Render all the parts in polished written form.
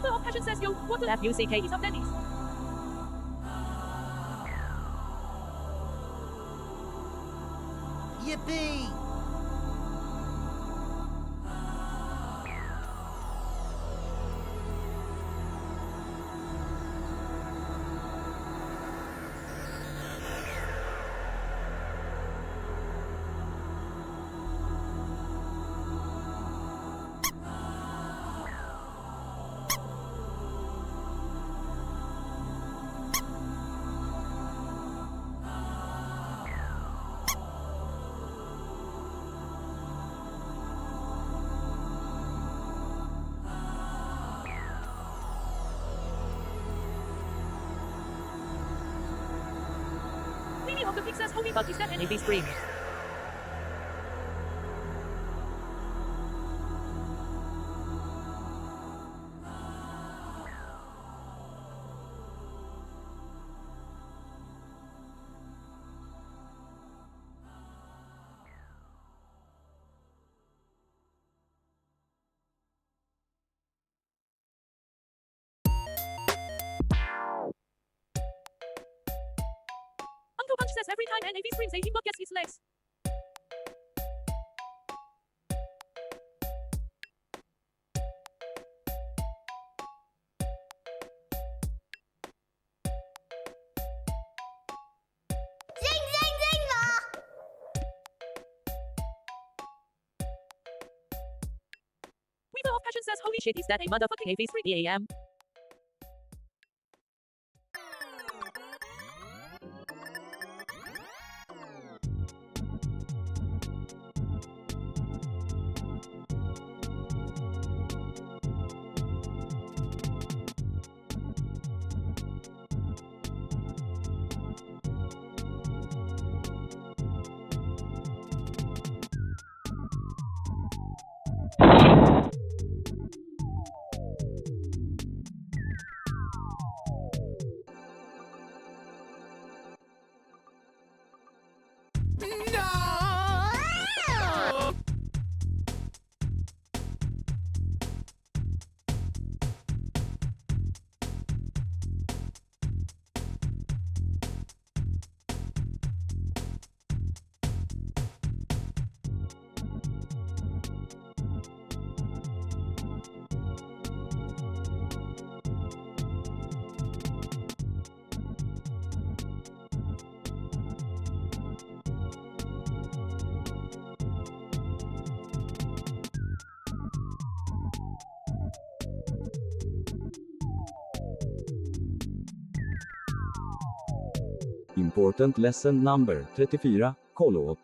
Weaver of Passion says yo, what the F-U-C-K is of Dennis. Yippee! Winnie of the Pig says holy fuck is that NAV scream. Uncle Punch says every time NAV screams a himbot gets its legs. Zing, zing, zing, lah! Weaver of Passion says holy shit is that a motherfucking AV3 AM. Important lesson number 34, kollåt.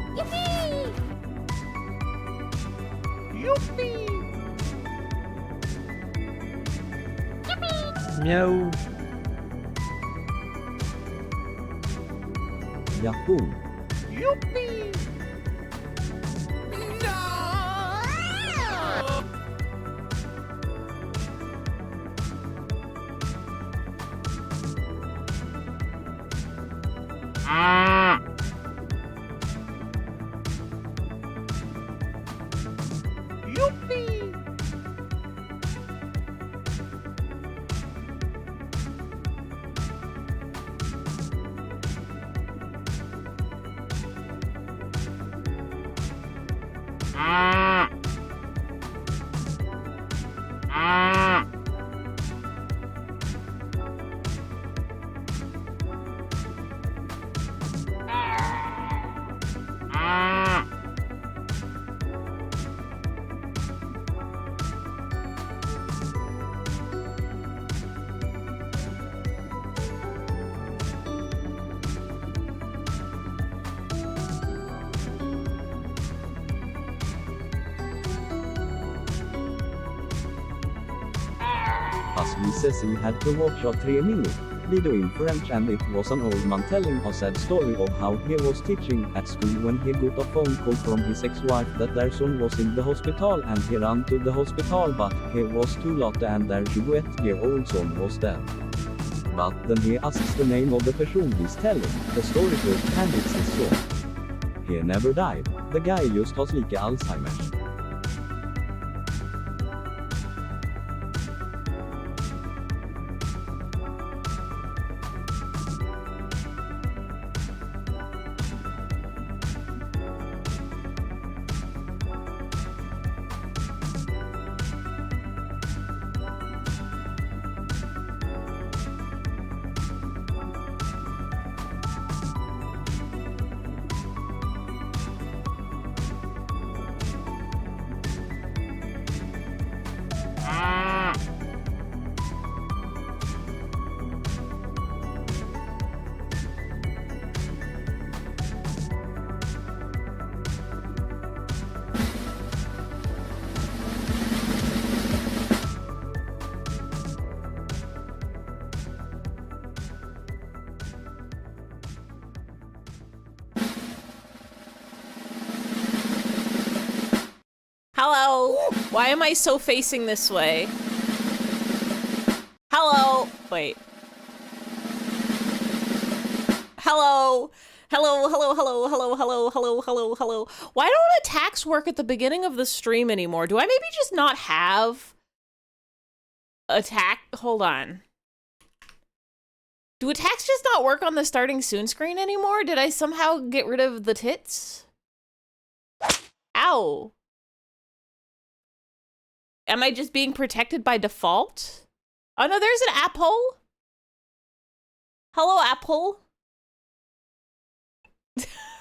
Yippee! Yippee! Meow. Yahoo! Yippee! Yippee! As we says he had to watch a 3-minute video in French, and it was an old man telling a sad story of how he was teaching at school when he got a phone call from his ex-wife that their son was in the hospital, and he ran to the hospital, but he was too late and their 28-year-old son was dead. But then he asks the name of the person he's telling the story to, and it's his son. He never died. The guy just has like Alzheimer's. Hello? Why am I so facing this way? Hello? Wait. Hello? Hello, hello, hello, hello, hello, hello, hello, hello. Why don't attacks work at the beginning of the stream anymore? Do I maybe just not have attack? Hold on. Do attacks just not work on the starting soon screen anymore? Did I somehow get rid of the tits? Ow. Am I just being protected by default? Oh no, there's an apple. Hello, apple.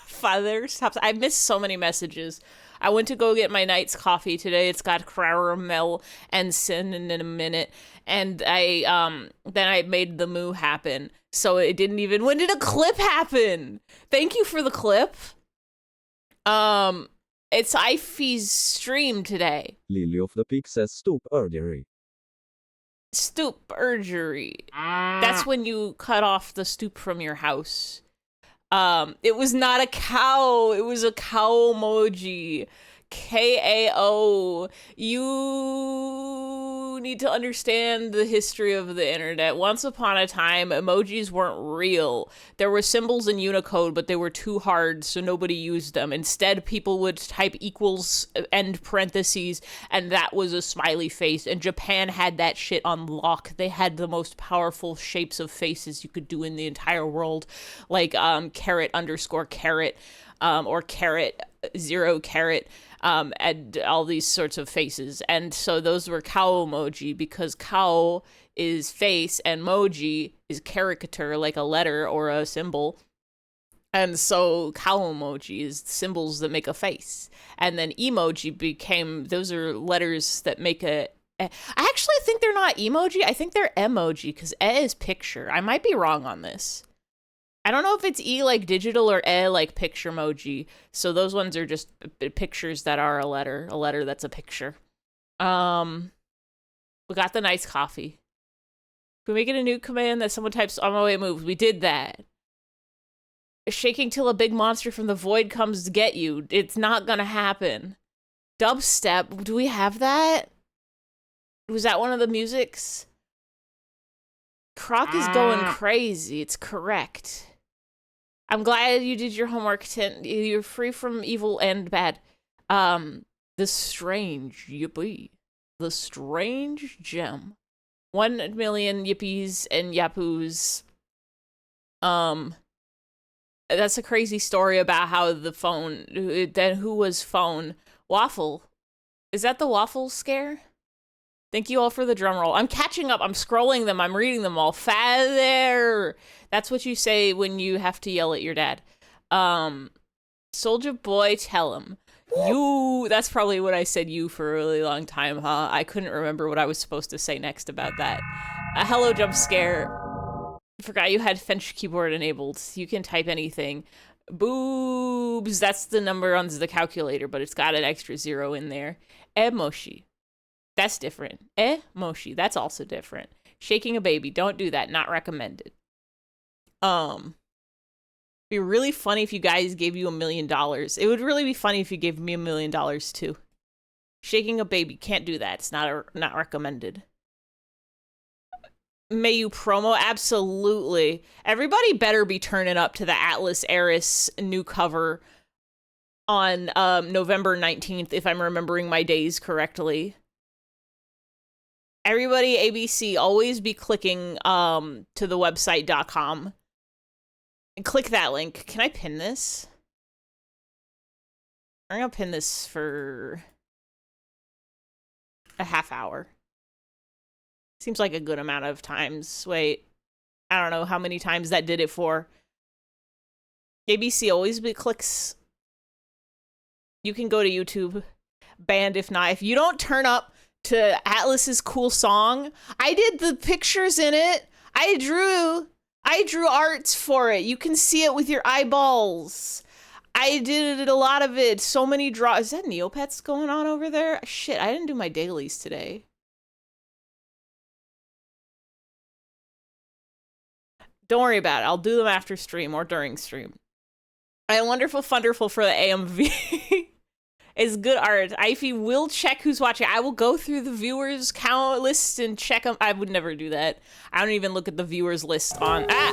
Father, stop. I missed so many messages. I went to go get my night's coffee today. It's got caramel and cinnamon in a minute. And then I made the moo happen. So it didn't even, when did a clip happen? Thank you for the clip. It's Ify's stream today. Lily of the Peak says stoop urgery. Stoop urgery. That's when you cut off the stoop from your house. It was not a cow. It was a cow emoji. KAO. You you need to understand the history of the internet. Once upon a time, emojis weren't real. There were symbols in Unicode, but they were too hard, so nobody used them. Instead, people would type equals, end parentheses, and that was a smiley face. And Japan had that shit on lock. They had the most powerful shapes of faces you could do in the entire world, like caret underscore caret, or caret 0 caret. And all these sorts of faces. And so those were cow emoji, because cow is face and moji is caricature, like a letter or a symbol. And so cow emoji is symbols that make a face. And then emoji became, those are letters that make I actually think they're not emoji. I think they're emoji, because is picture. I might be wrong on this. I don't know if it's E like digital or E like picture emoji. So those ones are just pictures that are a letter that's a picture. We got the nice coffee. Can we make it a new command that someone types on my way moves? We did that. Shaking till a big monster from the void comes to get you. It's not gonna happen. Dubstep, do we have that? Was that one of the musics? Croc is going crazy. It's correct. I'm glad you did your homework, Tint. You're free from evil and bad. The strange yippee. The strange gem. 1 million yippies and yapoos. That's a crazy story about how the phone, then who was phone? Waffle. Is that the waffle scare? Thank you all for the drum roll. I'm catching up. I'm scrolling them. I'm reading them all. Father. That's what you say when you have to yell at your dad. Soldier boy, tell him. You. That's probably what I said you for a really long time, huh? I couldn't remember what I was supposed to say next about that. Hello, jump scare. Forgot you had French keyboard enabled. You can type anything. Boobs. That's the number on the calculator, but it's got an extra 0 in there. Emoshi. That's different. Moshi. That's also different. Shaking a baby. Don't do that. Not recommended. Be really funny if you guys gave you $1 million. It would really be funny if you gave me $1 million too. Shaking a baby. Can't do that. It's not recommended. May you promo? Absolutely. Everybody better be turning up to the Atlas Eris new cover on November 19th, if I'm remembering my days correctly. Everybody, ABC, always be clicking to the website.com. And click that link. Can I pin this? I'm gonna pin this for a half hour. Seems like a good amount of times. Wait, I don't know how many times that did it for. ABC always be clicks. You can go to YouTube. Banned if not. If you don't turn up to Atlas's cool song, I did the pictures in it. I drew arts for it. You can see it with your eyeballs. I did a lot of it. So many draws. Is that Neopets going on over there? Shit, I didn't do my dailies today. Don't worry about it. I'll do them after stream or during stream. I wonderful funderful for the AMV. It's good art. Ify will check who's watching. I will go through the viewers count list and check them. I would never do that. I don't even look at the viewers list on. Hi.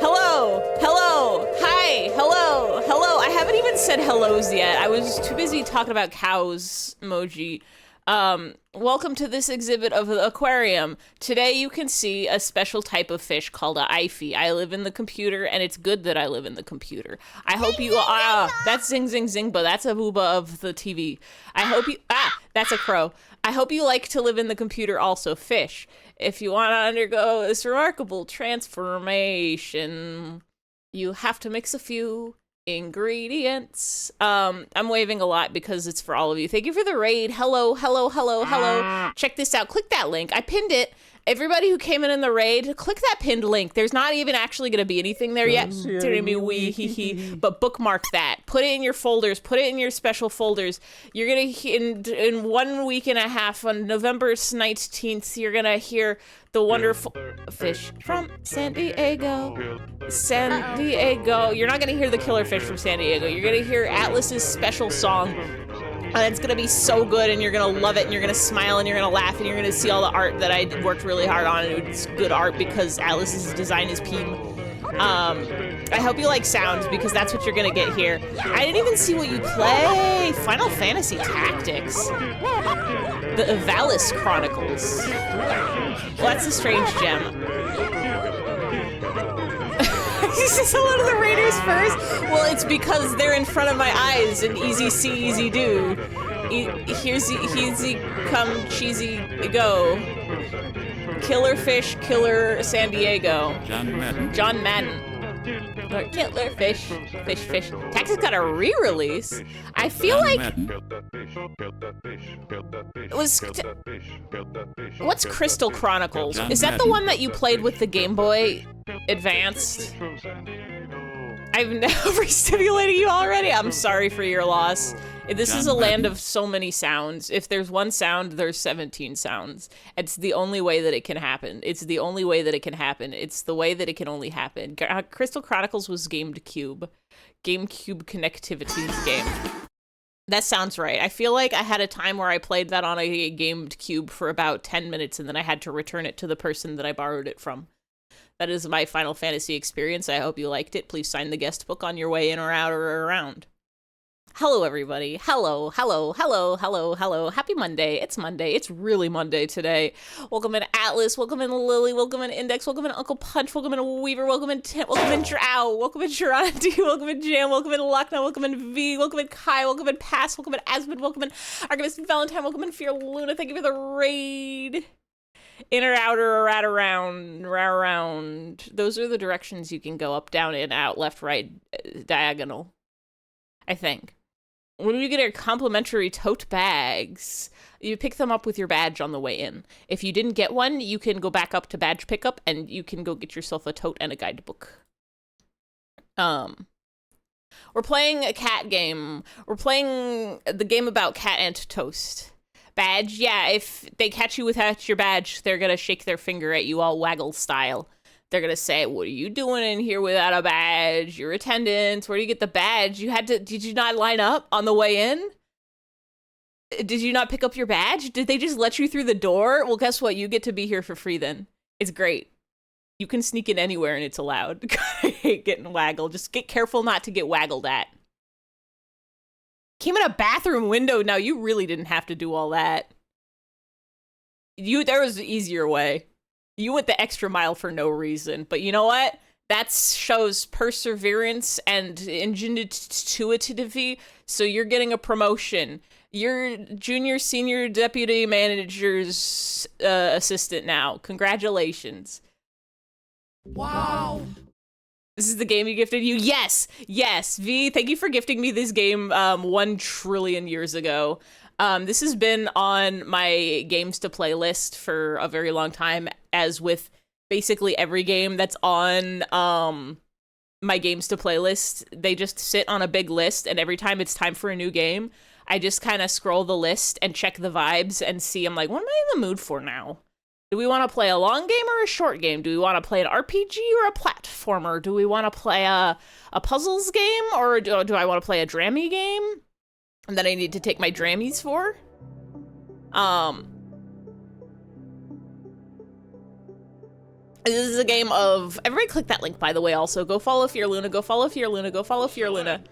Hello. Hi. Hello. I haven't even said hellos yet. I was too busy talking about cows emoji. Welcome to this exhibit of the aquarium. Today you can see a special type of fish called a Ify. I live in the computer, and it's good that I live in the computer. I hope you that's zing zing zing, but that's a booba of the TV. I hope you that's a crow. I hope you like to live in the computer also, fish. If you want to undergo this remarkable transformation, you have to mix a few ingredients. I'm waving a lot because it's for all of you. Thank you for the raid. Hello. Check this out. Click that link. I pinned it. Everybody who came in the raid, click that pinned link. There's not even actually going to be anything there yet. But bookmark that. Put it in your folders. Put it in your special folders. You're going to, in 1 week and a half, on November 19th, you're going to hear the wonderful fish from San Diego. San Diego. You're not going to hear the killer fish from San Diego. You're going to hear Atlas's special song And it's gonna be so good, and you're gonna love it, and you're gonna smile, and you're gonna laugh, and you're gonna see all the art that I worked really hard on, and it's good art because Alice's design is Peem. I hope you like sounds, because that's what you're gonna get here. I didn't even see what you play! Final Fantasy Tactics. The Evalis Chronicles. Well, that's a strange gem. He says hello to the Raiders first? Well, it's because they're in front of my eyes and easy see, easy do. Here's easy come, cheesy go. Killer Fish, Killer San Diego. John Madden. Killer Fish, Fish. Texas got a re-release. I feel like it was. What's Crystal Chronicles? Is that the one that you played with the Game Boy Advanced? I've now overstimulated you already. I'm sorry for your loss. This is a land of so many sounds. If there's one sound, there's 17 sounds. It's the only way that it can happen. It's the only way that it can happen. It's the way that it can only happen. Crystal Chronicles was GameCube. GameCube connectivity's game. That sounds right. I feel like I had a time where I played that on a GameCube for about 10 minutes and then I had to return it to the person that I borrowed it from. That is my Final Fantasy experience. I hope you liked it. Please sign the guest book on your way in or out or around. Hello, everybody. Hello. Happy Monday. It's Monday. It's really Monday today. Welcome in Atlas. Welcome in Lily. Welcome in Index. Welcome in Uncle Punch. Welcome in Weaver. Welcome in Tent. Welcome in Drow. Welcome in Sharonti. Welcome in Jam. Welcome in Lucknow. Welcome in V. Welcome in Kai. Welcome in Pass. Welcome in Asmund. Welcome in Archivist Valentine. Welcome in Fear Luna. Thank you for the raid. In or out or right around. Those are the directions you can go: up, down, in, out, left, right, diagonal. I think. When you get your complimentary tote bags, you pick them up with your badge on the way in. If you didn't get one, you can go back up to badge pickup and you can go get yourself a tote and a guidebook. We're playing a cat game. We're playing the game about cat and toast. Badge, yeah, if they catch you without your badge, they're gonna shake their finger at you all waggle style. They're gonna say, what are you doing in here without a badge? Your attendance, where do you get the badge? Did you not line up on the way in? Did you not pick up your badge? Did they just let you through the door? Well, guess what? You get to be here for free then. It's great. You can sneak in anywhere and it's allowed. I hate getting waggled. Just get careful not to get waggled at. Came in a bathroom window. Now, you really didn't have to do all that. There was an easier way. You went the extra mile for no reason, but you know what? That shows perseverance and ingenuity, so you're getting a promotion. You're junior senior deputy manager's assistant now. Congratulations. Wow. This is the game you gifted you? Yes! V, thank you for gifting me this game 1 trillion years ago. This has been on my games to play list for a very long time, as with basically every game that's on my games to play list. They just sit on a big list, and every time it's time for a new game, I just kind of scroll the list and check the vibes and see, I'm like, what am I in the mood for now? Do we want to play a long game or a short game? Do we want to play an RPG or a platformer? Do we want to play a puzzles game, or do I want to play a Drammy game that I need to take my Drammies for? This is a game of, everybody click that link, by the way. Also, go follow Fear Luna, go follow Fear Luna, go follow Fear Luna.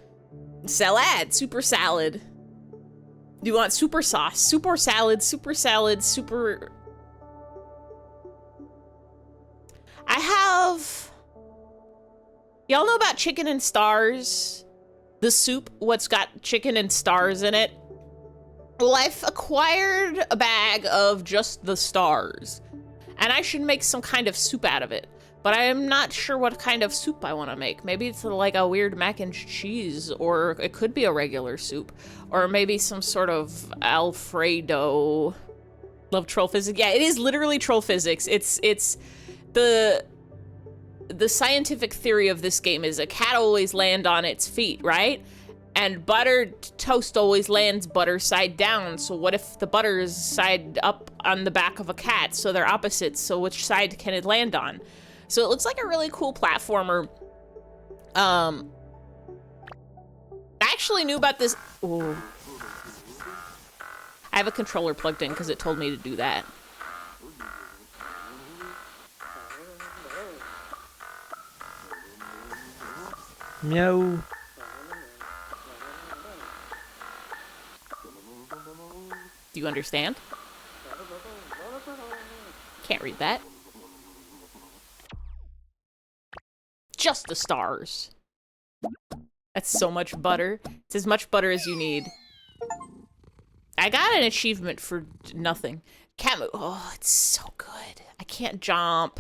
Salad, super salad. Do you want super sauce, super salad, super salad, super... I have... Y'all know about chicken and stars? The soup, what's got chicken and stars in it? Well, I've acquired a bag of just the stars, and I should make some kind of soup out of it, but I am not sure what kind of soup I want to make. Maybe it's like a weird mac and cheese, or it could be a regular soup, or maybe some sort of Alfredo. Love troll physics. Yeah, it is literally troll physics. It's the scientific theory of this game is a cat always lands on its feet, right? And buttered toast always lands butter side down. So what if the butter is side up on the back of a cat? So they're opposites. So which side can it land on? So it looks like a really cool platformer. I actually knew about this. Ooh. I have a controller plugged in because it told me to do that. Meow. Do you understand? Can't read that. Just the stars. That's so much butter. It's as much butter as you need. I got an achievement for nothing. Cat move. Oh, it's so good. I can't jump.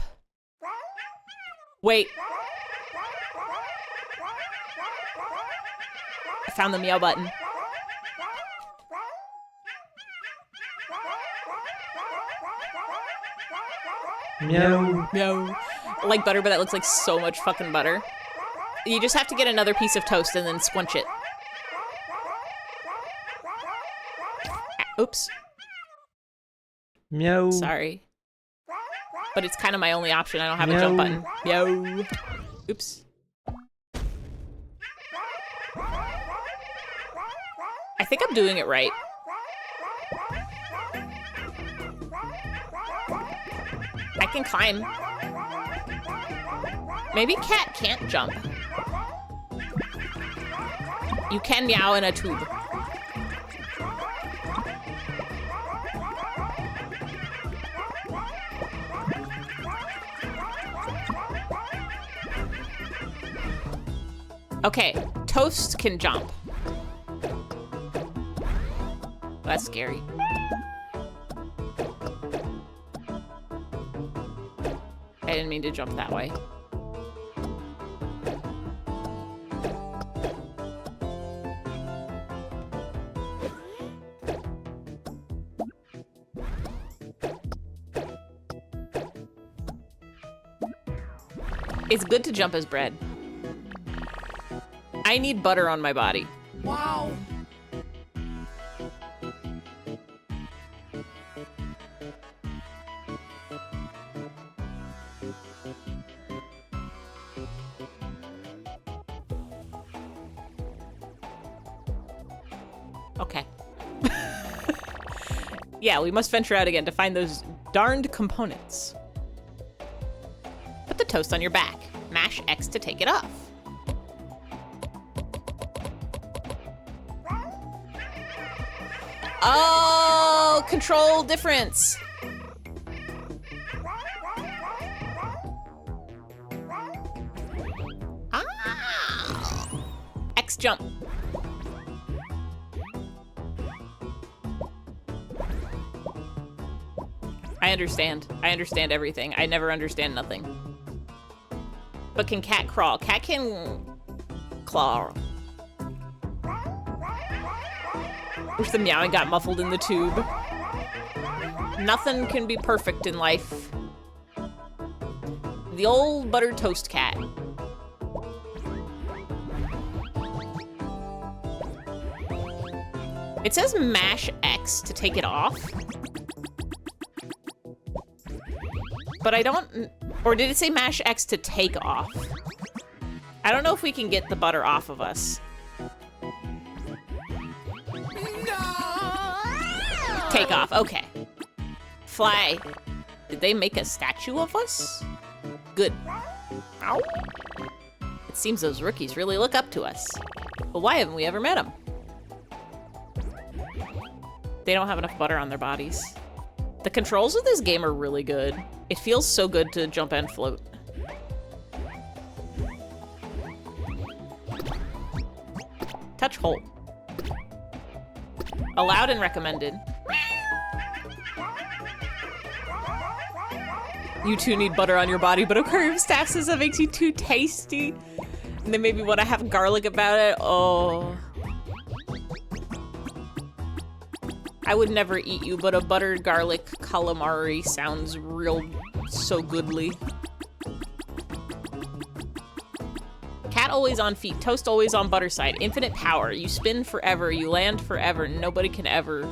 Wait. I found the meow button. Meow. Meow. Like butter, but that looks like so much fucking butter. You just have to get another piece of toast and then squinch it. Oops. Meow. Sorry. But it's kind of my only option. I don't have a jump button. Meow. Oops. I think I'm doing it right. I can climb. Maybe cat can't jump. You can meow in a tube. Okay, toast can jump. That's scary. I didn't mean to jump that way. It's good to jump as bread. I need butter on my body. Wow. Okay. Yeah, we must venture out again to find those darned components. Put the toast on your back. Mash X to take it off. Oh, control difference. Ah. X jump. I understand. I understand everything. I never understand nothing. But can cat crawl? Cat can claw. Wish the meowing got muffled in the tube. Nothing can be perfect in life. The old buttered toast cat. It says mash X to take it off. But I don't... Or did it say mash X to take off? I don't know if we can get the butter off of us. Take off, okay. Fly. Did they make a statue of us? Good. Ow. It seems those rookies really look up to us. But why haven't we ever met them? They don't have enough butter on their bodies. The controls of this game are really good. It feels so good to jump and float. Touch hold. Allowed and recommended. You too need butter on your body, but aquarium staff says that makes you too tasty. And then maybe want to have garlic about it. Oh. I would never eat you, but a buttered garlic calamari sounds real so goodly. Cat always on feet, toast always on butter side. Infinite power. You spin forever, you land forever, nobody can ever.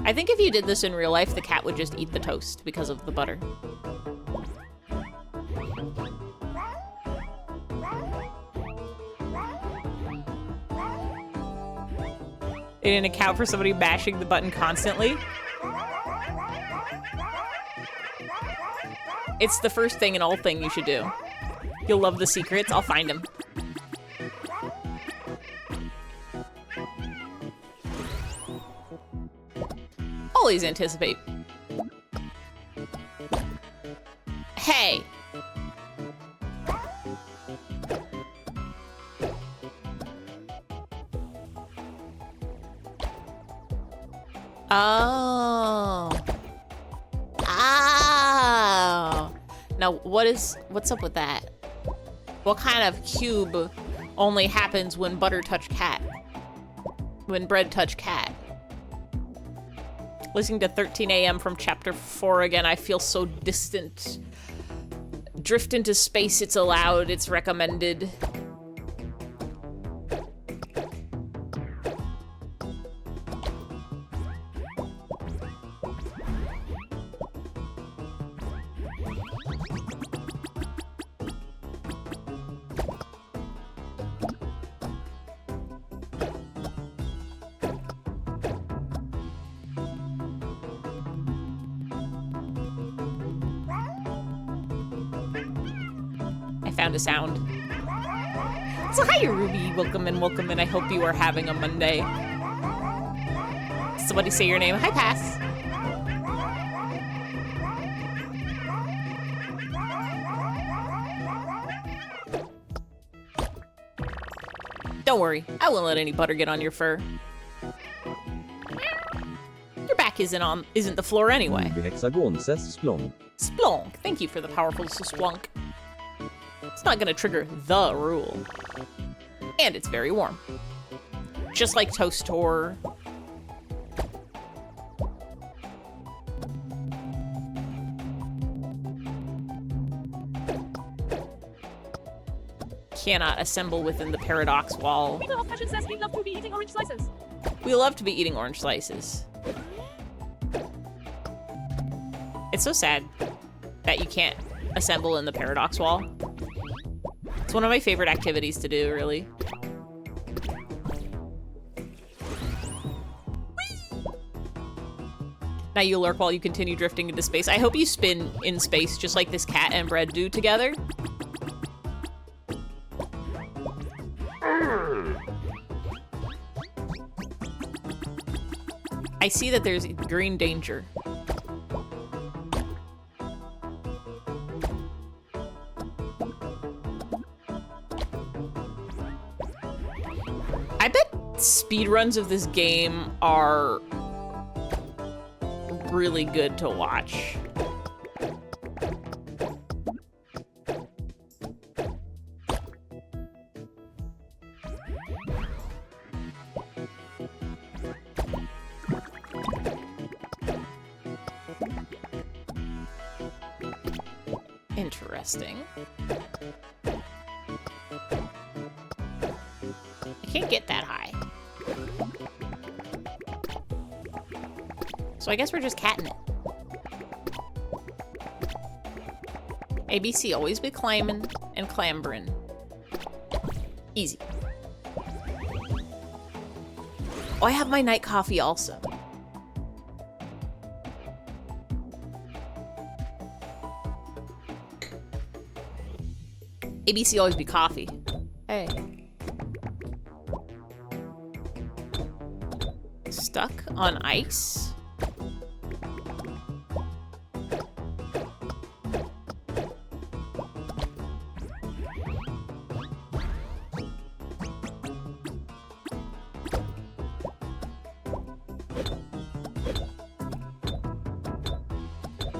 I think if you did this in real life, the cat would just eat the toast because of the butter. It didn't account for somebody mashing the button constantly. It's the first thing in all thing you should do. You'll love the secrets. I'll find them. Always anticipate. Hey! Oh. Oh. Now, what's up with that? What kind of cube only happens when butter touch cat? When bread touch cat? Listening to 13 a.m. from chapter 4 again, I feel so distant. Drift into space, it's allowed, it's recommended. Found a sound. So hi, Ruby. Welcome and I hope you are having a Monday. Somebody say your name. Hi, Pass. Don't worry. I won't let any butter get on your fur. Your back isn't the floor anyway. Hexagon says splonk. Splonk. Thank you for the powerful splonk. It's not gonna trigger the rule. And it's very warm. Just like Toastor. Cannot assemble within the paradox wall. Weaver of Passion says we love to be eating orange slices. We love to be eating orange slices. It's so sad that you can't assemble in the paradox wall. It's one of my favorite activities to do, really. Now you lurk while you continue drifting into space. I hope you spin in space just like this cat and bread do together. I see that there's green danger. I bet speedruns of this game are really good to watch. Interesting. I can't get that high. So I guess we're just catting it. ABC, always be climbing and clambering. Easy. Oh, I have my night coffee also. ABC, always be coffee. Hey. Stuck on ice?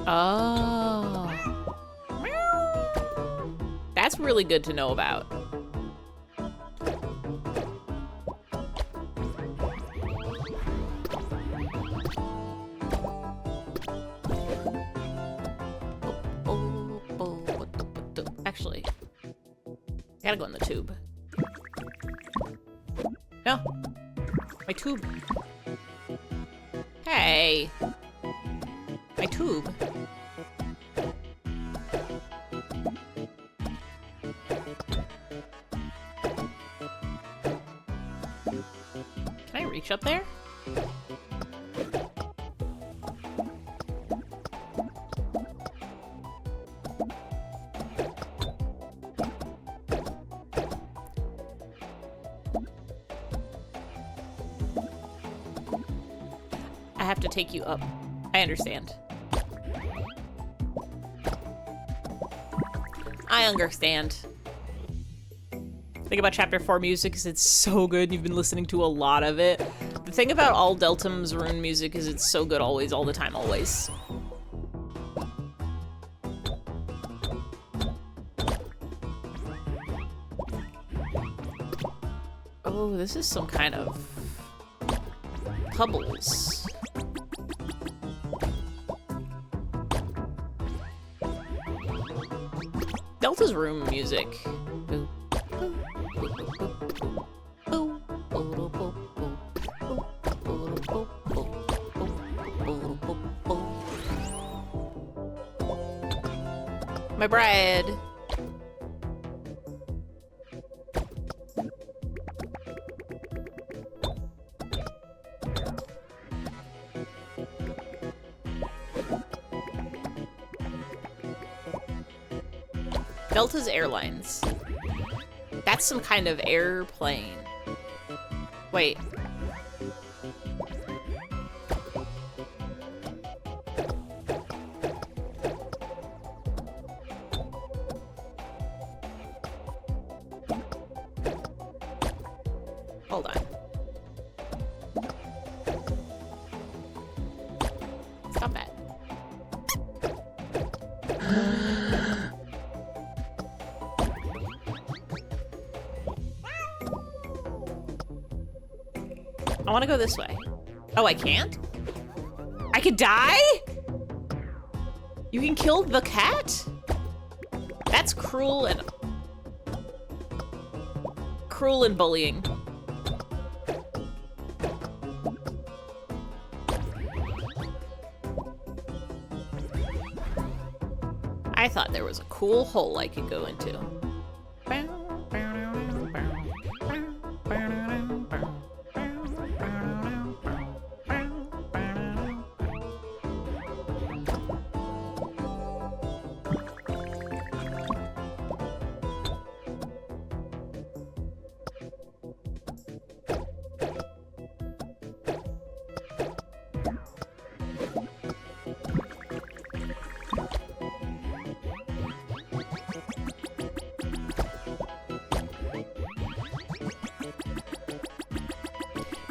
Oh. That's really good to know about. Actually, I gotta go in the tube. No. My tube. Hey. My tube. reach up there? I have to take you up. I understand. I understand. Think about Chapter 4 music is it's so good. You've been listening to a lot of it. The thing about all Deltum's rune music is it's so good always, all the time, always. Oh, this is some kind of pebbles. Delta's room music. My bride. Delta's Airlines. That's some kind of airplane. Wait. Hold on. Stop that. I want to go this way. Oh, I can't? I could die? You can kill the cat? That's cruel and bullying. I thought there was a cool hole I could go into.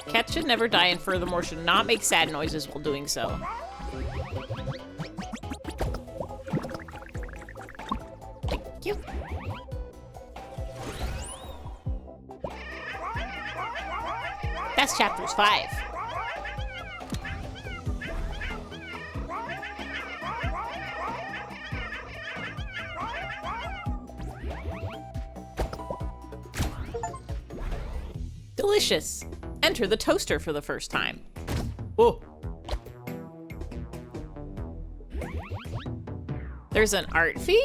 Cats should never die and furthermore should not make sad noises while doing so. Thank you. That's chapters 5. Delicious. Enter the toaster for the first time. Oh. There's an art fee?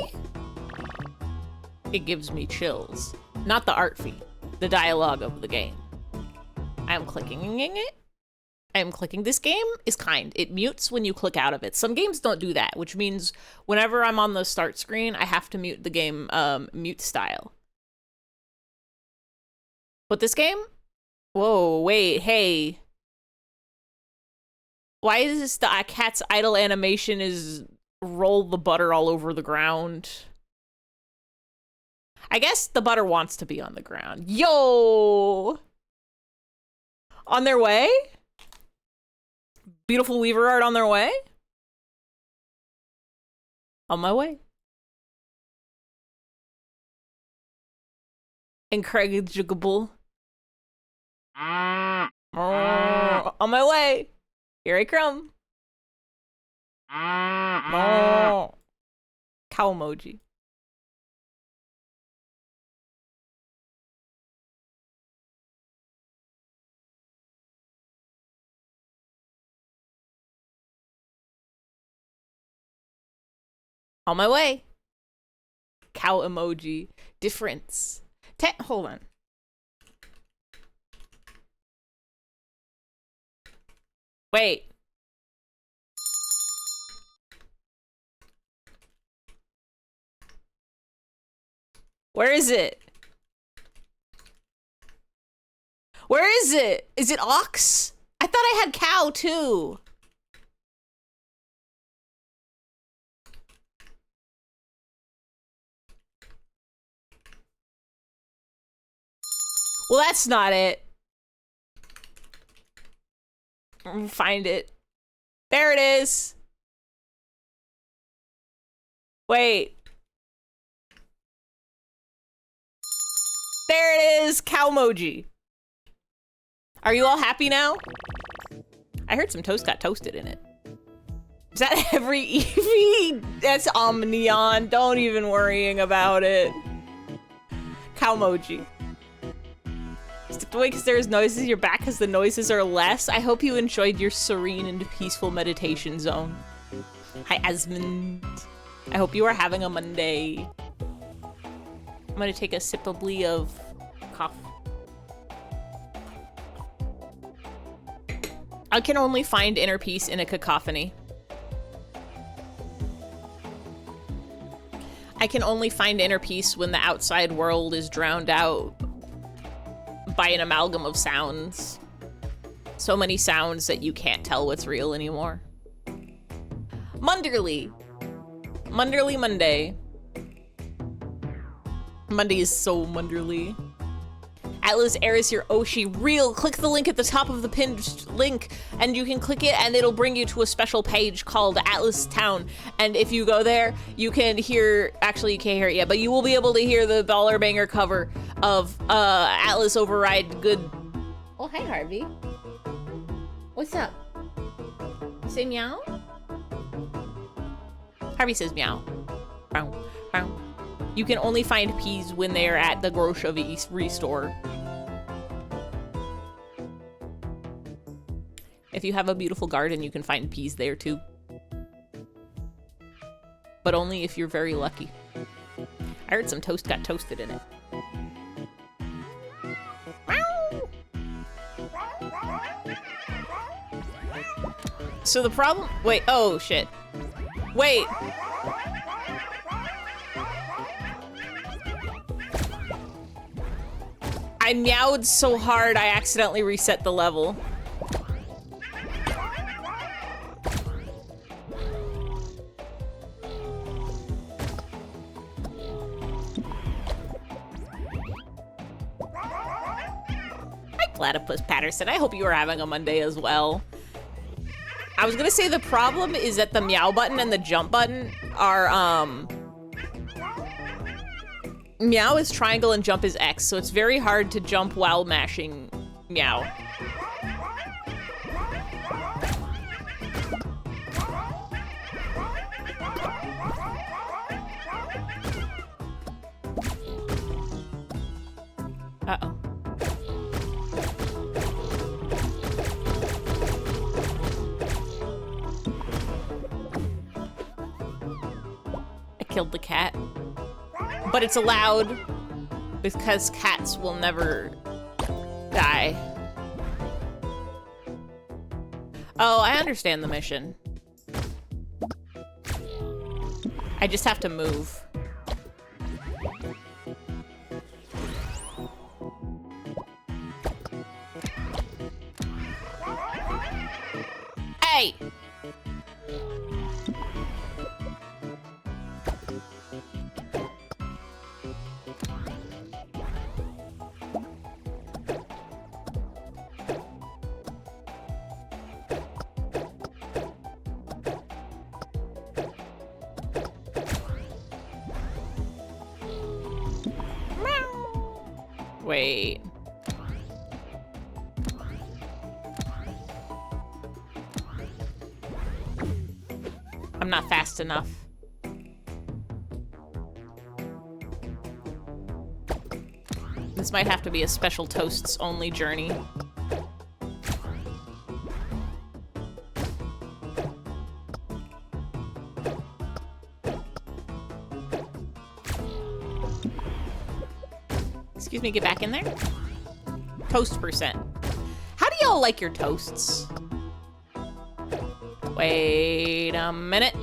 It gives me chills. Not the art fee, the dialogue of the game. I'm clicking it. I'm clicking. This game is kind. It mutes when you click out of it. Some games don't do that, which means whenever I'm on the start screen, I have to mute the game mute style. But this game? Whoa, wait, hey. Why is this the cat's idle animation is roll the butter all over the ground? I guess the butter wants to be on the ground. Yo! On their way? Beautiful Weaver art on their way? On my way. Incredible. Oh, on my way. Here I come. Oh. Cow emoji. On my way. Cow emoji. Difference. Hold on. Wait. Where is it? Where is it? Is it ox? I thought I had cow too. Well, that's not it. Find it. There it is. Wait. There it is, cowmoji. Are you all happy now? I heard some toast got toasted in it. Is that every Eevee? That's Omnion. Don't even worrying about it. Cowmoji. Step away because there's noises in your back because the noises are less. I hope you enjoyed your serene and peaceful meditation zone. Hi, Asmund. I hope you are having a Monday. I'm gonna take a sipably of coffee. I can only find inner peace in a cacophony. I can only find inner peace when the outside world is drowned out by an amalgam of sounds. So many sounds that you can't tell what's real anymore. Munderly. Munderly Monday. Monday is so Munderly. Atlas Air is your Oshi real. Click the link at the top of the pinned link and you can click it and it'll bring you to a special page called Atlas Town. And if you go there, you can hear, actually you can't hear it yet, but you will be able to hear the baller banger cover of Atlas Override Good. Oh, hi Harvey. What's up? You say meow? Harvey says meow. Meow, meow. You can only find peas when they are at the grocery store. If you have a beautiful garden, you can find peas there too. But only if you're very lucky. I heard some toast got toasted in it. So the problem, wait, oh shit. Wait. I meowed so hard I accidentally reset the level. Hi, Platypus Patterson. I hope you are having a Monday as well. I was gonna say the problem is that the meow button and the jump button are, meow is triangle and jump is X, so it's very hard to jump while mashing meow. Uh-oh. I killed the cat. But it's allowed because cats will never die. Oh, I understand the mission. I just have to move. Hey! Wait. I'm not fast enough. This might have to be a special toasts only journey. Excuse me, get back in there. Toast %. How do y'all like your toasts? Wait a minute.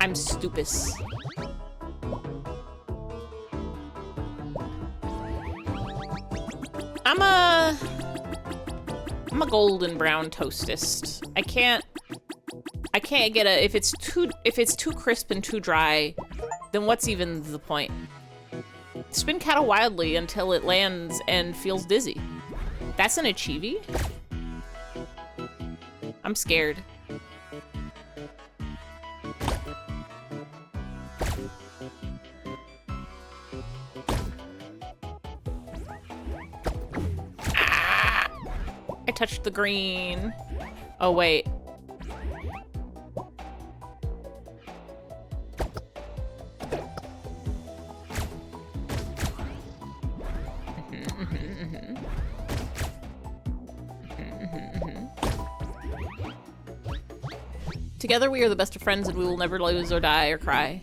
I'm stupid. I'm a golden brown toastist. I can't get a, if it's too crisp and too dry, then what's even the point? Spin CATO wildly until it lands and feels dizzy. That's an achievie? I'm scared. Ah! I touched the green. Oh, wait. Together we are the best of friends and we will never lose or die or cry.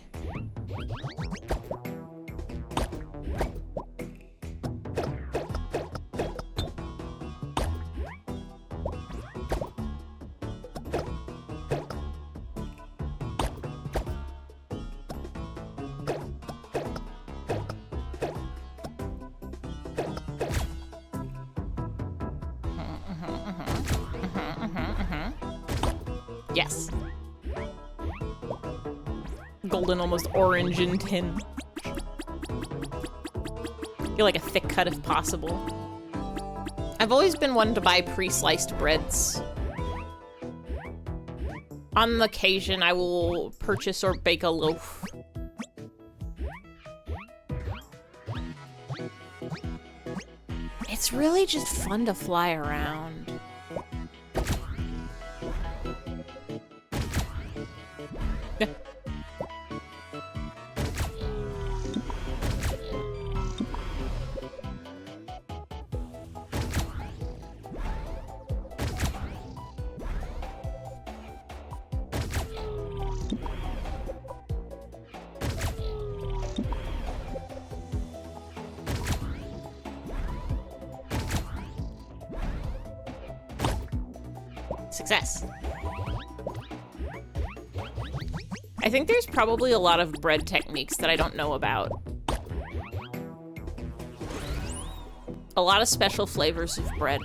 Yes. Golden, almost orange in tin. Feel like a thick cut if possible. I've always been one to buy pre-sliced breads. On the occasion, I will purchase or bake a loaf. It's really just fun to fly around. Success. I think there's probably a lot of bread techniques that I don't know about. A lot of special flavors of bread.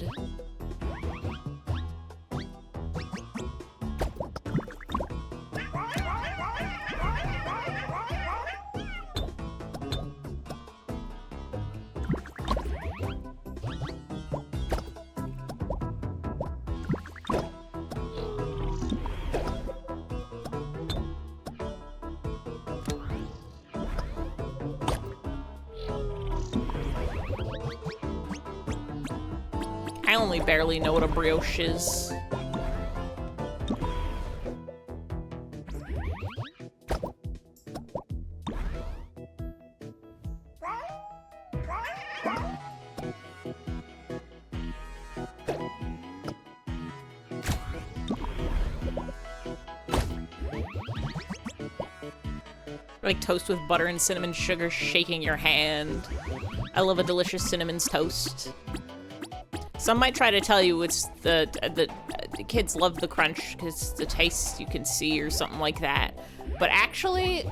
I only barely know what a brioche is. Like toast with butter and cinnamon sugar shaking your hand. I love a delicious cinnamon toast. Some might try to tell you it's the kids love the crunch because the taste you can see or something like that. But actually,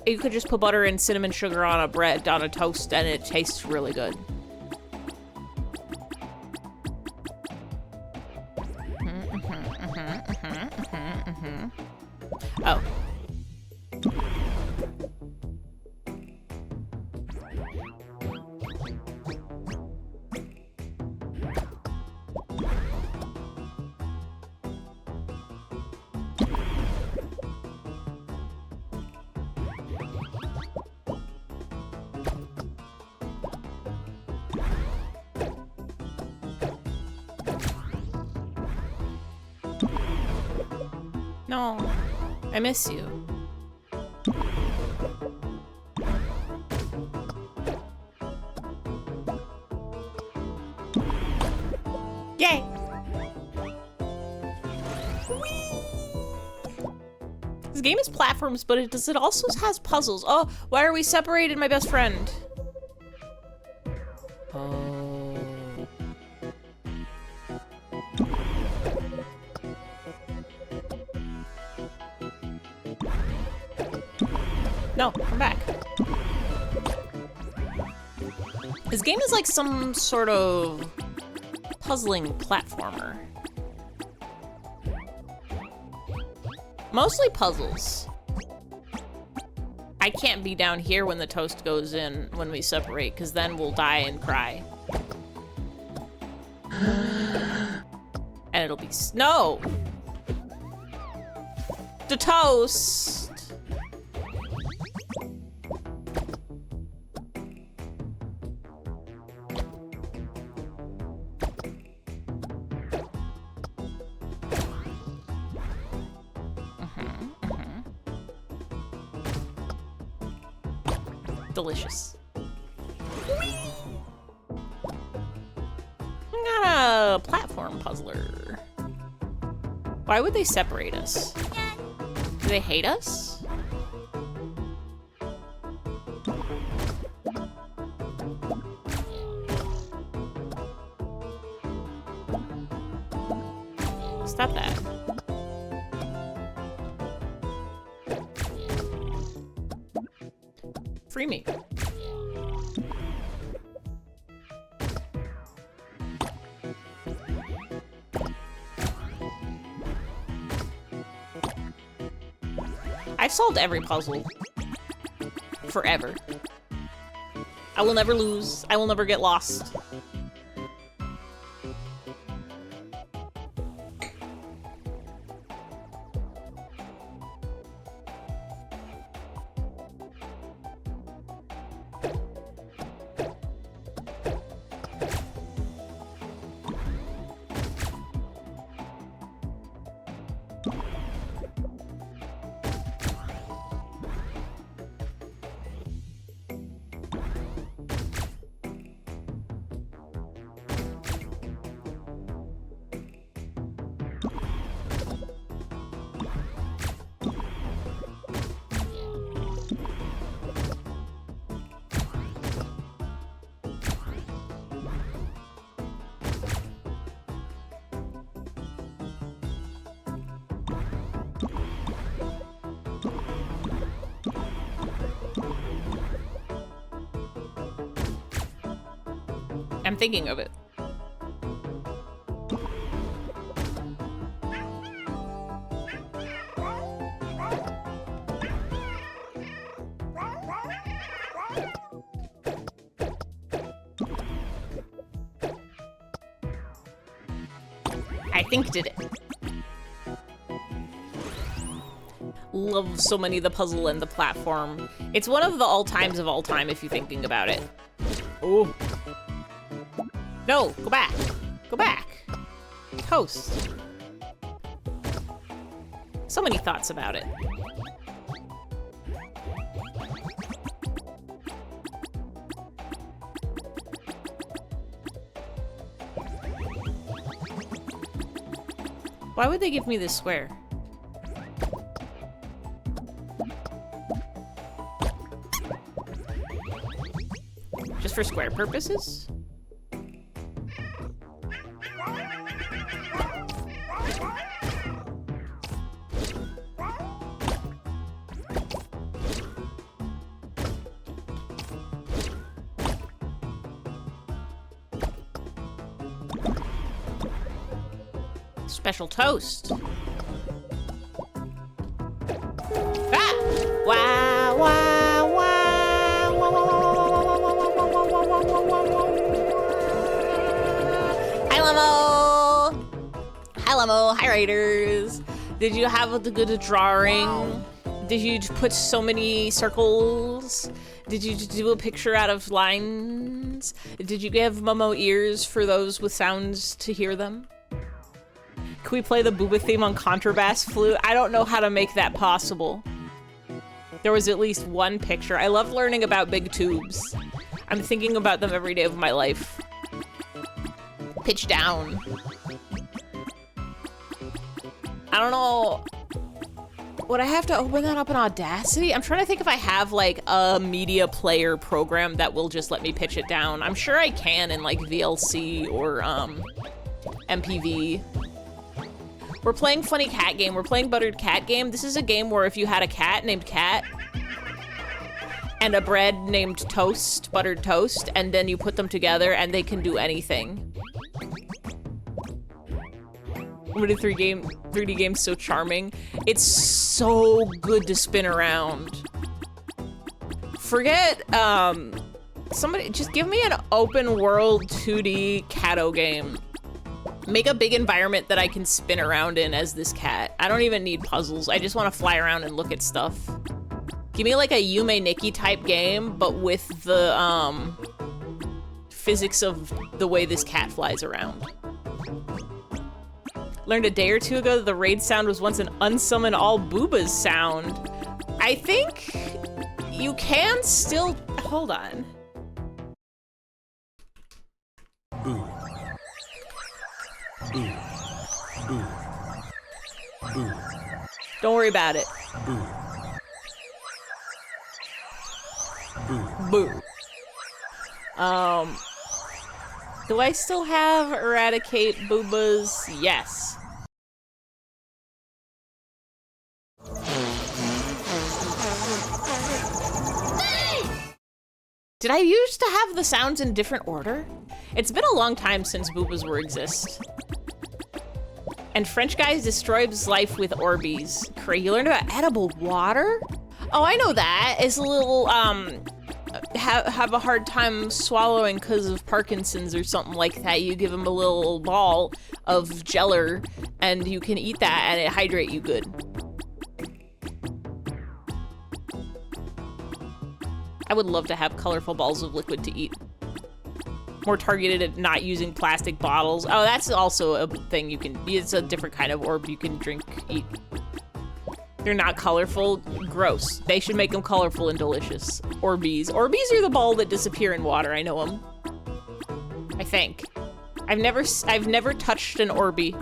you could just put butter and cinnamon sugar on a toast and it tastes really good. Oh. No, I miss you. Yay! Whee! This game is platforms, but it also has puzzles. Oh, why are we separated, my best friend? Oh. No, come back. This game is like some sort of puzzling platformer. Mostly puzzles. I can't be down here when the toast goes in when we separate, because then we'll die and cry. And it'll be no! The toast! Delicious. I'm not a platform puzzler. Why would they separate us? Do they hate us? Stop that. Free me. I've solved every puzzle. Forever. I will never lose. I will never get lost. I'm thinking of it. I think did it. Love so many of the puzzle and the platform. It's one of the all-times of all time if you're thinking about it. Oh. No, go back. Go back. Toast. So many thoughts about it. Why would they give me this square? Just for square purposes? Special toast. Ah! Wow, wow, wow, wow, wow. Hi, Lemo. Hi, Lemo. Hi, writers. Did you have a good drawing? Did you put so many circles? Did you do a picture out of lines? Did you give Momo ears for those with sounds to hear them? Can we play the Booba theme on contrabass flute? I don't know how to make that possible. There was at least one picture. I love learning about big tubes. I'm thinking about them every day of my life. Pitch down. I don't know. Would I have to open that up in Audacity? I'm trying to think if I have like a media player program that will just let me pitch it down. I'm sure I can in like VLC or MPV. We're playing Funny Cat Game. We're playing Buttered Cat Game. This is a game where if you had a cat named Cat, and a bread named Toast, buttered toast, and then you put them together and they can do anything. What a 3D game so charming. It's so good to spin around. Forget, somebody, just give me an open world 2D CATO game. Make a big environment that I can spin around in as this cat. I don't even need puzzles. I just want to fly around and look at stuff. Give me like a Yume Nikki type game, but with the physics of the way this cat flies around. Learned a day or two ago that the raid sound was once an unsummon all boobas sound. I think you can still, hold on. Boo. Boo. Boo. Boo. Don't worry about it. Boo. Boo. Do I still have eradicate boobas? Yes. Did I used to have the sounds in different order? It's been a long time since boobas were exist. And French guys destroys life with Orbeez. Craig, you learned about edible water? Oh, I know that. It's a little, have a hard time swallowing because of Parkinson's or something like that. You give them a little ball of jeller and you can eat that and it hydrate you good. I would love to have colorful balls of liquid to eat. More targeted at not using plastic bottles. Oh, that's also a thing you can, it's a different kind of orb you can drink, eat. They're not colorful, gross. They should make them colorful and delicious. Orbeez. Orbeez are the ball that disappear in water, I know them. I think. I've never touched an Orby.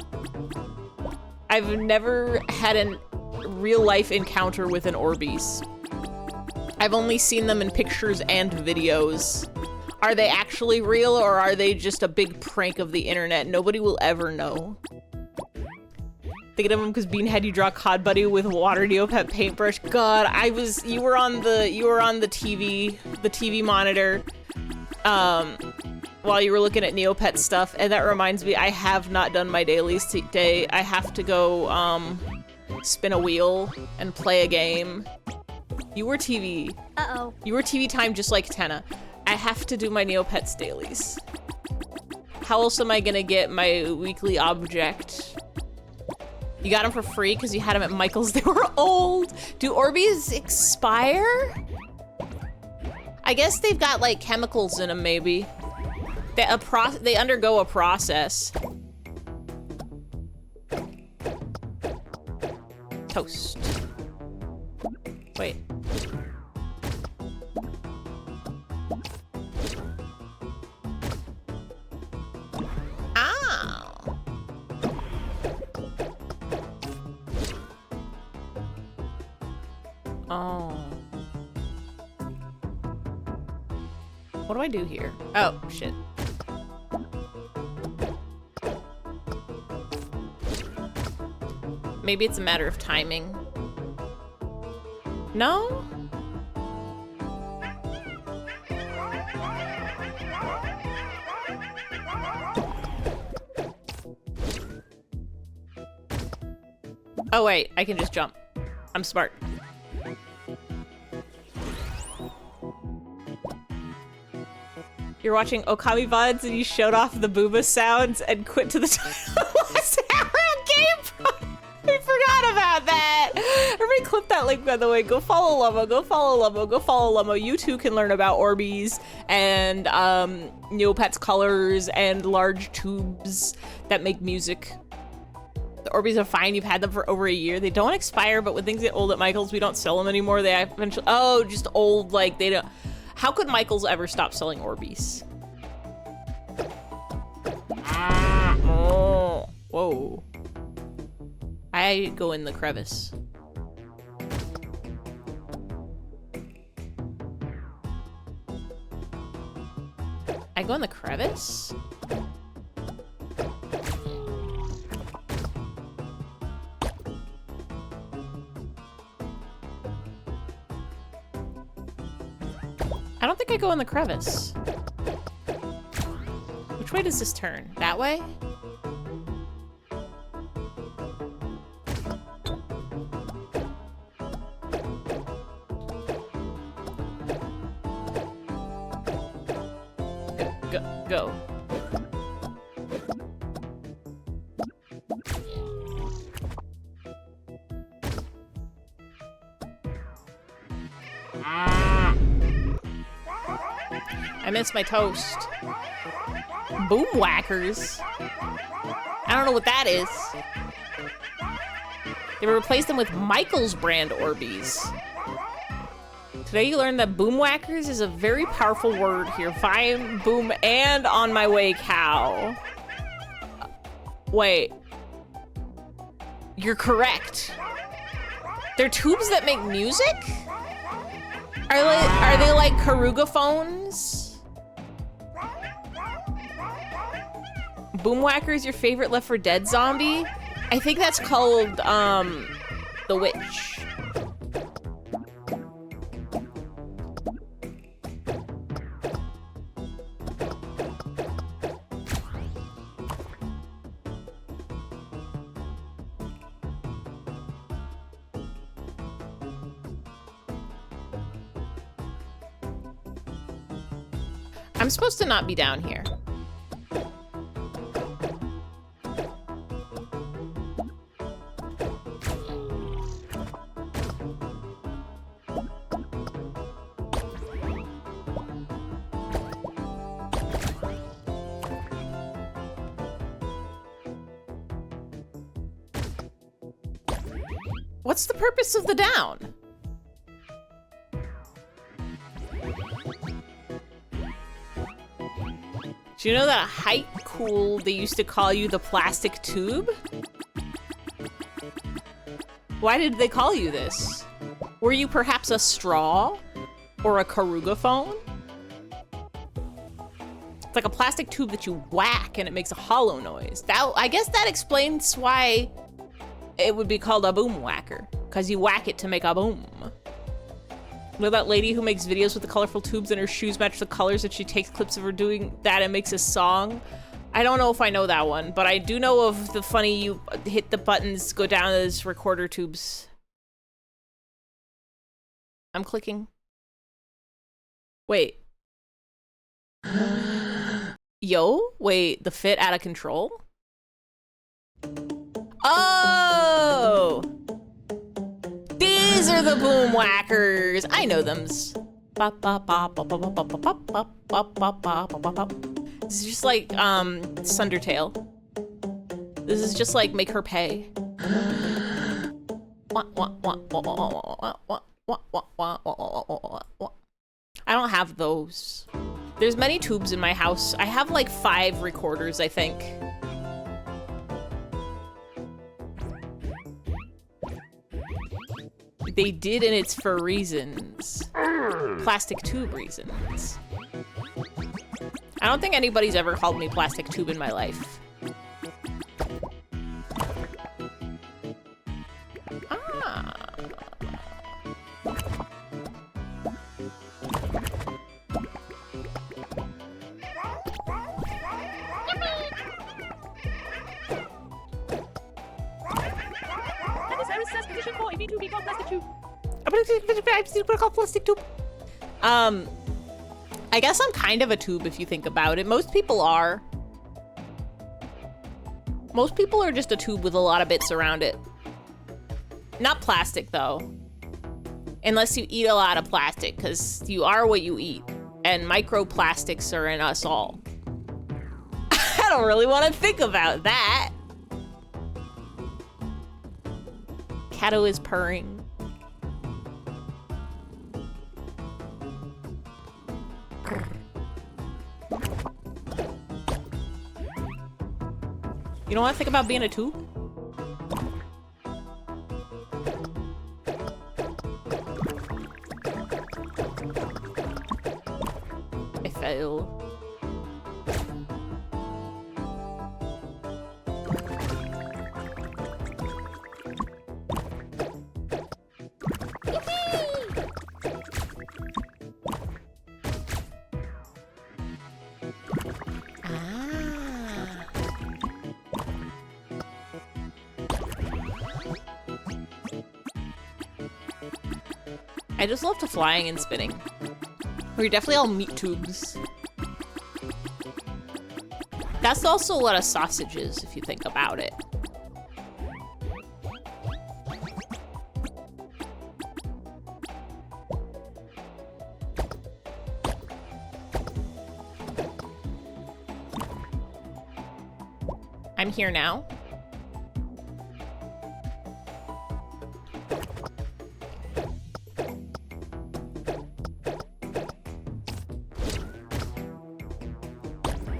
I've never had a real life encounter with an Orbeez. I've only seen them in pictures and videos. Are they actually real or are they just a big prank of the internet? Nobody will ever know. Thinking of them because Bean had you draw Cod Buddy with water Neopet paintbrush. God, you were on the TV monitor, while you were looking at Neopet stuff, and that reminds me, I have not done my dailies today. I have to go, spin a wheel and play a game. You were TV. Uh-oh. You were TV time just like Tenna. I have to do my Neopets dailies. How else am I gonna get my weekly object? You got them for free because you had them at Michael's. They were old. Do Orbeez expire? I guess they've got like chemicals in them maybe. They undergo a process. Toast. Wait. Ow. Oh. What do I do here? Oh, shit. Maybe it's a matter of timing. No? Oh wait, I can just jump. I'm smart. You're watching Okami VODs and you showed off the booba sounds and quit to the title. I forgot about that. Everybody clip that link, by the way. Go follow Lummo, go follow Lummo, go follow Lummo. You too can learn about Orbeez and Neopets colors and large tubes that make music. The Orbeez are fine. You've had them for over a year. They don't expire, but when things get old at Michael's, we don't sell them anymore. They eventually, oh, just old, like they don't. How could Michael's ever stop selling Orbeez? Oh, whoa. I go in the crevice. I go in the crevice? go in the crevice? Which way does this turn? That way? Go. I missed my toast. Boom whackers. I don't know what that is. They replaced them with Michael's brand Orbeez. Today you learned that boom whackers is a very powerful word here. Fine, boom, and on my way, cow. Wait. You're correct. They're tubes that make music? Are they like Karuga phones? Boomwhacker is your favorite Left 4 Dead zombie? I think that's called, The Witch. I'm supposed to not be down here. What's the purpose of the down? Do you know that height cool they used to call you the plastic tube? Why did they call you this? Were you perhaps a straw? Or a Karuga phone? It's like a plastic tube that you whack and it makes a hollow noise. I guess that explains why it would be called a boom whacker, because you whack it to make a boom. You know that lady who makes videos with the colorful tubes and her shoes match the colors, and she takes clips of her doing that and makes a song? I don't know if I know that one, but I do know of the funny you hit the buttons, go down those recorder tubes. I'm clicking. Wait. Yo, wait, the fit out of control? Oh! These are the boom whackers. I know thems. This is just like Sundertale. This is just like Make Her Pay. I don't have those. There's many tubes in my house. I have like 5 recorders, I think. They did, and it's for reasons. Plastic tube reasons. I don't think anybody's ever called me plastic tube in my life. Ah. Petition for a V2B called plastic tube. Plastic tube. I guess I'm kind of a tube if you think about it. Most people are. Most people are just a tube with a lot of bits around it. Not plastic though. Unless you eat a lot of plastic, because you are what you eat. And microplastics are in us all. I don't really want to think about that. CATO is purring. You don't want to think about being a tube? I fail. I just love to flying and spinning. We're definitely all meat tubes. That's also a lot of sausages, if you think about it. I'm here now.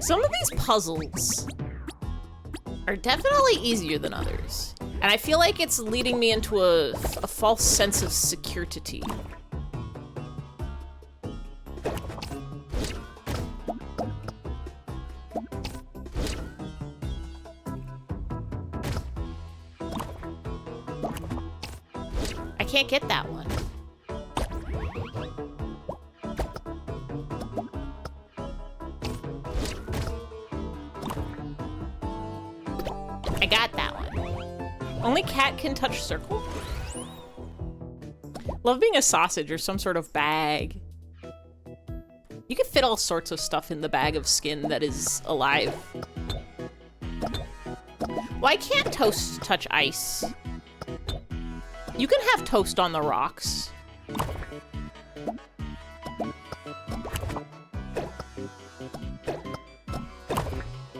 Some of these puzzles are definitely easier than others. And I feel like it's leading me into a false sense of security. I can't get that one. I got that one. Only cat can touch circle? Love being a sausage or some sort of bag. You can fit all sorts of stuff in the bag of skin that is alive. Why can't toast touch ice? You can have toast on the rocks.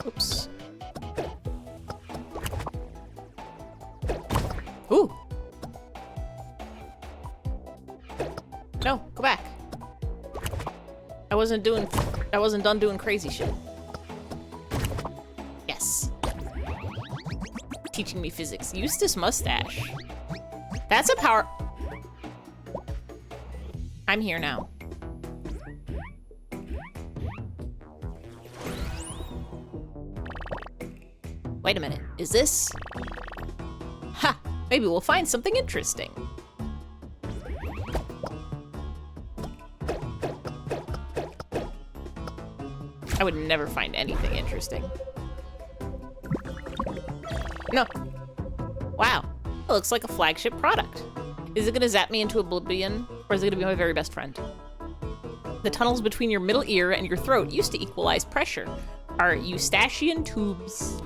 Oops. Ooh. No, go back. I wasn't done doing crazy shit. Yes. Teaching me physics. Eustace mustache. That's a power. I'm here now. Wait a minute. Is this? Ha! Maybe we'll find something interesting. I would never find anything interesting. No. Wow. It looks like a flagship product. Is it gonna zap me into oblivion, or is it gonna be my very best friend? The tunnels between your middle ear and your throat used to equalize pressure. Are Eustachian tubes.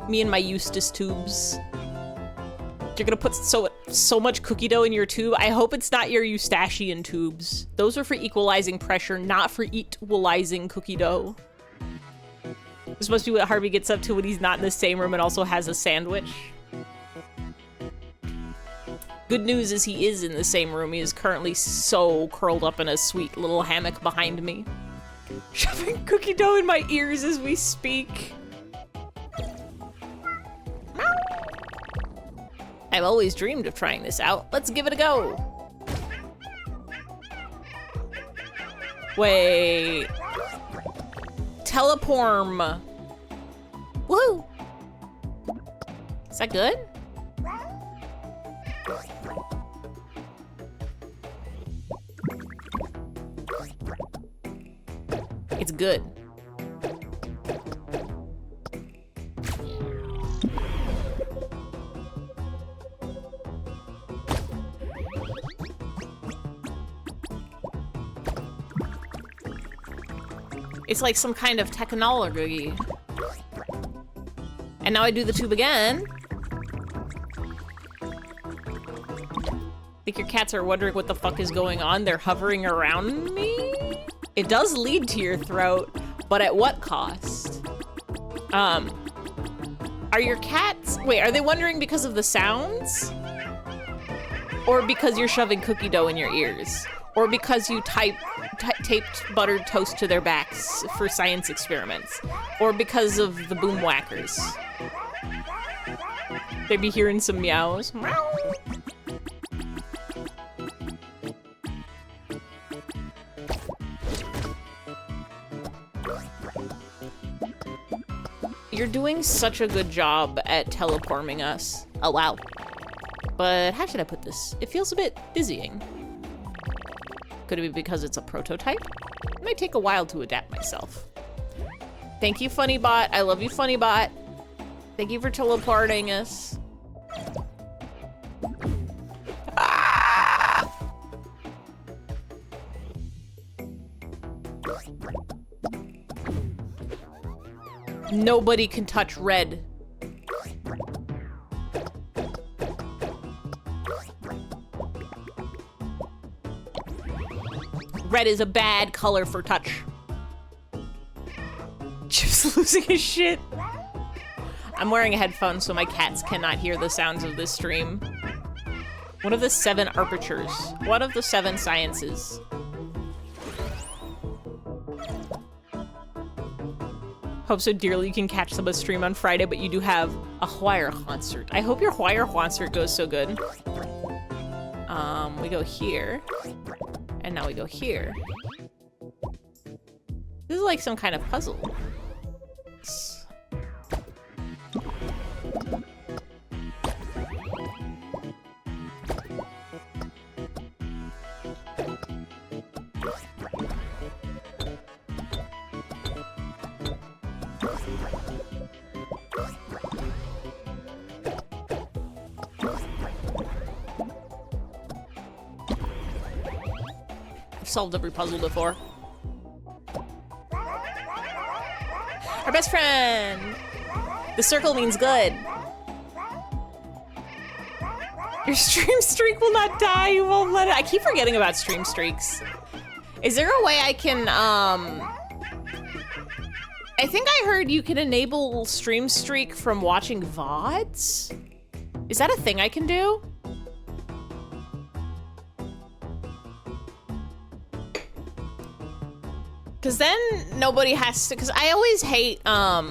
Me and my Eustace tubes. You're gonna put so much cookie dough in your tube. I hope it's not your Eustachian tubes. Those are for equalizing pressure, not for equalizing cookie dough. This must be what Harvey gets up to when he's not in the same room and also has a sandwich. Good news is he is in the same room. He is currently so curled up in a sweet little hammock behind me. Shoving cookie dough in my ears as we speak. I've always dreamed of trying this out. Let's give it a go. Wait. Teleporm. Woo! Is that good? It's good. It's like some kind of technology. And now I do the tube again. Think your cats are wondering what the fuck is going on? They're hovering around me? It does lead to your throat, but at what cost? Are your cats... Wait, are they wondering because of the sounds? Or because you're shoving cookie dough in your ears? Or because you taped buttered toast to their backs for science experiments? Or because of the boom whackers? They'd be hearing some meows. You're doing such a good job at teleporming us. Oh, wow. But how should I put this? It feels a bit dizzying. Could it be because it's a prototype? It might take a while to adapt myself. Thank you, Funnybot. I love you, Funnybot. Thank you for teleporting us. Ah! Nobody can touch red. Red is a bad color for touch. Chip's losing his shit. I'm wearing a headphone so my cats cannot hear the sounds of this stream. One of the 7 apertures. One of the 7 sciences. Hope so dearly you can catch some of the stream on Friday, but you do have a choir concert. I hope your choir concert goes so good. We go here. And now we go here. This is like some kind of puzzle. Solved every puzzle before. Our best friend! The circle means good. Your stream streak will not die, you won't let it. I keep forgetting about stream streaks. Is there a way I can, I think I heard you can enable stream streak from watching VODs? Is that a thing I can do? Cause then nobody has to, cause I always hate, I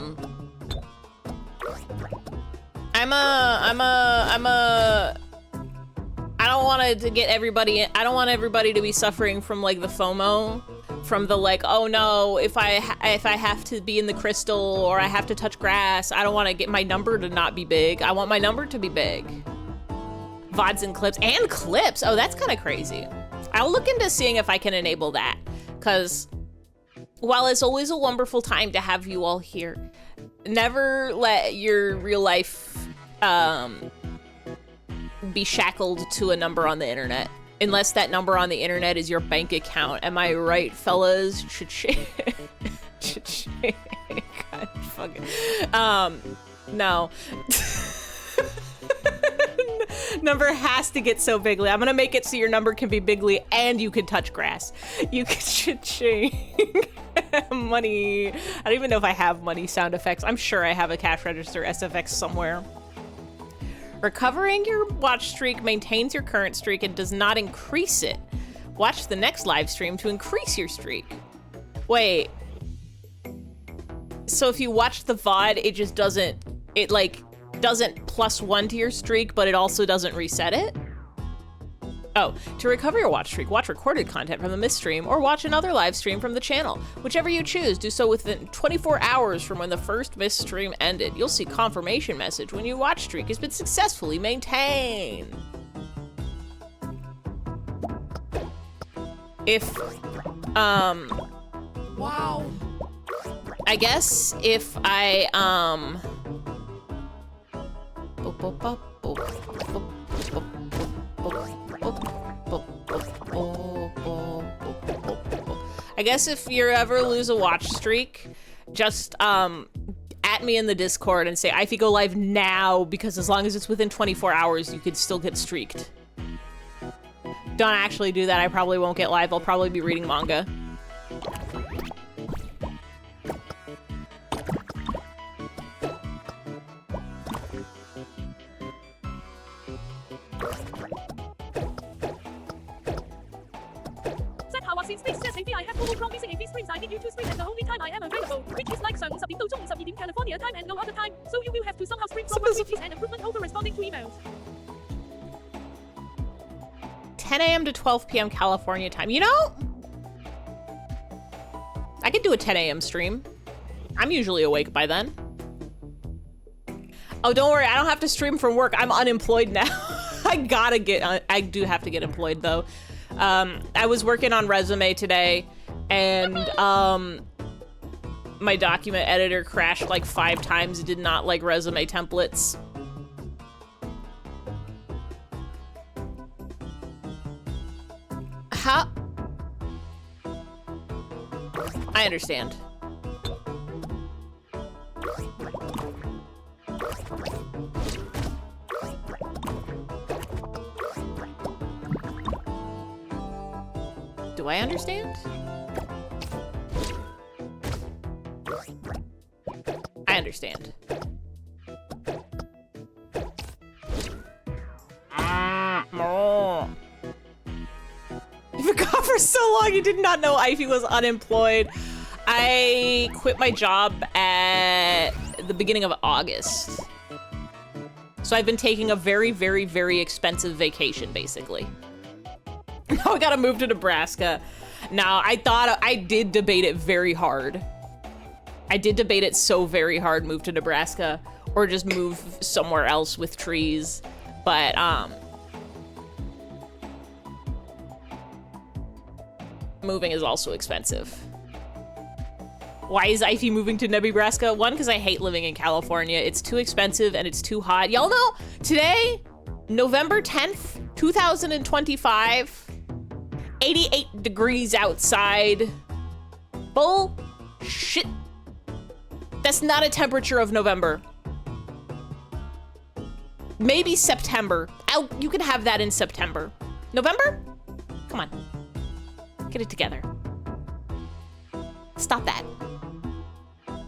don't want to get everybody, I don't want everybody to be suffering from like the FOMO, from the like, oh no, if I have to be in the crystal or I have to touch grass, I don't want to get my number to not be big. I want my number to be big. VODs and clips. Oh, that's kind of crazy. I'll look into seeing if I can enable that, cause while it's always a wonderful time to have you all here, never let your real life be shackled to a number on the internet. Unless that number on the internet is your bank account. Am I right, fellas? Cha-ching. God, fucking. No. Number has to get so bigly. I'm gonna make it so your number can be bigly and you can touch grass. You can cha-ching. Money. I don't even know if I have money sound effects. I'm sure I have a cash register SFX somewhere. Recovering your watch streak maintains your current streak and does not increase it. Watch the next live stream to increase your streak. Wait. So if you watch the VOD, it just doesn't, it like doesn't +1 to your streak, but it also doesn't reset it? Oh, to recover your watch streak, watch recorded content from the missed stream or watch another live stream from the channel. Whichever you choose, do so within 24 hours from when the first missed stream ended. You'll see confirmation message when your watch streak has been successfully maintained. If, wow. I guess if I, I guess if you ever lose a watch streak, just at me in the Discord and say, Ify, go live now, because as long as it's within 24 hours, you could still get streaked. Don't actually do that. I probably won't get live. I'll probably be reading manga. I have no from missing AV streams. I need you to stream at the only time I am available, which is like 12 to 12 California time and no other time. So you will have to somehow stream from which is an improvement over responding to emails. 10 a.m. to 12 p.m. California time. You know, I could do a 10 a.m. stream. I'm usually awake by then. Oh, don't worry. I don't have to stream from work. I'm unemployed now. I do have to get employed though. I was working on resume today and my document editor crashed like 5 times. It did not like resume templates. How? I understand. Do I understand? I understand. You forgot for so long you did not know Ivy was unemployed. I quit my job at the beginning of August. So I've been taking a very, very, very expensive vacation, basically. Now I gotta move to Nebraska. Now, I did debate it very hard. I did debate it so very hard, move to Nebraska, or just move somewhere else with trees. But, moving is also expensive. Why is Ivy moving to Nebraska? One, because I hate living in California. It's too expensive and it's too hot. Y'all know, today, November 10th, 2025, 88 degrees outside. Bullshit. That's not a temperature of November. Maybe September. You can have that in September. November? Come on. Get it together. Stop that.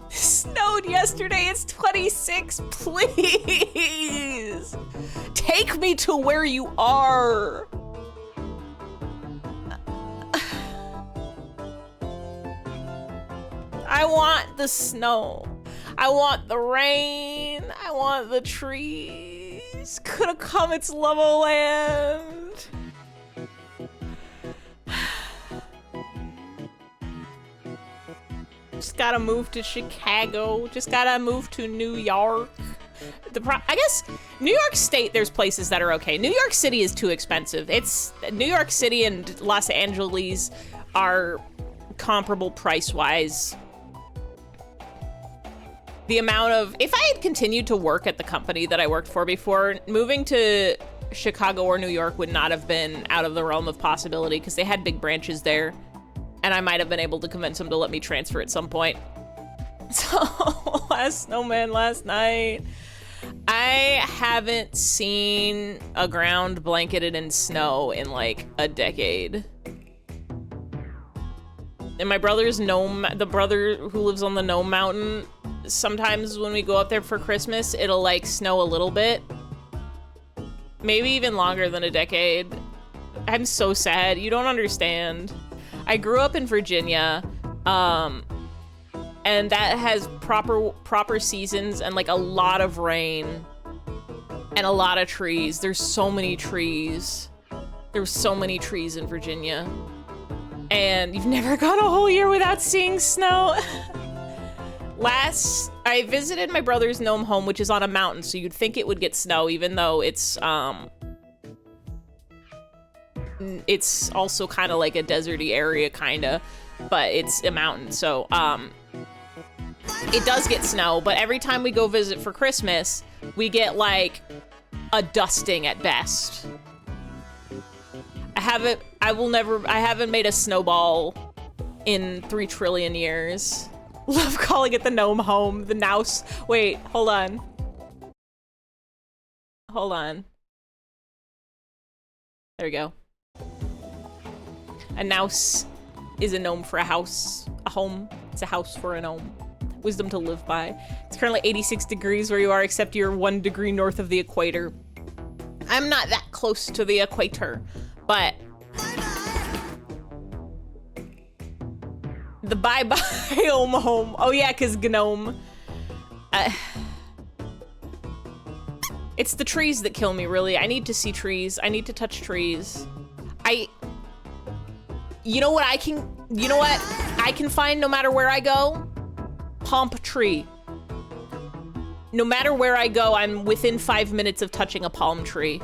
Snowed yesterday. It's 26. Please. Take me to where you are. I want the snow. I want the rain. I want the trees. Could have come, it's Level-Land. Just gotta move to Chicago. Just gotta move to New York. I guess New York State, there's places that are okay. New York City is too expensive. New York City and Los Angeles are comparable price-wise. The amount of, if I had continued to work at the company that I worked for before, moving to Chicago or New York would not have been out of the realm of possibility because they had big branches there and I might have been able to convince them to let me transfer at some point. So, last snowman last night. I haven't seen a ground blanketed in snow in like a decade. And my brother's gnome, the brother who lives on the Gnome Mountain, sometimes when we go up there for Christmas, it'll like snow a little bit. Maybe even longer than a decade. I'm so sad. You don't understand. I grew up in Virginia, and that has proper seasons and like a lot of rain and a lot of trees. There's so many trees. There's so many trees in Virginia. And you've never gone a whole year without seeing snow. I visited my brother's gnome home, which is on a mountain, so you'd think it would get snow, even though it's also kind of like a deserty area, kinda, but it's a mountain, so it does get snow. But every time we go visit for Christmas, we get like a dusting at best. I haven't made a snowball in 3 trillion years. Love calling it the gnome home, the nouse. Wait, hold on. Hold on. There we go. A nouse is a gnome for a house. A home, it's a house for a gnome. Wisdom to live by. It's currently 86 degrees where you are, except you're 1 degree north of the equator. I'm not that close to the equator, but the bye-bye home. Oh yeah, cause gnome. It's the trees that kill me, really. I need to see trees. I need to touch trees. You know what I can find no matter where I go? Palm tree. No matter where I go, I'm within 5 minutes of touching a palm tree.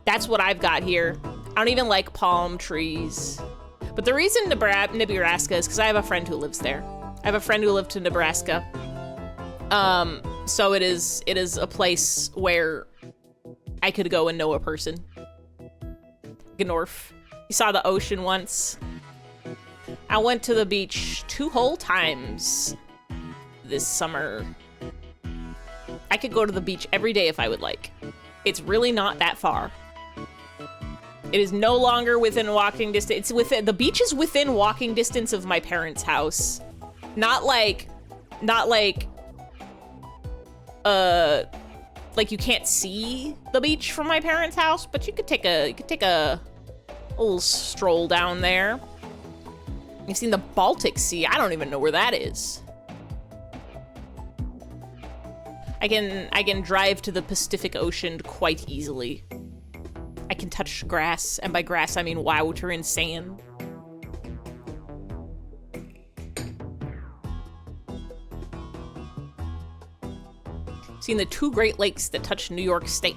That's what I've got here. I don't even like palm trees. But the reason Nebraska is because I have a friend who lives there. I have a friend who lived in Nebraska. So it is a place where I could go and know a person. Gnorf. You saw the ocean once. I went to the beach 2 whole times this summer. I could go to the beach every day if I would like. It's really not that far. It is no longer within walking distance. It's within, the beach is within walking distance of my parents' house. Not like you can't see the beach from my parents' house, but you could take a little stroll down there. You've seen the Baltic Sea. I don't even know where that is. I can drive to the Pacific Ocean quite easily. I can touch grass, and by grass I mean water and sand. Seen the 2 Great Lakes that touch New York State.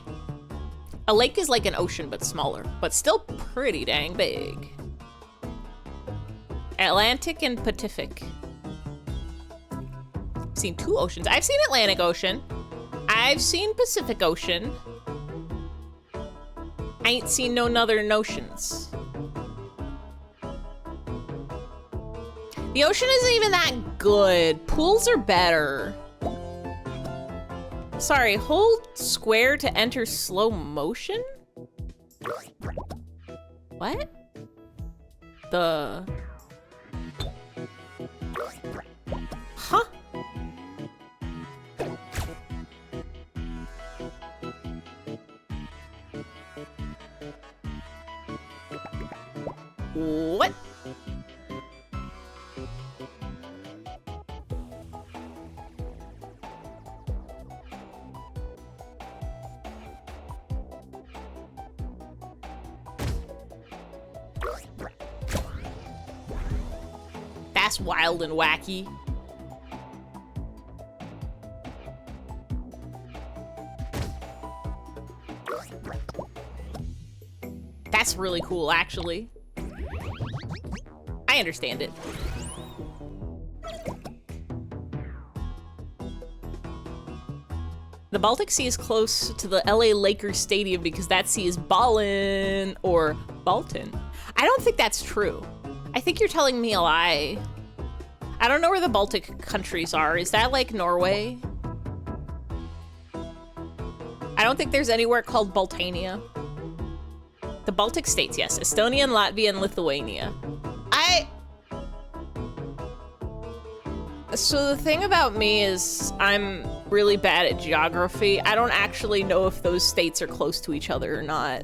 A lake is like an ocean but smaller, but still pretty dang big. Atlantic and Pacific. Seen 2 oceans. I've seen Atlantic Ocean. I've seen Pacific Ocean. I ain't seen no northern oceans. The ocean isn't even that good. Pools are better. Sorry, hold square to enter slow motion? What? The... Huh? What? That's wild and wacky. That's really cool, actually. I understand it. The Baltic Sea is close to the LA Lakers Stadium because that sea is ballin' or Baltin. I don't think that's true. I think you're telling me a lie. I don't know where the Baltic countries are. Is that like Norway? I don't think there's anywhere called Baltania. The Baltic states, yes. Estonia and Latvia and Lithuania. So the thing about me is I'm really bad at geography. I don't actually know if those states are close to each other or not.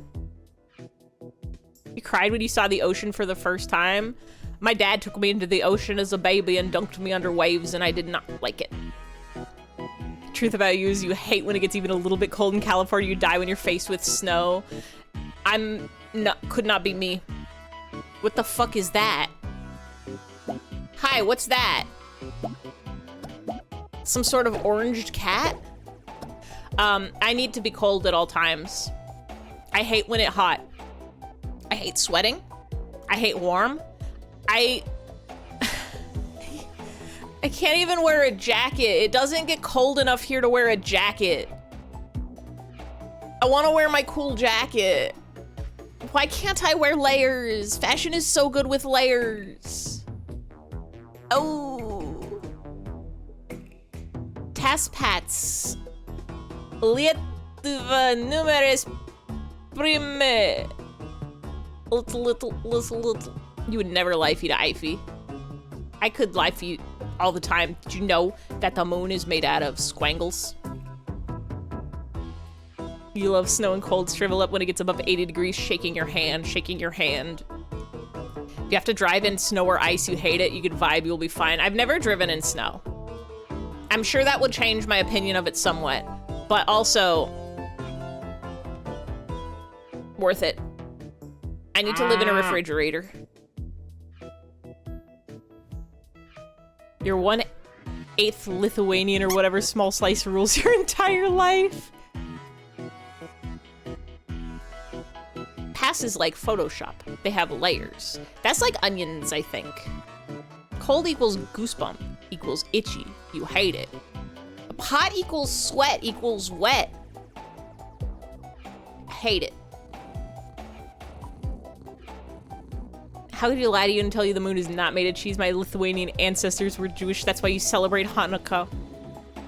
You cried when you saw the ocean for the first time? My dad took me into the ocean as a baby and dunked me under waves, and I did not like it. Truth about you is you hate when it gets even a little bit cold in California. You die when you're faced with snow. Could not be me. What the fuck is that? Hi, what's that? Some sort of oranged cat? I need to be cold at all times. I hate when it's hot. I hate sweating. I hate warm. I can't even wear a jacket. It doesn't get cold enough here to wear a jacket. I want to wear my cool jacket. Why can't I wear layers? Fashion is so good with layers. Oh. Taspats. Lietuva numeris prime. Little. You would never life eat Ivy. I could life eat all the time. Did you know that the moon is made out of squangles? You love snow and cold. Shrivel up when it gets above 80 degrees, shaking your hand, shaking your hand. If you have to drive in snow or ice, you hate it, you could vibe, you'll be fine. I've never driven in snow. I'm sure that would change my opinion of it somewhat, but also worth it. I need to live in a refrigerator. You're 1/8 Lithuanian or whatever small slice rules your entire life. Pass is like Photoshop. They have layers. That's like onions, I think. Cold equals goosebump equals itchy. You hate it. Hot equals sweat equals wet. Hate it. How could you lie to you and tell you the moon is not made of cheese? My Lithuanian ancestors were Jewish. That's why you celebrate Hanukkah.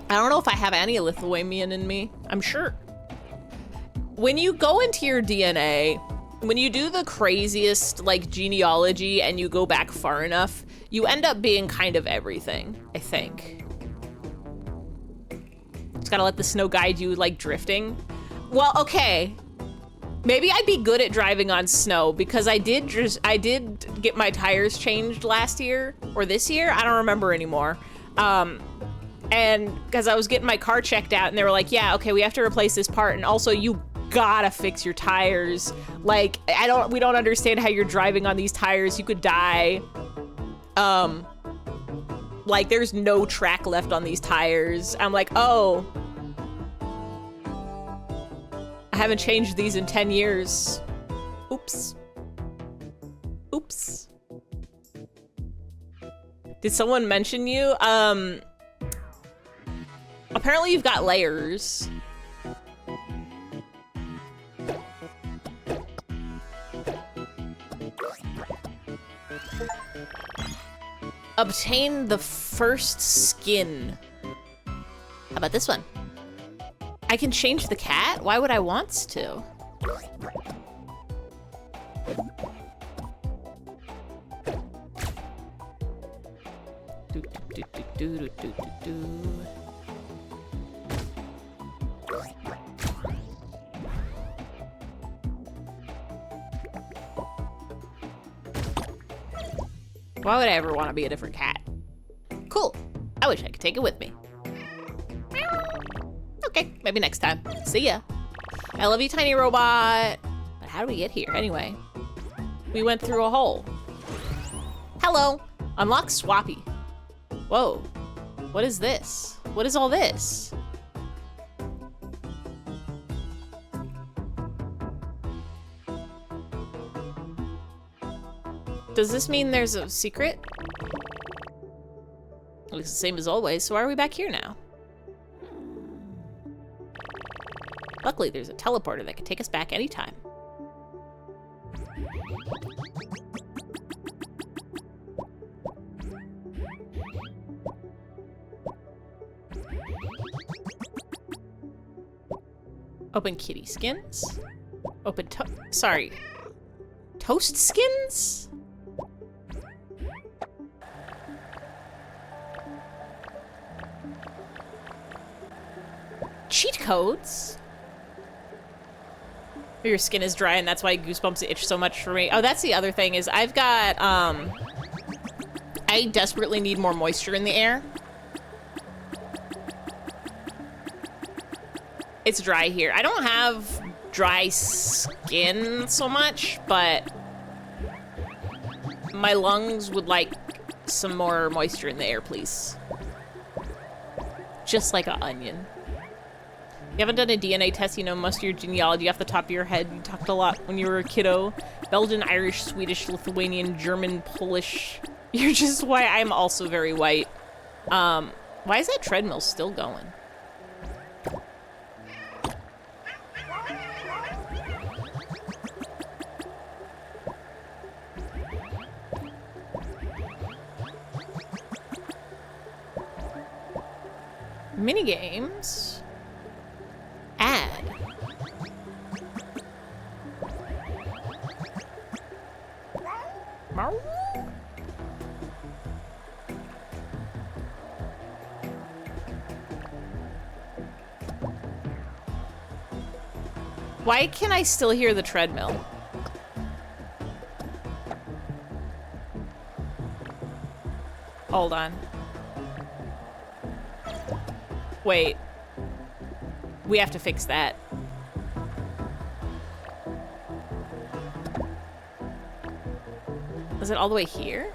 I don't know if I have any Lithuanian in me. I'm sure. When you go into your DNA, when you do the craziest like genealogy and you go back far enough, you end up being kind of everything, I think. Just gotta let the snow guide you like drifting. Well, okay. Maybe I'd be good at driving on snow because I did get my tires changed last year or this year. I don't remember anymore. And because I was getting my car checked out and they were like, yeah, okay, we have to replace this part. And also you gotta fix your tires. Like, we don't understand how you're driving on these tires. You could die. Like there's no track left on these tires. I'm like, oh, I haven't changed these in 10 years. Oops. Oops. Did someone mention you? Apparently you've got layers. Obtain the first skin. How about this one? I can change the cat? Why would I want to? Do, do, do, do, do, do, do. Why would I ever want to be a different cat? Cool. I wish I could take it with me. Okay, maybe next time. See ya. I love you, tiny robot. But how do we get here? Anyway, we went through a hole. Hello. Unlock Swappy. Whoa. What is this? What is all this? Does this mean there's a secret? Looks the same as always, so why are we back here now? Luckily, there's a teleporter that can take us back anytime. Open kitty skins? Open toast skins? Cheat codes? Your skin is dry and that's why Goosebumps itch so much for me. Oh, that's the other thing is I've got, I desperately need more moisture in the air. It's dry here. I don't have dry skin so much, but my lungs would like some more moisture in the air, please. Just like an onion. You haven't done a DNA test, you know most of your genealogy off the top of your head. You talked a lot when you were a kiddo. Belgian, Irish, Swedish, Lithuanian, German, Polish. You're just why I'm also very white. Why is that treadmill still going? Minigames. Add. Why can I still hear the treadmill? Hold on. Wait. We have to fix that. Is it all the way here?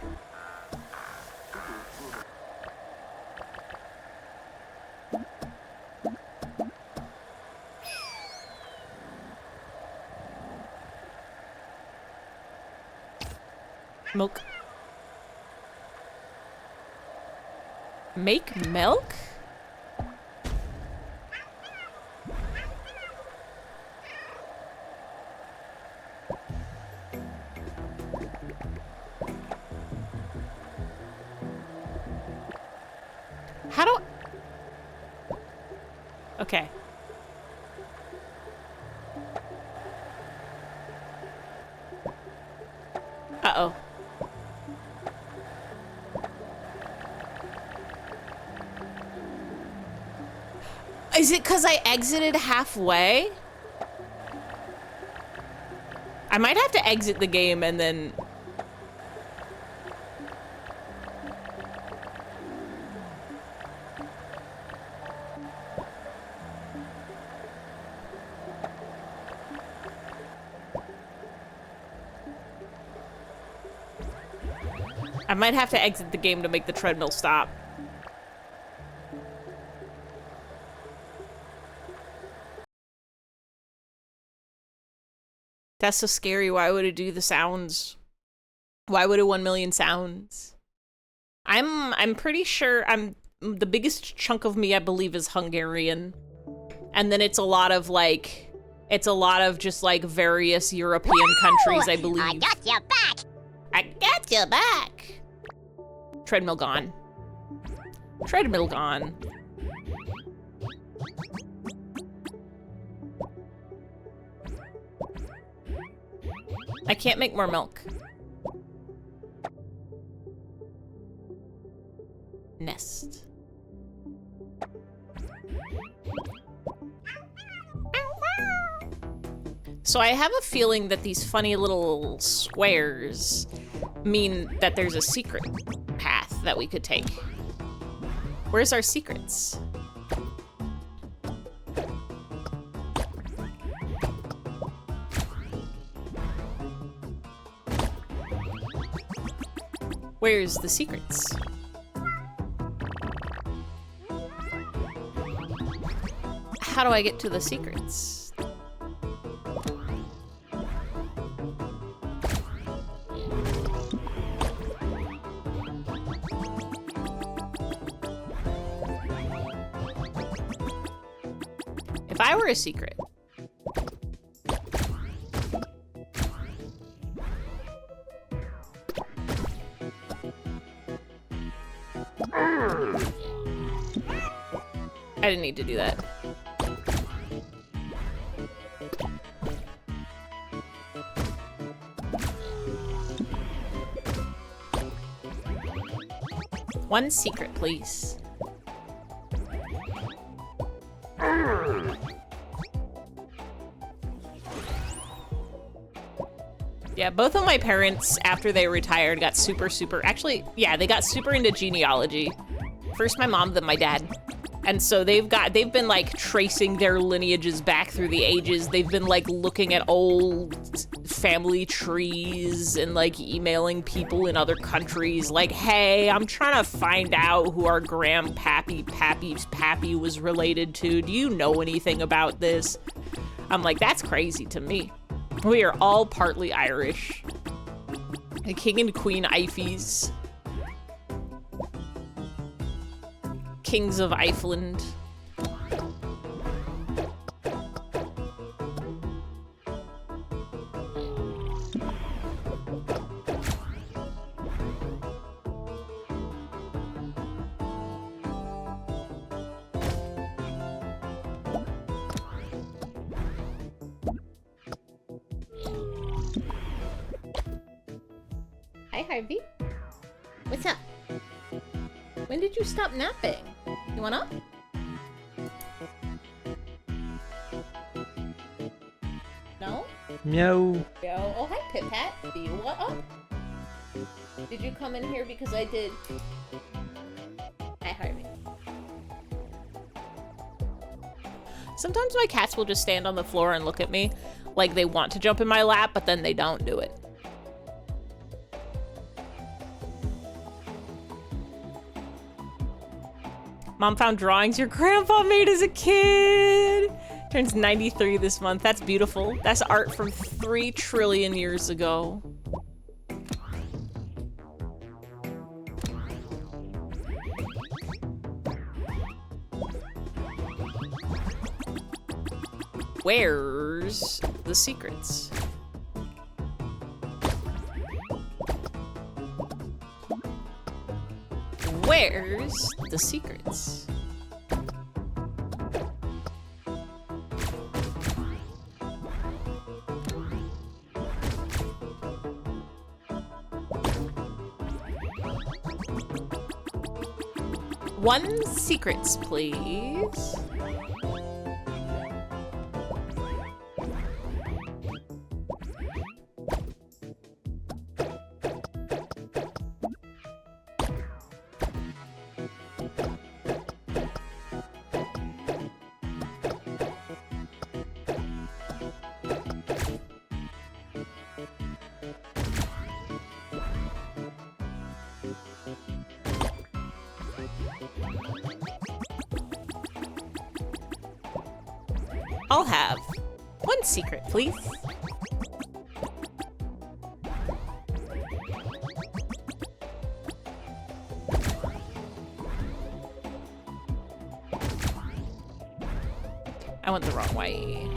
Milk. Make milk? How do... Okay. Uh-oh. Is it because I exited halfway? I might have to exit the game and then... I might have to exit the game to make the treadmill stop. That's so scary. Why would it do the sounds? Why would it 1 million sounds? I'm pretty sure the biggest chunk of me, I believe, is Hungarian. And then it's a lot of like, it's a lot of just like various European countries, I believe. I got your back. I got your back. Treadmill gone. Treadmill gone. I can't make more milk. Nest. So I have a feeling that these funny little squares mean that there's a secret path that we could take. Where's our secrets? Where's the secrets? How do I get to the secrets? If I were a secret, I didn't need to do that. One secret, please. Yeah, both of my parents, after they retired, got actually, yeah, they got super into genealogy. First my mom, then my dad. And so they've been like tracing their lineages back through the ages. They've been like looking at old family trees and like emailing people in other countries like, hey, I'm trying to find out who our grandpappy Pappy's Pappy was related to. Do you know anything about this? I'm like, that's crazy to me. We are all partly Irish. The King and Queen Ifeys. Kings of Iceland. Hi, Harvey. What's up? When did you stop napping? You want up? No? Meow. Yo. Oh, hi, Pip Pat. Do you want up? Did you come in here because I did? Hi, Harvey. Sometimes my cats will just stand on the floor and look at me like they want to jump in my lap, but then they don't do it. Mom found drawings your grandpa made as a kid. Turns 93 this month. That's beautiful. That's art from 3 trillion years ago. Where's the secrets? Where's the secrets? One secrets, please. I'll have one secret, please. I went the wrong way.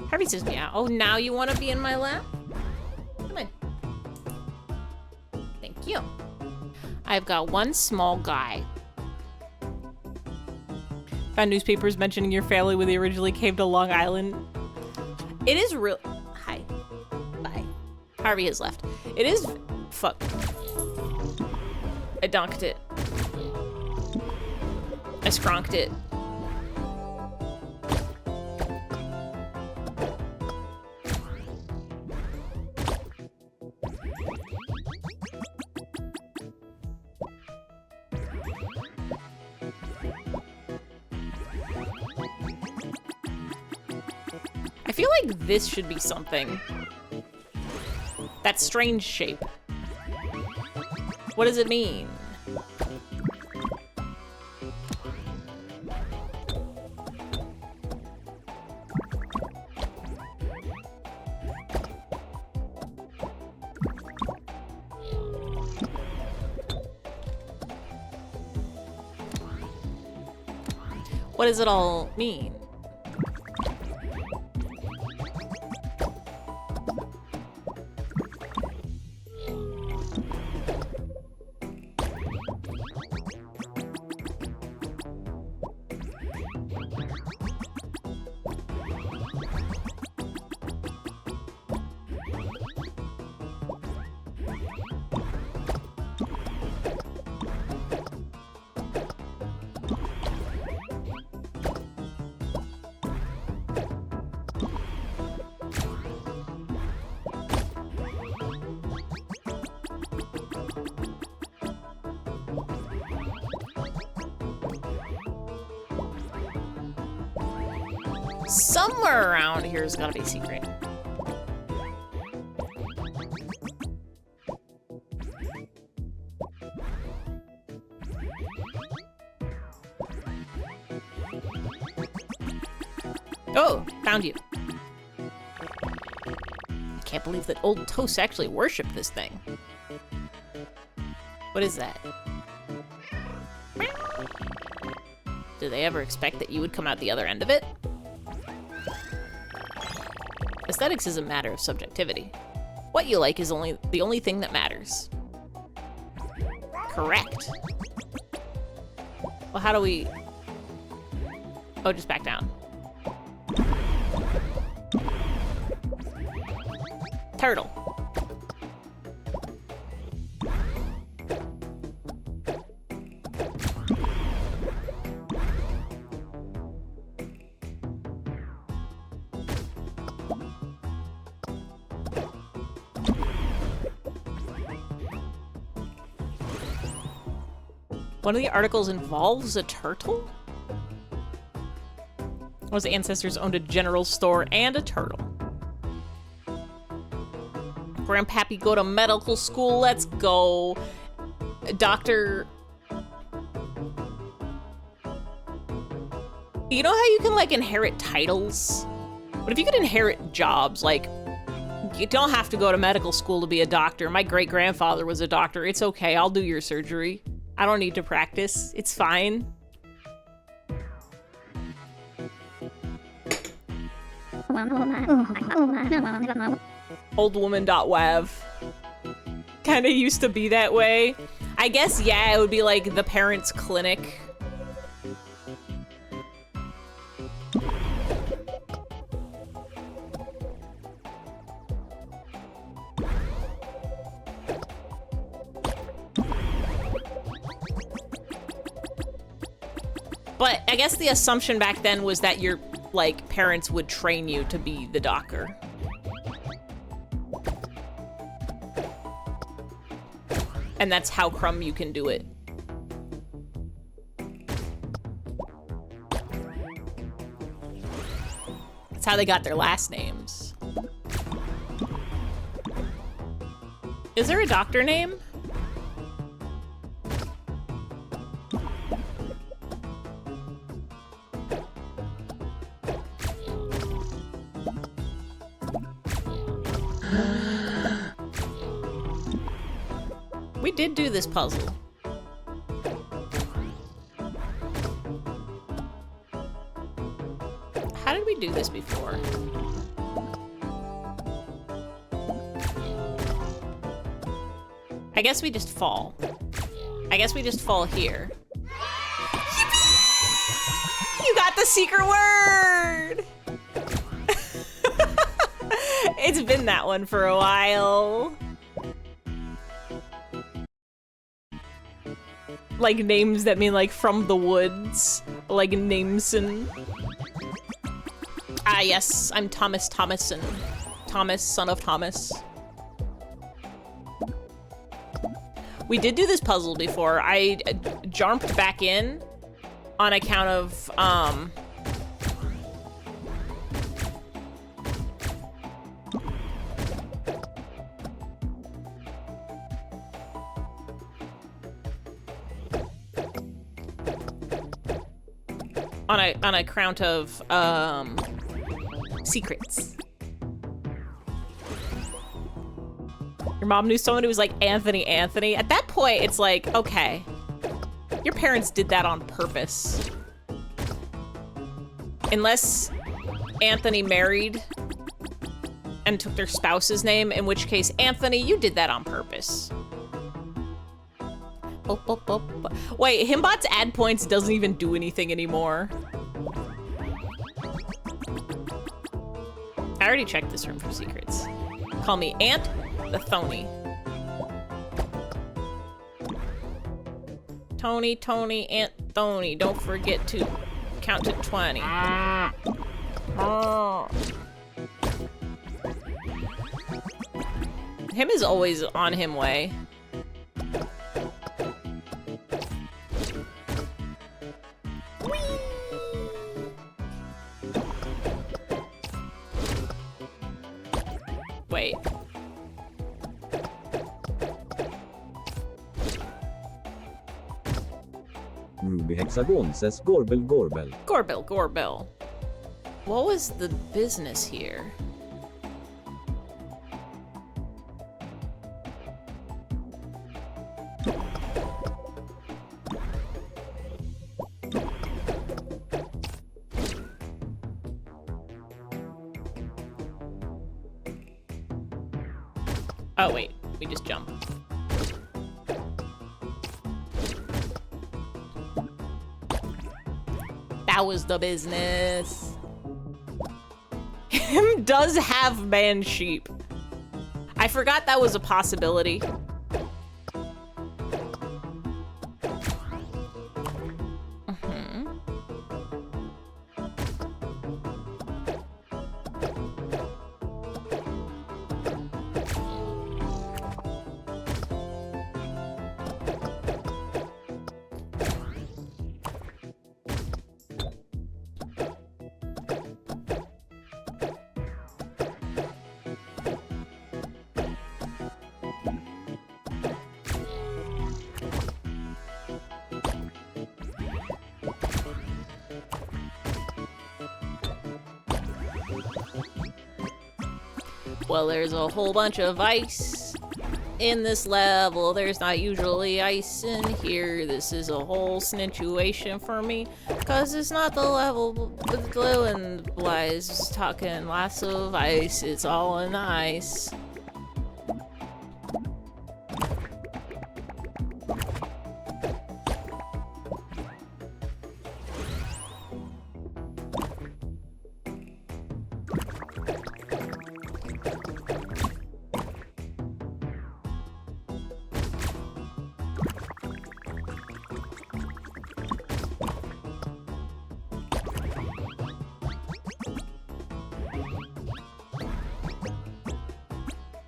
Harvey says, yeah. Oh, now you want to be in my lap? Come on. Thank you. I've got one small guy. Found newspapers mentioning your family when they originally came to Long Island. It is real. Hi. Bye. Harvey has left. It is. Fuck. I donked it. I skronked it. I feel like this should be something. That strange shape. What does it mean? What does it all mean? Somewhere around here has got to be a secret. Oh, found you. I can't believe that old toasts actually worship this thing. What is that? Do they ever expect that you would come out the other end of it? Aesthetics is a matter of subjectivity. What you like is the only thing that matters. Correct. Well, how do we... Oh, just back down. Turtle. One of the articles involves a turtle? One of his ancestors owned a general store and a turtle. Grandpappy go to medical school, let's go. Doctor... You know how you can, like, inherit titles? But if you could inherit jobs, like, you don't have to go to medical school to be a doctor. My great-grandfather was a doctor. It's okay, I'll do your surgery. I don't need to practice. It's fine. Oldwoman.wav. Kinda used to be that way. I guess, yeah, it would be like the parents' clinic. But I guess the assumption back then was that your, like, parents would train you to be the doctor. And that's how crumb you can do it. That's how they got their last names. Is there a doctor name? We did do this puzzle. How did we do this before? I guess we just fall. I guess we just fall here. Yippee! You got the secret word! It's been that one for a while. Like names that mean like from the woods, like Nameson. Ah yes, I'm Thomas Thomason. Thomas, son of Thomas. We did do this puzzle before. I jumped back in on account of, on account of, secrets. Your mom knew someone who was like Anthony. At that point, it's like, okay, your parents did that on purpose. Unless Anthony married and took their spouse's name, in which case, Anthony, you did that on purpose. Wait, Himbot's ad points doesn't even do anything anymore. I already checked this room for secrets. Call me Aunt the Thony. Tony, Aunt Thony. Don't forget to count to 20. Him is always on him way. Wait. Ruby Hexagon says Gorbel. Gorbel. What was the business here? Oh wait, we just jump. That was the business. Him does have man sheep. I forgot that was a possibility. Well, there's a whole bunch of ice in this level. There's not usually ice in here. This is a whole situation for me. Cause it's not the level with Blue and Blaze talking lots of ice. It's all in ice.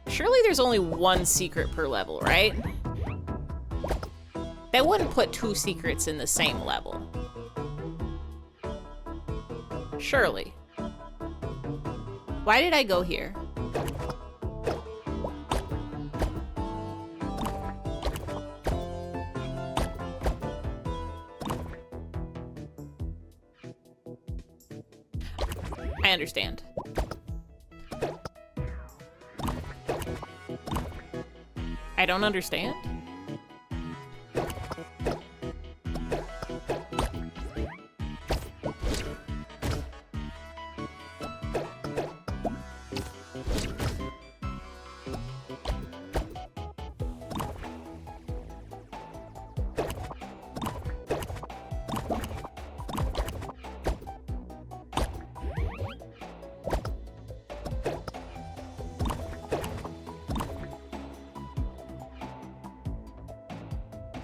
Surely there's only one secret per level, right? They wouldn't put 2 secrets in the same level. Surely. Why did I go here? I understand. I don't understand.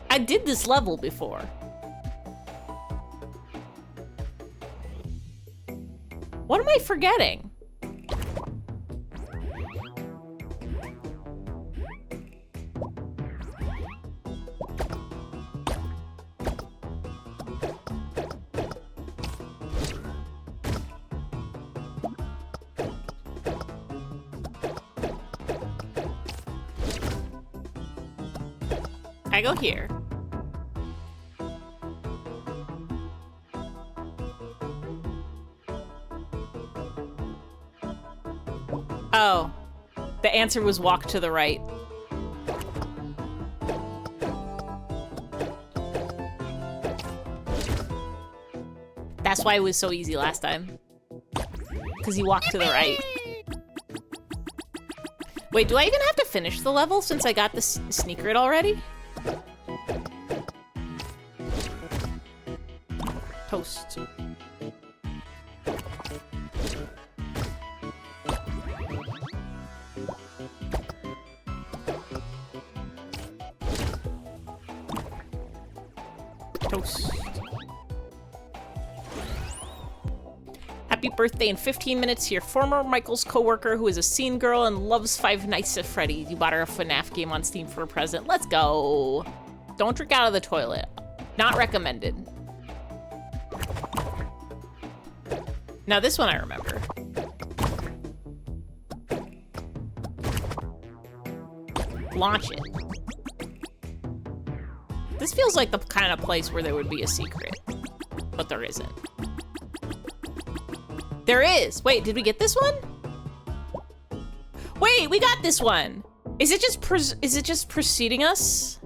I did this level before. What am I forgetting? I go here. Oh, the answer was walk to the right. That's why it was so easy last time. Because you walked to the right. Wait, do I even have to finish the level since I got the secret already? Toast. Toast. Happy birthday in 15 minutes to your former Michael's coworker who is a scene girl and loves Five Nights at Freddy's. You bought her a FNAF game on Steam for a present. Let's go. Don't drink out of the toilet. Not recommended. Now this one I remember. Launch it. This feels like the kind of place where there would be a secret, but there isn't. There is! Wait, did we get this one? Wait, we got this one! Is it just preceding us?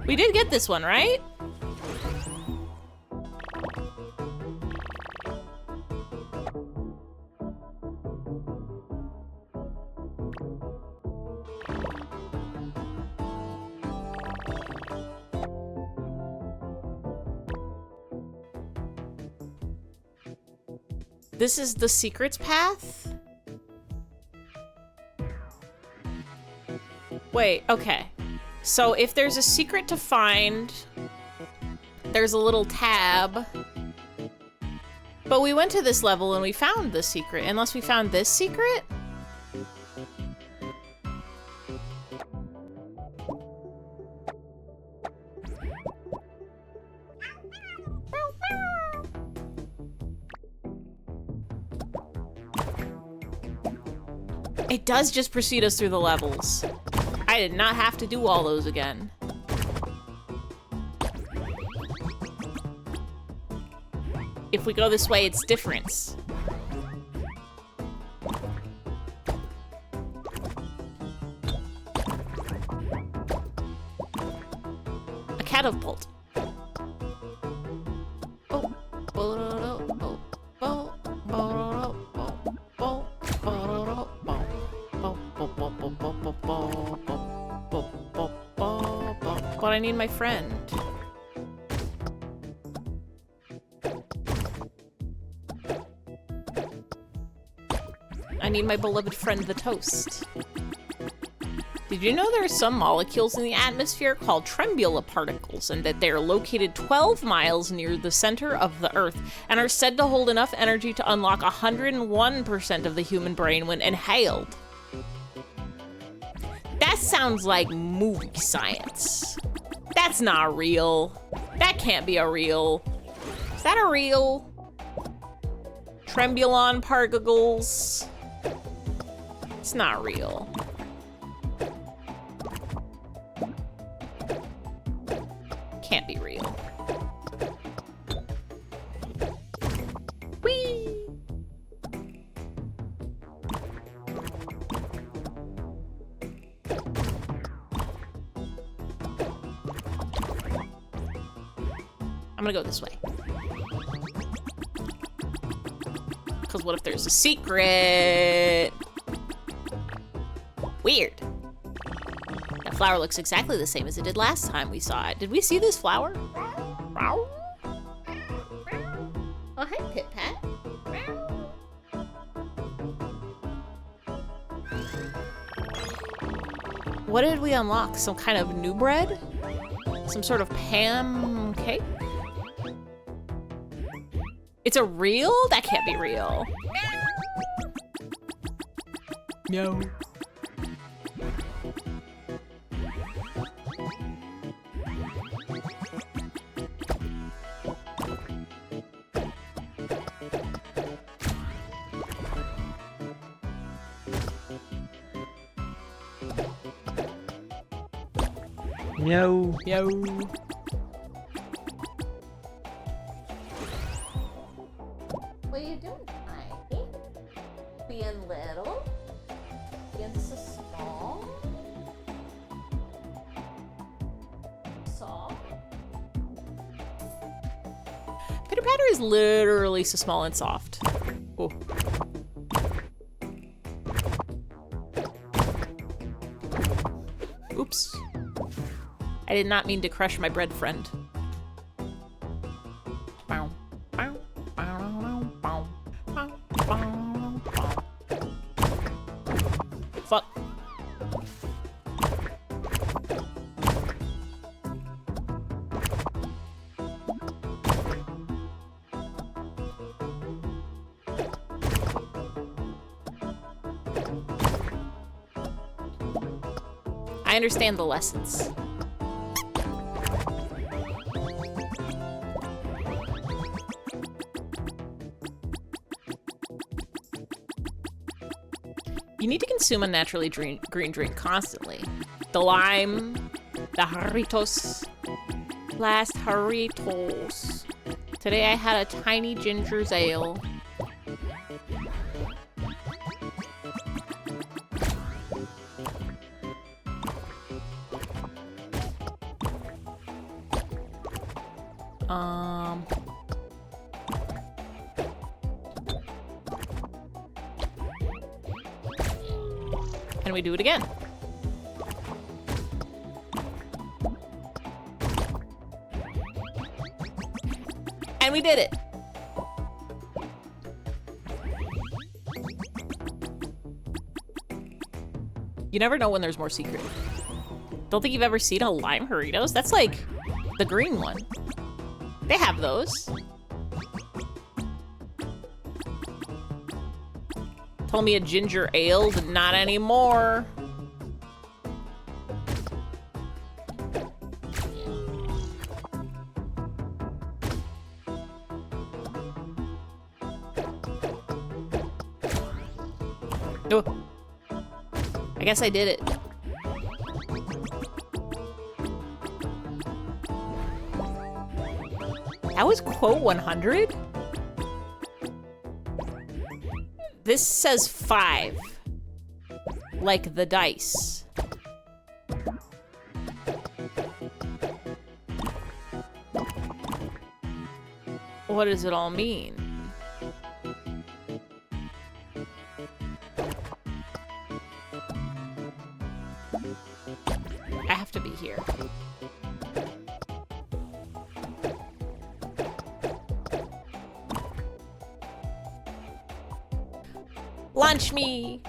We did get this one, right? This is the secrets path? Wait, okay. So if there's a secret to find, there's a little tab. But we went to this level and we found the secret, unless we found this secret? It does just precede us through the levels. I did not have to do all those again. If we go this way, it's different. catapult. But I need my friend. I need my beloved friend, the toast. Did you know there are some molecules in the atmosphere called trembula particles, and that they are located 12 miles near the center of the Earth, and are said to hold enough energy to unlock 101% of the human brain when inhaled? That sounds like movie science. That's not real. That can't be a real. Is that a real? Trembulon particles. It's not real. Can't be real. Whee! I'm gonna go this way. Because what if there's a secret? Weird. That flower looks exactly the same as it did last time we saw it. Did we see this flower? Oh, hi, Pit Pat. What did we unlock? Some kind of new bread? Some sort of Pam cake? It's a real? That can't be real. Meow. Meow. Meow. What are you doing, Tiny? Being little? Being so small? Soft? Pitter Patter is literally so small and soft. Oh. Oops. I did not mean to crush my bread friend. Bow, bow, bow, bow, bow, bow, bow. Fuck. I understand the lessons. You need to consume a naturally green drink constantly. The lime, the Jarritos. Last Jarritos. Today I had a tiny ginger's ale. Can we do it again? And we did it! You never know when there's more secret. Don't think you've ever seen a lime Jarritos? That's like the green one. They have those. Told me a ginger ale, but not anymore. Oh. I guess I did it. That was quote 100? This says 5. Like the dice. What does it all mean? I have to be here. Launch me!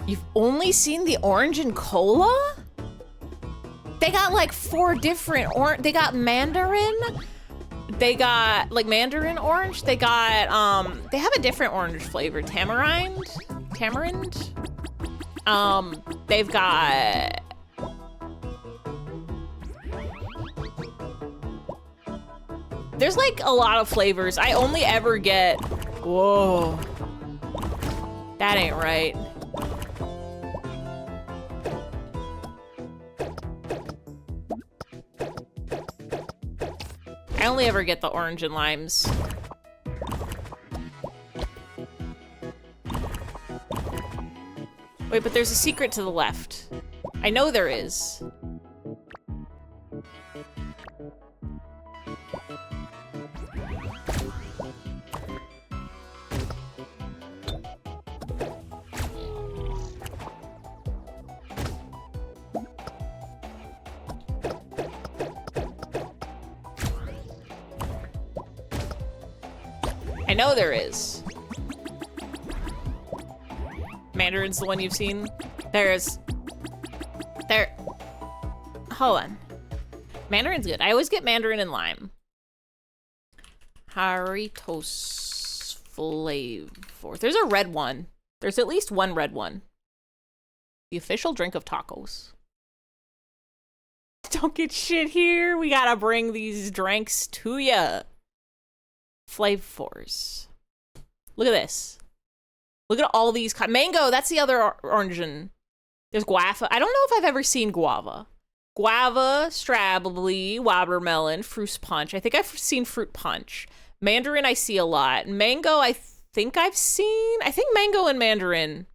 You've only seen the orange and cola? They got like 4 different they got mandarin. They got like mandarin orange. They got they have a different orange flavor, tamarind. They've got there's like a lot of flavors. I only ever get whoa. That ain't right. I only ever get the orange and limes. Wait, but there's a secret to the left. I know there is. I know there is. Mandarin's the one you've seen? There. Hold on. Mandarin's good. I always get mandarin and lime. Jarritos Flavors. There's a red one. There's at least one red one. The official drink of tacos. Don't get shit here. We gotta bring these drinks to ya. Flavors. Look at this. Look at all these. Mango, that's the other orange. There's guava. I don't know if I've ever seen guava. Guava, strawberry, watermelon, fruit punch. I think I've seen fruit punch. Mandarin I see a lot. Mango I think I've seen. I think mango and mandarin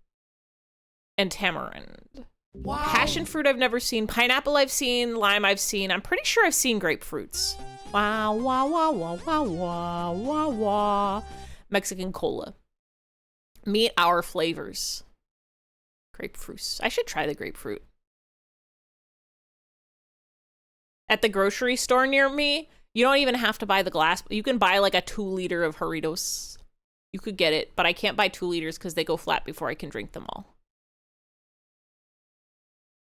and tamarind. Wow. Passion fruit I've never seen. Pineapple I've seen. Lime I've seen. I'm pretty sure I've seen grapefruits. Wow, wow, wow, wow, wow, wow, wow, wow. Mexican cola. Meet our flavors. Grapefruits. I should try the grapefruit. At the grocery store near me, you don't even have to buy the glass. You can buy like a 2 liter of Jarritos. You could get it, but I can't buy 2 liters because they go flat before I can drink them all.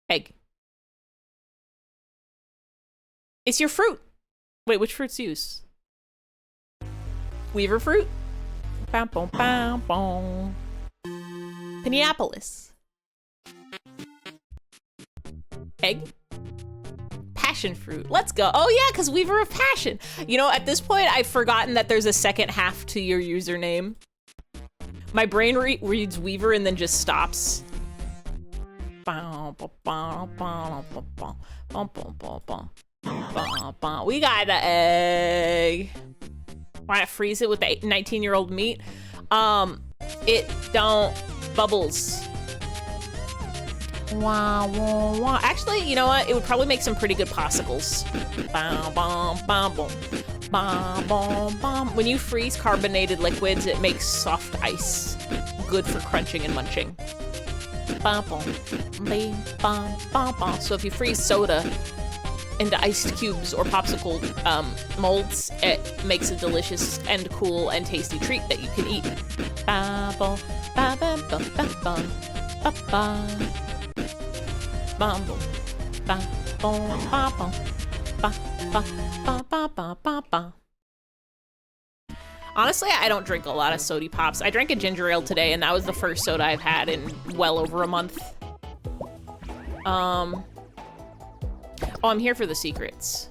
Egg. It's your fruit. Wait, which fruits use? Weaver fruit? Bam, bam, bam, bam. Pineapple. Egg? Passion fruit. Let's go. Oh yeah, because Weaver of Passion. You know, at this point, I've forgotten that there's a second half to your username. My brain reads Weaver and then just stops. We got the egg. Want to freeze it with the 19-year-old meat? It don't bubbles. Wow, wow, wow. Actually, you know what? It would probably make some pretty good popsicles. When you freeze carbonated liquids, it makes soft ice. Good for crunching and munching. So if you freeze soda into iced cubes or popsicle molds, it makes a delicious and cool and tasty treat that you can eat. Honestly, I don't drink a lot of soda pops. I drank a ginger ale today, and that was the first soda I've had in well over a month. Oh, I'm here for the secrets.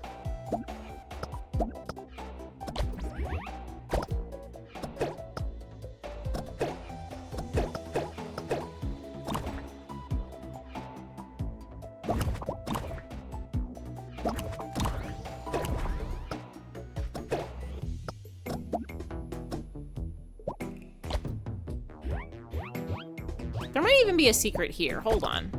There might even be a secret here. Hold on.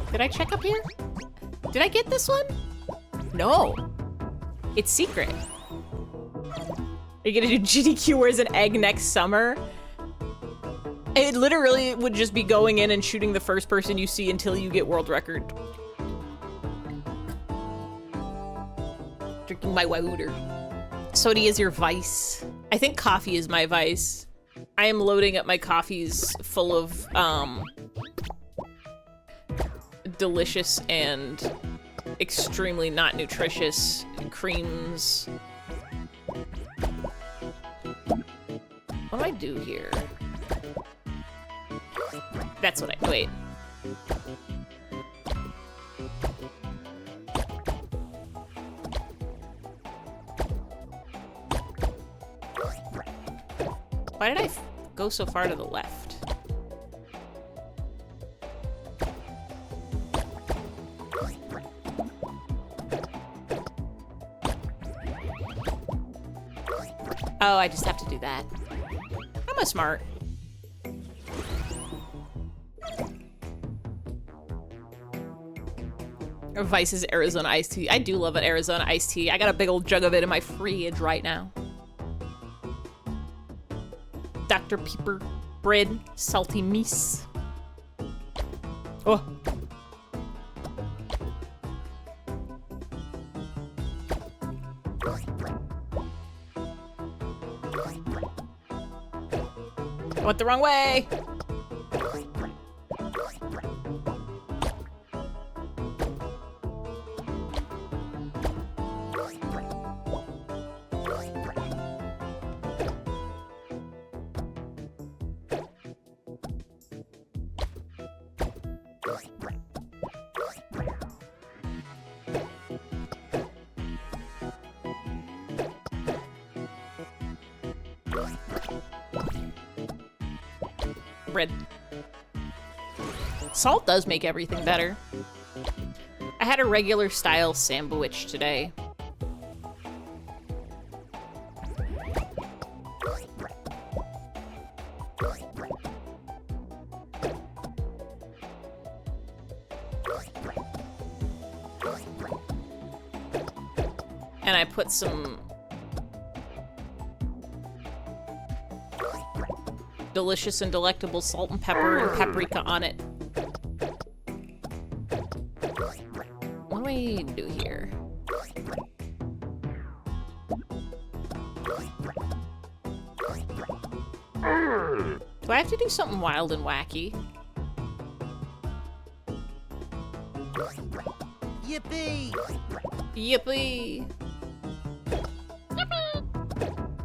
Did I check up here? Did I get this one? No. It's secret. Are you gonna do GDQ Where's an Egg next summer? It literally would just be going in and shooting the first person you see until you get world record. Drinking my water. Soda is your vice. I think coffee is my vice. I am loading up my coffees full of, delicious and extremely not nutritious creams. What do I do here? That's what I, wait. Why did I go so far to the left? Oh, I just have to do that. I'm a smart. Or Vice's Arizona iced tea. I do love an Arizona iced tea. I got a big old jug of it in my fridge right now. Dr. Pepper bread, salty meats. Oh. I went the wrong way. Bread. Salt does make everything better. I had a regular style sandwich today. And I put some delicious and delectable salt and pepper and paprika on it. What do I do here? Do I have to do something wild and wacky? Yippee! Yippee!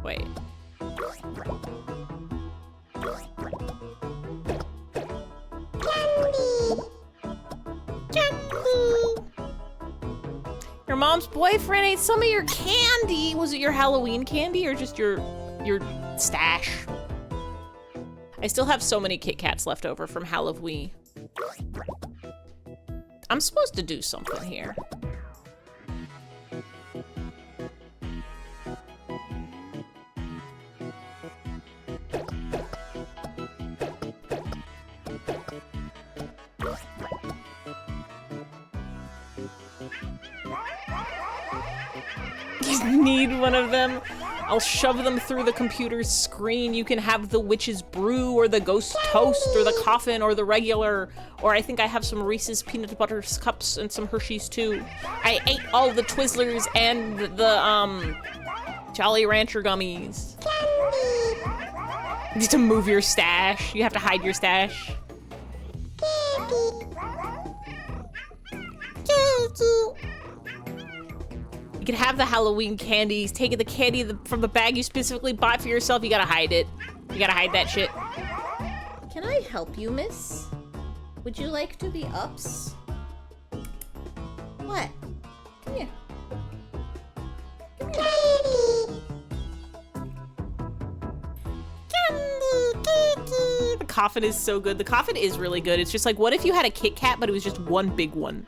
Wait. Your mom's boyfriend ate some of your candy. Was it your Halloween candy or just your stash? I still have so many Kit Kats left over from Halloween. I'm supposed to do something here. Need one of them. I'll shove them through the computer's screen. You can have the witch's brew or the ghost toast or the coffin or the regular, or I think I have some Reese's peanut butter cups and some Hershey's too. I ate all the Twizzlers and the Jolly Rancher gummies. You need to move your stash. You have to hide your stash. You can have the Halloween candies. Take the candy from the bag you specifically bought for yourself. You gotta hide it. You gotta hide that shit. Can I help you, miss? Would you like to be ups? What? Come here. Come here. Candy, coffin is so good. The coffin is really good. It's just like, what if you had a Kit Kat, but it was just one big one?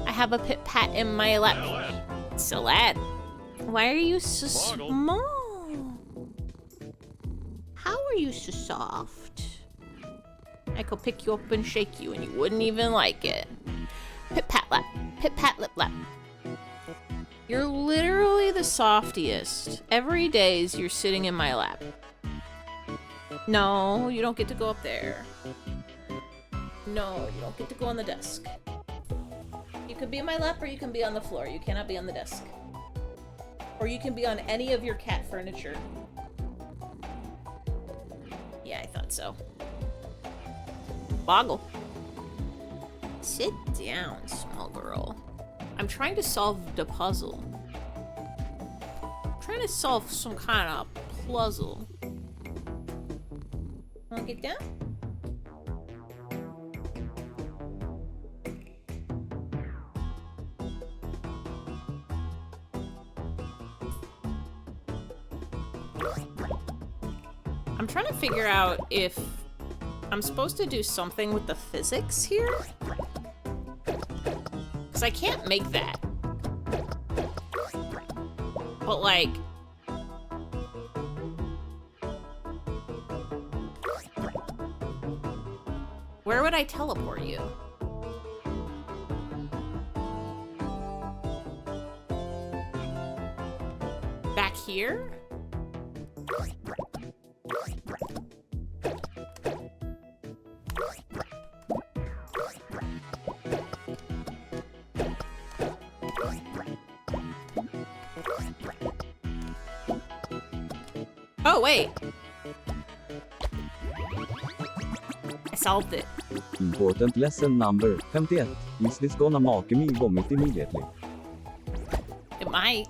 I have a Pit Pat in my lap. So lad, why are you so small? How are you so soft? I could pick you up and shake you and you wouldn't even like it. Pit pat lap, pit pat lip lap. You're literally the softiest. Every day you're sitting in my lap. No, you don't get to go up there. No, you don't get to go on the desk. You can be in my lap or you can be on the floor. You cannot be on the desk. Or you can be on any of your cat furniture. Yeah, I thought so. Boggle. Sit down, small girl. I'm trying to solve the puzzle. I'm trying to solve some kind of puzzle. Wanna get down? I'm trying to figure out if I'm supposed to do something with the physics here. Because I can't make that. But like... where would I teleport you? Back here? Oh, wait. I solved it. Important lesson number 58. Is this gonna make me vomit immediately? It might.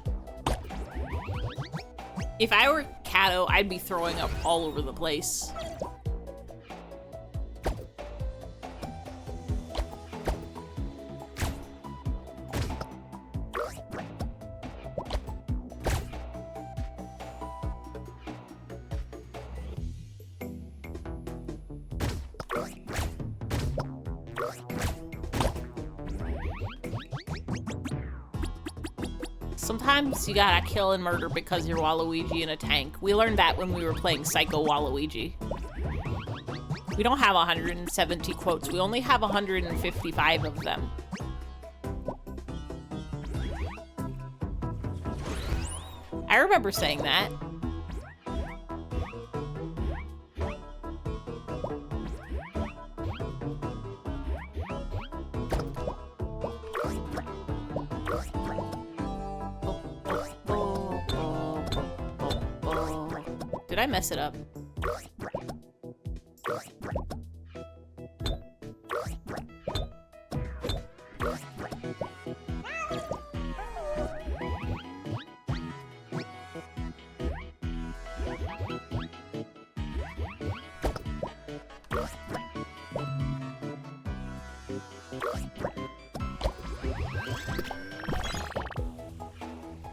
If I were CATO, I'd be throwing up all over the place. Sometimes you gotta kill and murder because you're Waluigi in a tank. We learned that when we were playing Psycho Waluigi. We don't have 170 quotes, we only have 155 of them. I remember saying that. Did I mess it up?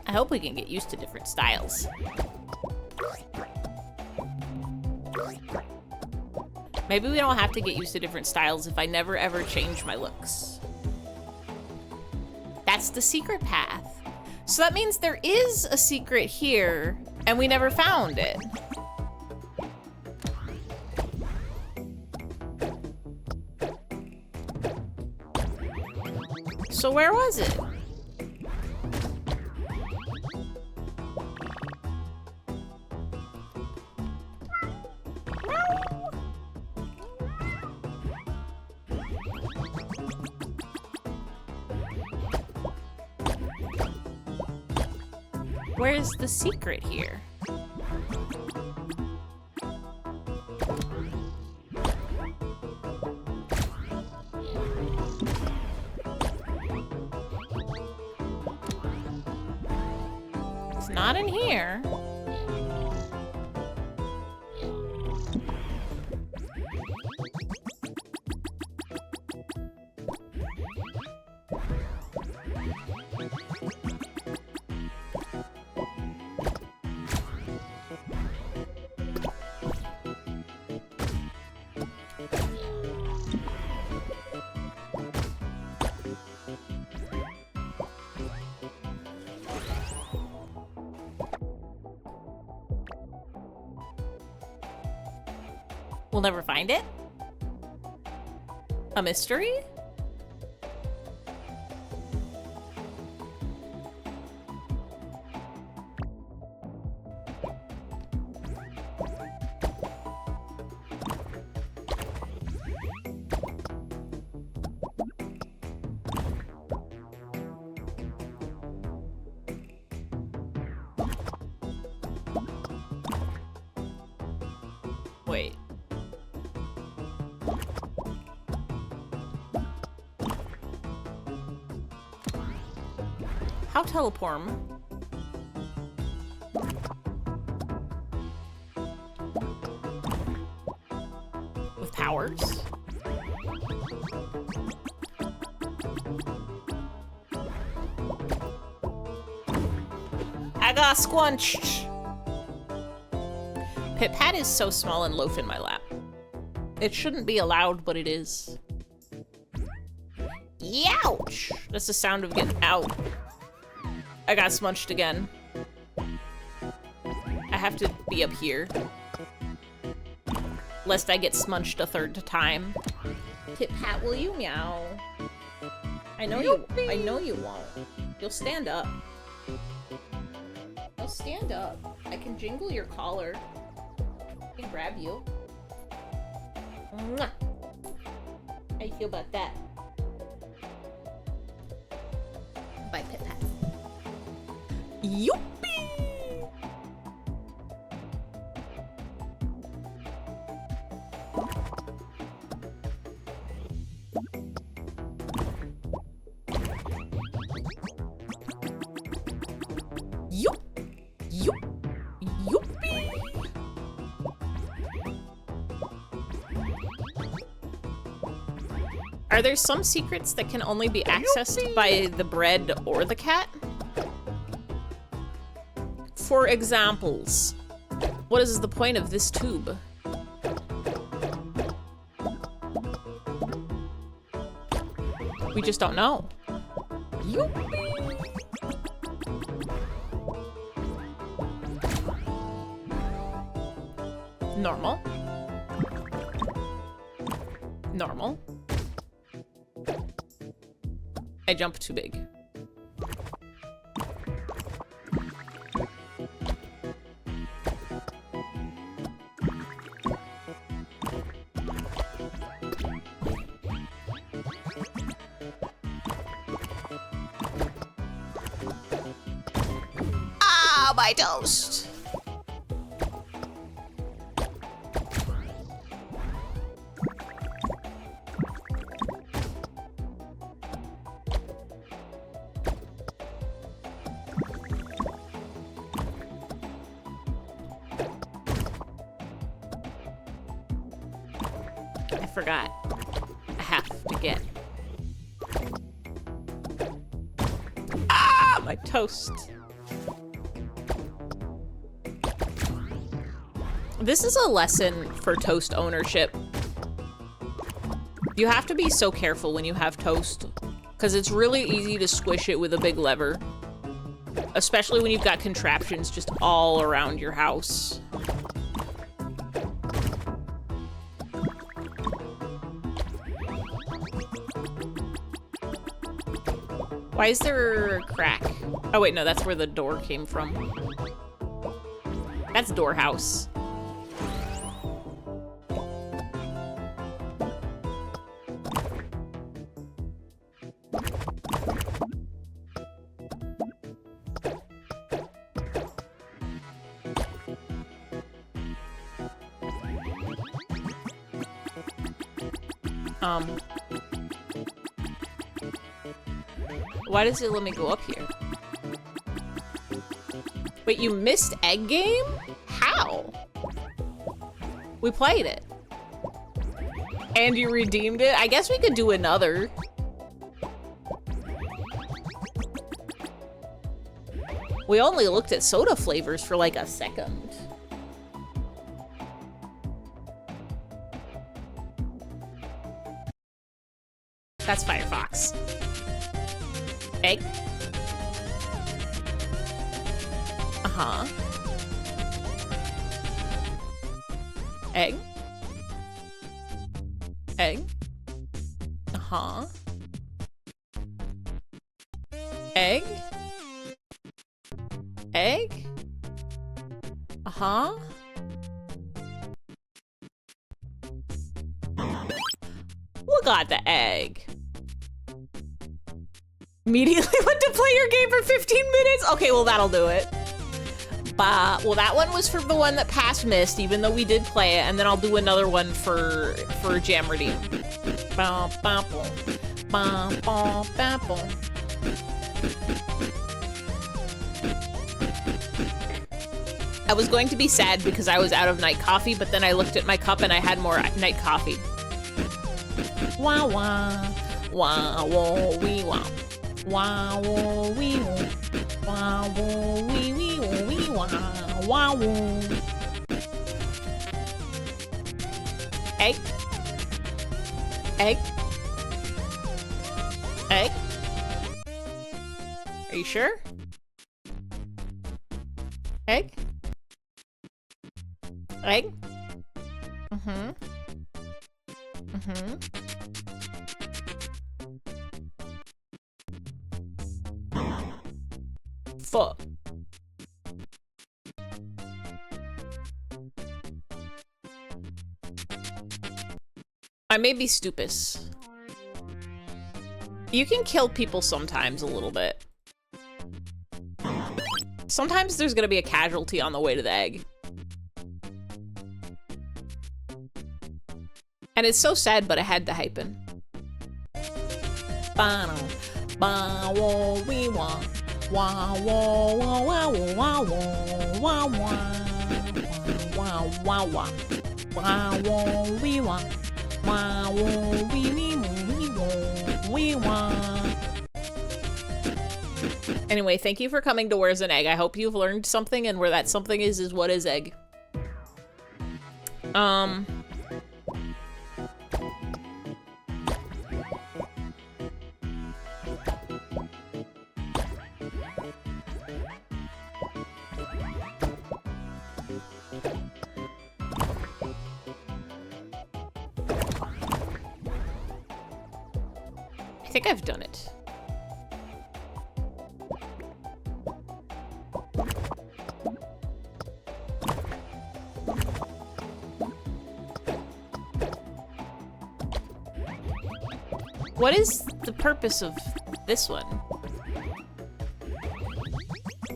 I hope we can get used to different styles. Maybe we don't have to get used to different styles if I never ever change my looks. That's the secret path. So that means there is a secret here, and we never found it. So where was it? Where's the secret here? It's not in here. We'll never find it? A mystery? Wait. How teleporm? With powers? I got squunched! Pip-Pat is so small and loaf in my lap. It shouldn't be allowed, but it is. Youch! That's the sound of getting out. I got smunched again. I have to be up here. Lest I get smunched a third time. Pip-Pat, will you meow? I know you won't. You'll stand up. You'll stand up. I can jingle your collar. I can grab you. Mwah. How you feel about that? Bye, Pip-Pat. Youppi! Yoop! Yoop! Youppi! Are there some secrets that can only be accessed by the bread or the cat? For examples, what is the point of this tube? We just don't know. Normal. Normal. I jumped too big. Ah, my toast! I forgot. I have to get. Ah, my toast. This is a lesson for toast ownership. You have to be so careful when you have toast, because it's really easy to squish it with a big lever. Especially when you've got contraptions just all around your house. Why is there a crack? Oh wait, no, that's where the door came from. That's door house. Why does it let me go up here? Wait, you missed egg game? How? We played it. And you redeemed it? I guess we could do another. We only looked at soda flavors for like a second. That's Firefox. Egg. Uh-huh. Egg. Egg. Uh-huh. Egg. Egg. Uh-huh. What got the egg? Immediately went to play your game for 15 minutes? Okay, well, that'll do it. Well, that one was for the one that passed missed, even though we did play it, and then I'll do another one for Jam Redeem. I was going to be sad because I was out of night coffee, but then I looked at my cup and I had more night coffee. Wah wah, wah wah wee wah, wah wah wee wah, wah wah wee wee wah wee wah, wah wah. Egg. Egg. Egg. Are you sure? Egg. Egg. Mm-hmm. Mm-hmm. Fuck. I may be stupid. You can kill people sometimes a little bit. Sometimes there's gonna be a casualty on the way to the egg. And it's so sad, but it had to happen. Anyway, thank you for coming to Where's an Egg. I hope you've learned something, and where that something is what is egg. I think I've done it. What is the purpose of this one?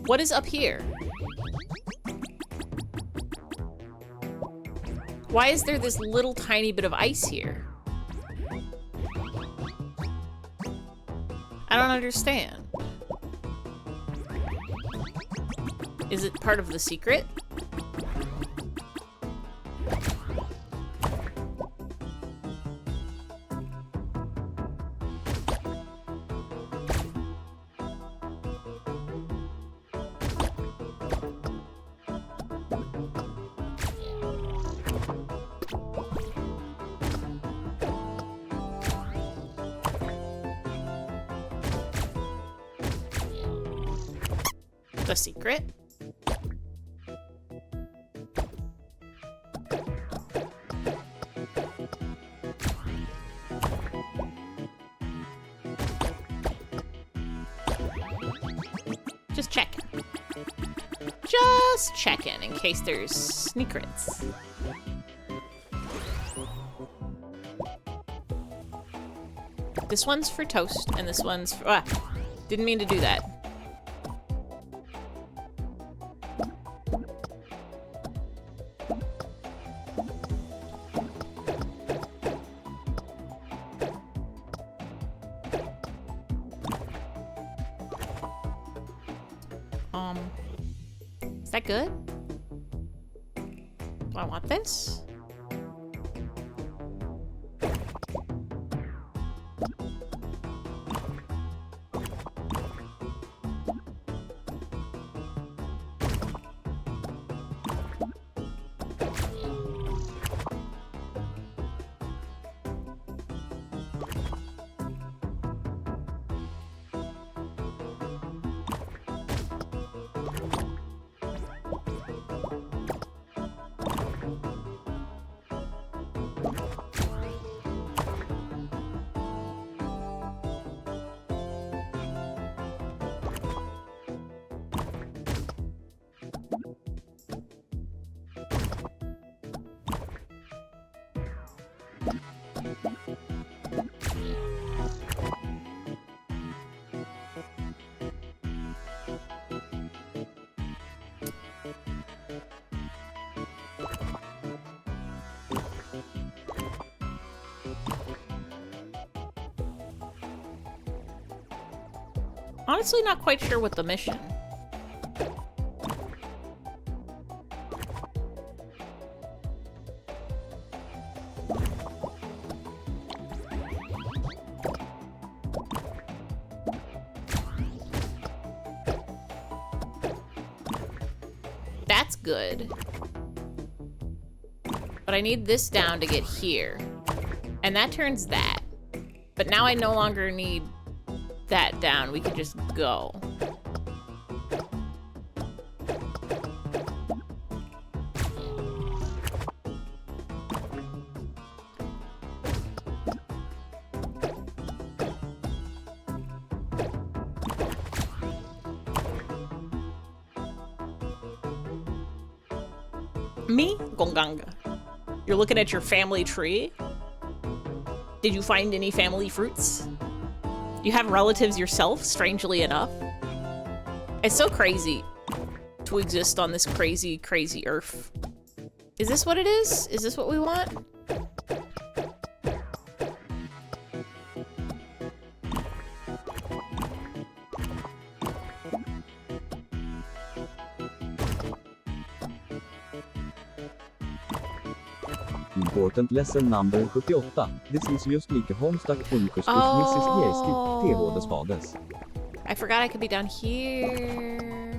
What is up here? Why is there this little tiny bit of ice here? I don't understand. Is it part of the secret? The secret? Just checking. Just checking in case there's secrets. This one's for toast, and this one's for... Ah, didn't mean to do that. Is that good? Do I want this? honestly not quite sure what the mission. That's good. But I need this down to get here. And that turns that. But now I no longer need that down. We can just go. Me, Gonganga. You're looking at your family tree? Did you find any family fruits? You have relatives yourself, strangely enough. It's so crazy to exist on this crazy, crazy earth. Is this what it is? Is this what we want? Important lesson number 78. This is just like a homestuck uncustus Mrs. Gesti, TH des Faders. I forgot I could be down here.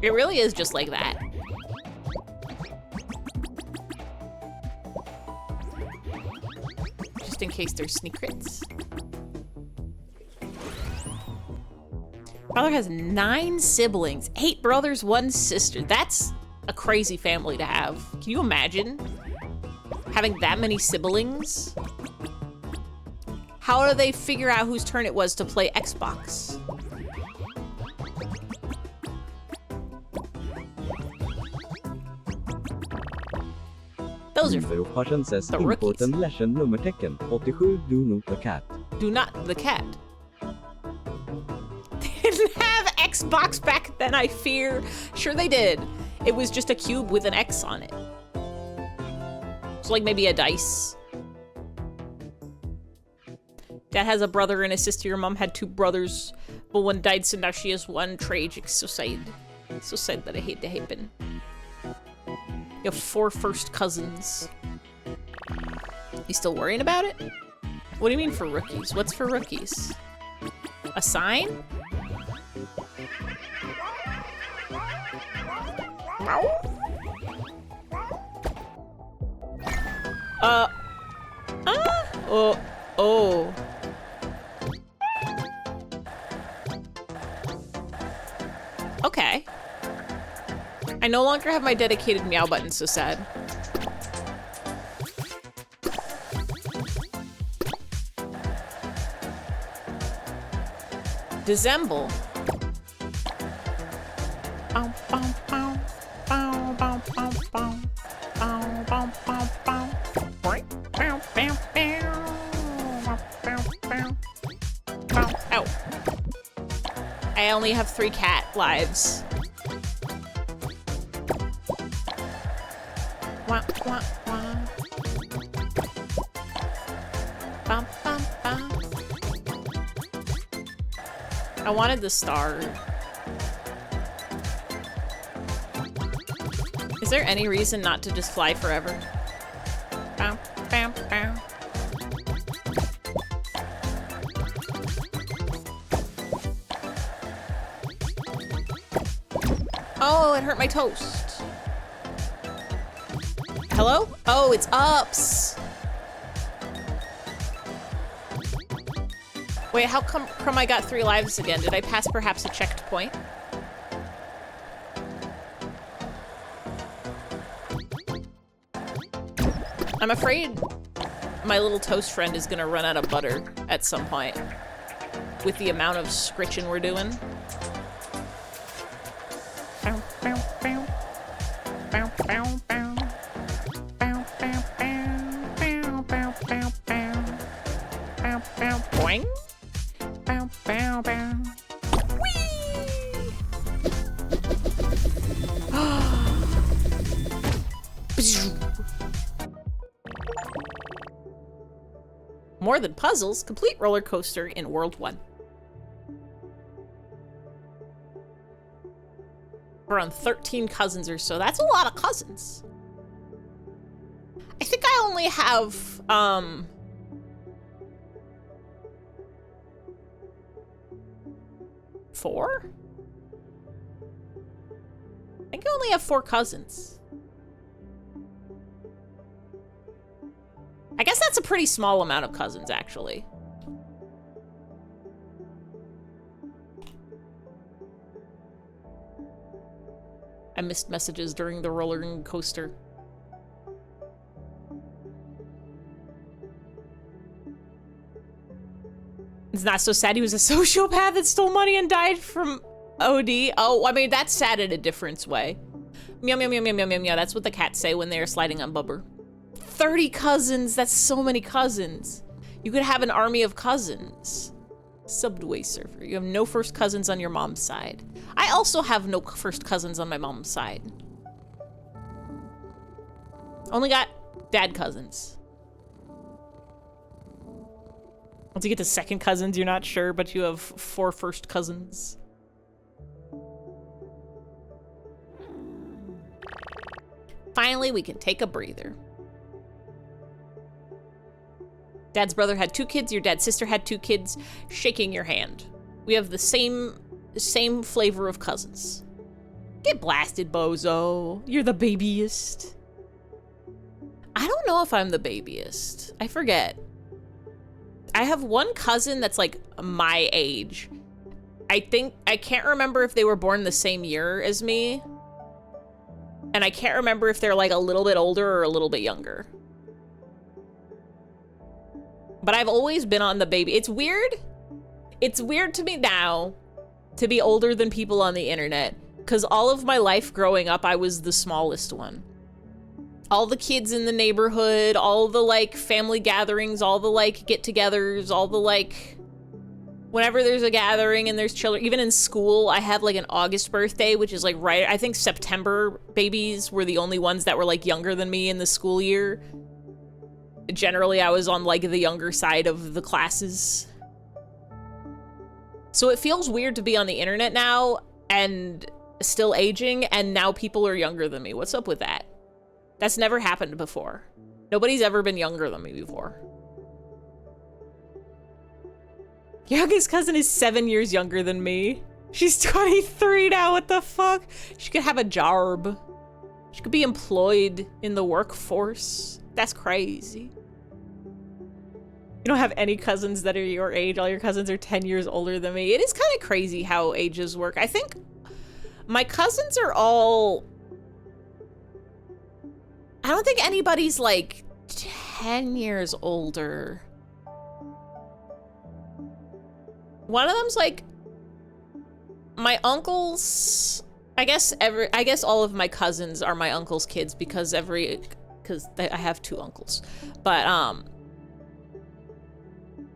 It really is just like that. Just in case there's secrets. Brother has 9 siblings, 8 brothers, 1 sister. That's a crazy family to have. Can you imagine having that many siblings? How do they figure out whose turn it was to play Xbox? Those are Information says the rookies. important lesson nummertecken 87 do not the cat. Do not the cat. They didn't have Xbox back then, I fear. Sure they did. It was just a cube with an X on it. So like maybe a dice. Dad has a brother and a sister. Your mom had 2 brothers, but one died, so now she has 1 tragic suicide. Suicide that I hate to happen. You have 4 first cousins. You still worrying about it? What do you mean for rookies? What's for rookies? A sign? Oh. Okay. I no longer have my dedicated meow button, so sad. December. Ow. I only have 3 cat lives. Wah, wah, wah. Bum, bum, bum. I wanted the star. Is there any reason not to just fly forever? Bam, bam, bam. Oh, it hurt my toast. Hello? Oh, it's ups. Wait, how come I got 3 lives again? Did I pass perhaps a checked point? I'm afraid my little toast friend is gonna run out of butter at some point with the amount of scritching we're doing. Boing. More than puzzles, complete roller coaster in World 1. Around 13 cousins or so. That's a lot of cousins. I think I only have, 4? I think I only have 4 cousins. I guess that's a pretty small amount of cousins, actually. I missed messages during the roller coaster. It's not so sad he was a sociopath that stole money and died from OD. Oh, I mean, that's sad in a different way. Meow, meow, meow, meow, meow, meow, meow. That's what the cats say when they're sliding on Bubber. 30 cousins, that's so many cousins. You could have an army of cousins. Subway Surfer, you have no first cousins on your mom's side. I also have no first cousins on my mom's side. Only got dad cousins. Once you get to second cousins, you're not sure, but you have 4 first cousins. Finally, we can take a breather. Dad's brother had 2 kids, your dad's sister had 2 kids, shaking your hand. We have the same flavor of cousins. Get blasted, bozo. You're the babyest. I don't know if I'm the babyest. I forget. I have one cousin that's like my age. I can't remember if they were born the same year as me. And I can't remember if they're like a little bit older or a little bit younger. But I've always been on the baby. It's weird. It's weird to me now to be older than people on the internet, because all of my life growing up, I was the smallest one. All the kids in the neighborhood, all the like family gatherings, all the like get-togethers, all the like, whenever there's a gathering and there's children, even in school, I have like an August birthday, which is like I think September babies were the only ones that were like younger than me in the school year. Generally, I was on like the younger side of the classes. So it feels weird to be on the internet now and still aging, and now people are younger than me. What's up with that? That's never happened before. Nobody's ever been younger than me before. Youngest cousin is 7 years younger than me. She's 23 now, what the fuck? She could have a job. She could be employed in the workforce. That's crazy. You don't have any cousins that are your age. All your cousins are 10 years older than me. It is kind of crazy how ages work. I think my cousins are all... I don't think anybody's like 10 years older. One of them's like my uncles. I guess all of my cousins are my uncle's kids because I have 2 uncles. But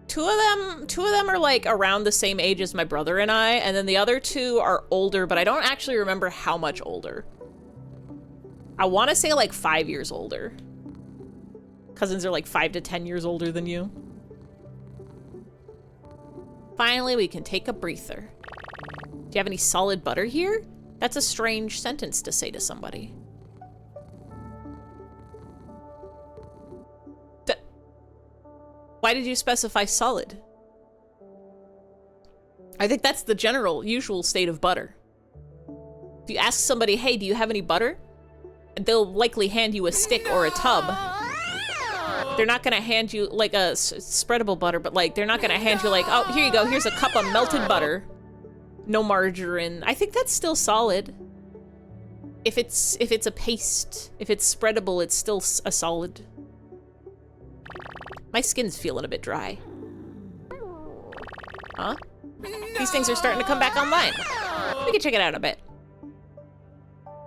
two of them are like around the same age as my brother and I, and then the other 2 are older, but I don't actually remember how much older. I want to say like 5 years older. Cousins are like 5 to 10 years older than you. Finally, we can take a breather. Do you have any solid butter here? That's a strange sentence to say to somebody. Why did you specify solid? I think that's the general, usual state of butter. If you ask somebody, hey, do you have any butter? They'll likely hand you a stick or a tub. They're not gonna hand you like a spreadable butter, but like they're not gonna hand you like, oh, here you go, here's a cup of melted butter. No margarine. I think that's still solid. If it's a paste, if it's spreadable, it's still a solid. My skin's feeling a bit dry. Huh? These things are starting to come back online. We can check it out a bit.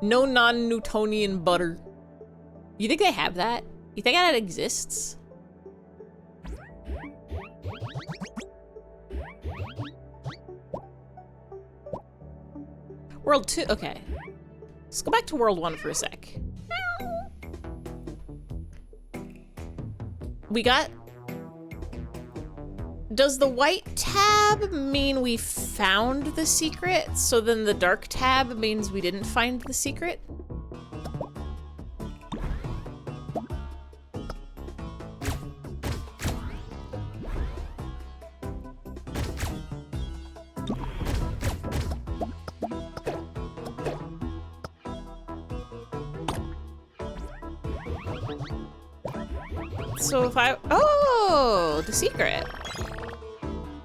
No non-Newtonian butter. You think they have that? You think that exists? World 2, okay. Let's go back to World 1 for a sec. We got does the white tab mean we found the secret? So then the dark tab means we didn't find the secret? So if I, oh, the secret.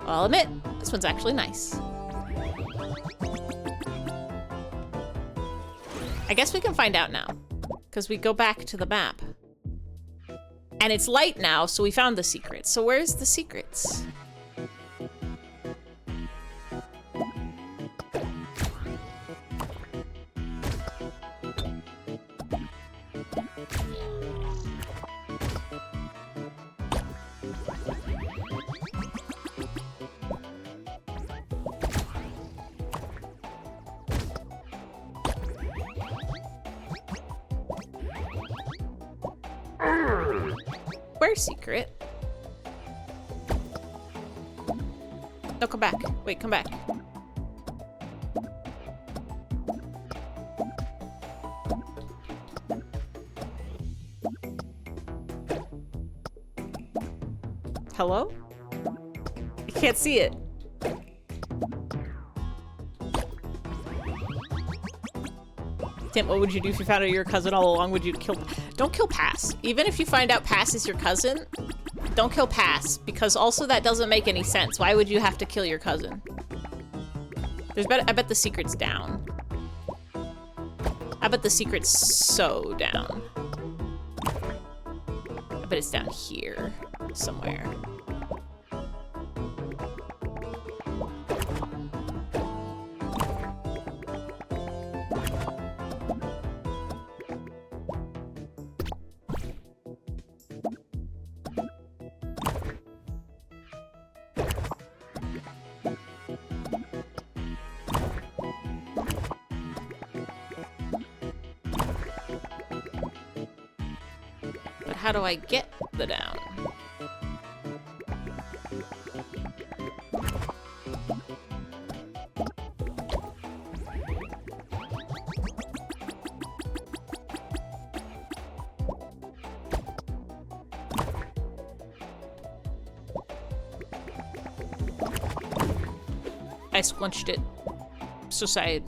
I'll admit, this one's actually nice. I guess we can find out now, because we go back to the map. And it's light now, so we found the secret. So where's the secrets? Where's secret? No, come back. Wait, come back. Hello? I can't see it. Tim, what would you do if you found out your cousin all along? Would you kill? Don't kill Pass. Even if you find out Pass is your cousin, don't kill Pass, because also that doesn't make any sense. Why would you have to kill your cousin? I bet the secret's down. I bet the secret's so down. I bet it's down here somewhere. How do I get the down? I squinched it. So sad.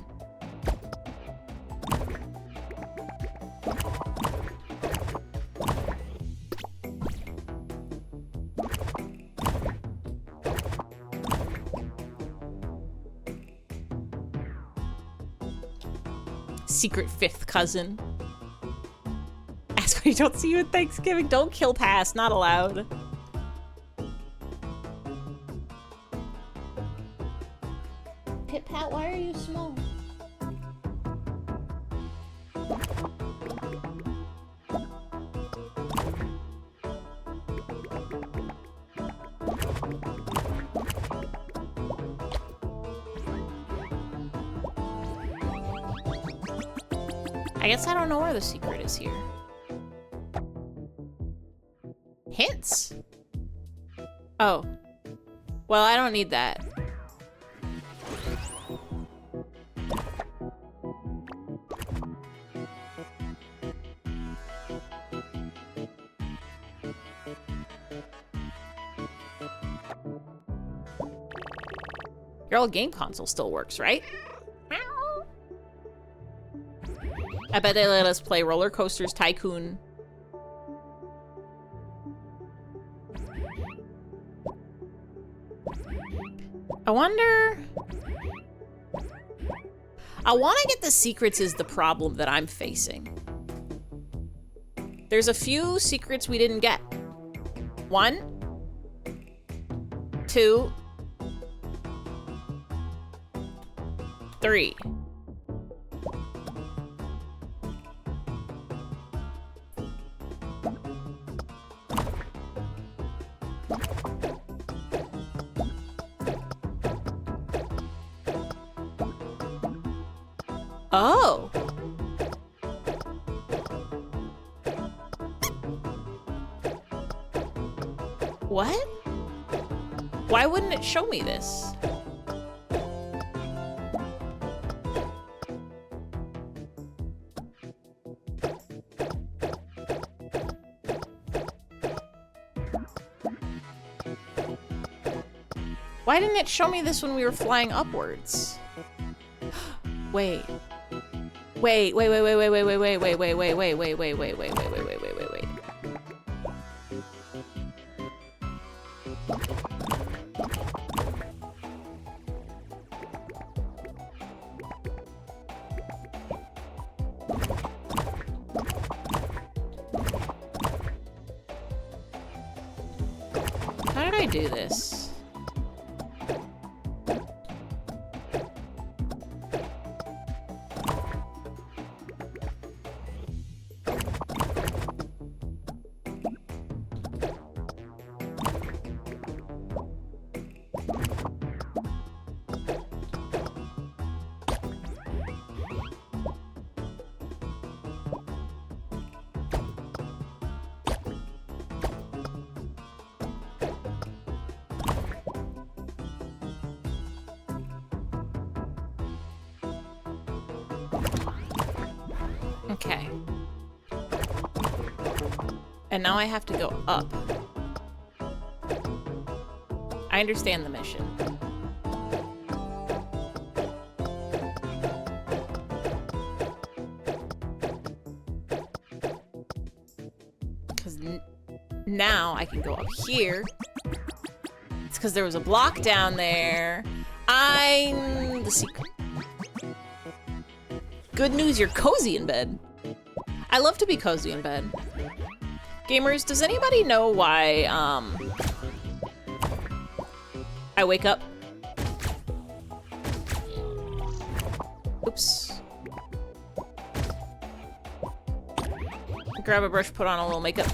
Secret fifth cousin. Ask why you don't see you at Thanksgiving. Don't kill Pass. Not allowed. Pit Pat, why are you small? I guess I don't know where the secret is here. Hints? Oh. Well, I don't need that. Your old game console still works, right? I bet they let us play Roller Coasters Tycoon. I wonder... I want to get the secrets is the problem that I'm facing. There's a few secrets we didn't get. 1, 2, 3. Oh. What? Why wouldn't it show me this? Why didn't it show me this when we were flying upwards? Wait. Wait. How did I do this? Okay. And now I have to go up. I understand the mission. Because now I can go up here. It's because there was a block down there. I'm the secret. Good news, you're cozy in bed. I love to be cozy in bed. Gamers, does anybody know why, I wake up? Oops. Grab a brush, put on a little makeup.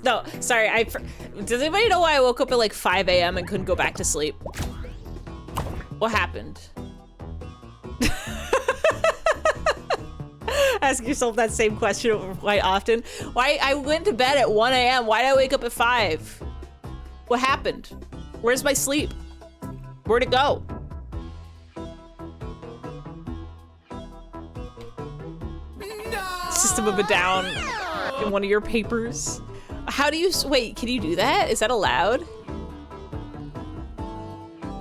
No, sorry, does anybody know why I woke up at like 5 a.m. and couldn't go back to sleep? What happened? Ask yourself that same question quite often. Why I went to bed at 1 a.m. Why did I wake up at 5? What happened? Where's my sleep? Where'd it go? No! System of a Down in one of your papers. How do you, wait, can you do that? Is that allowed?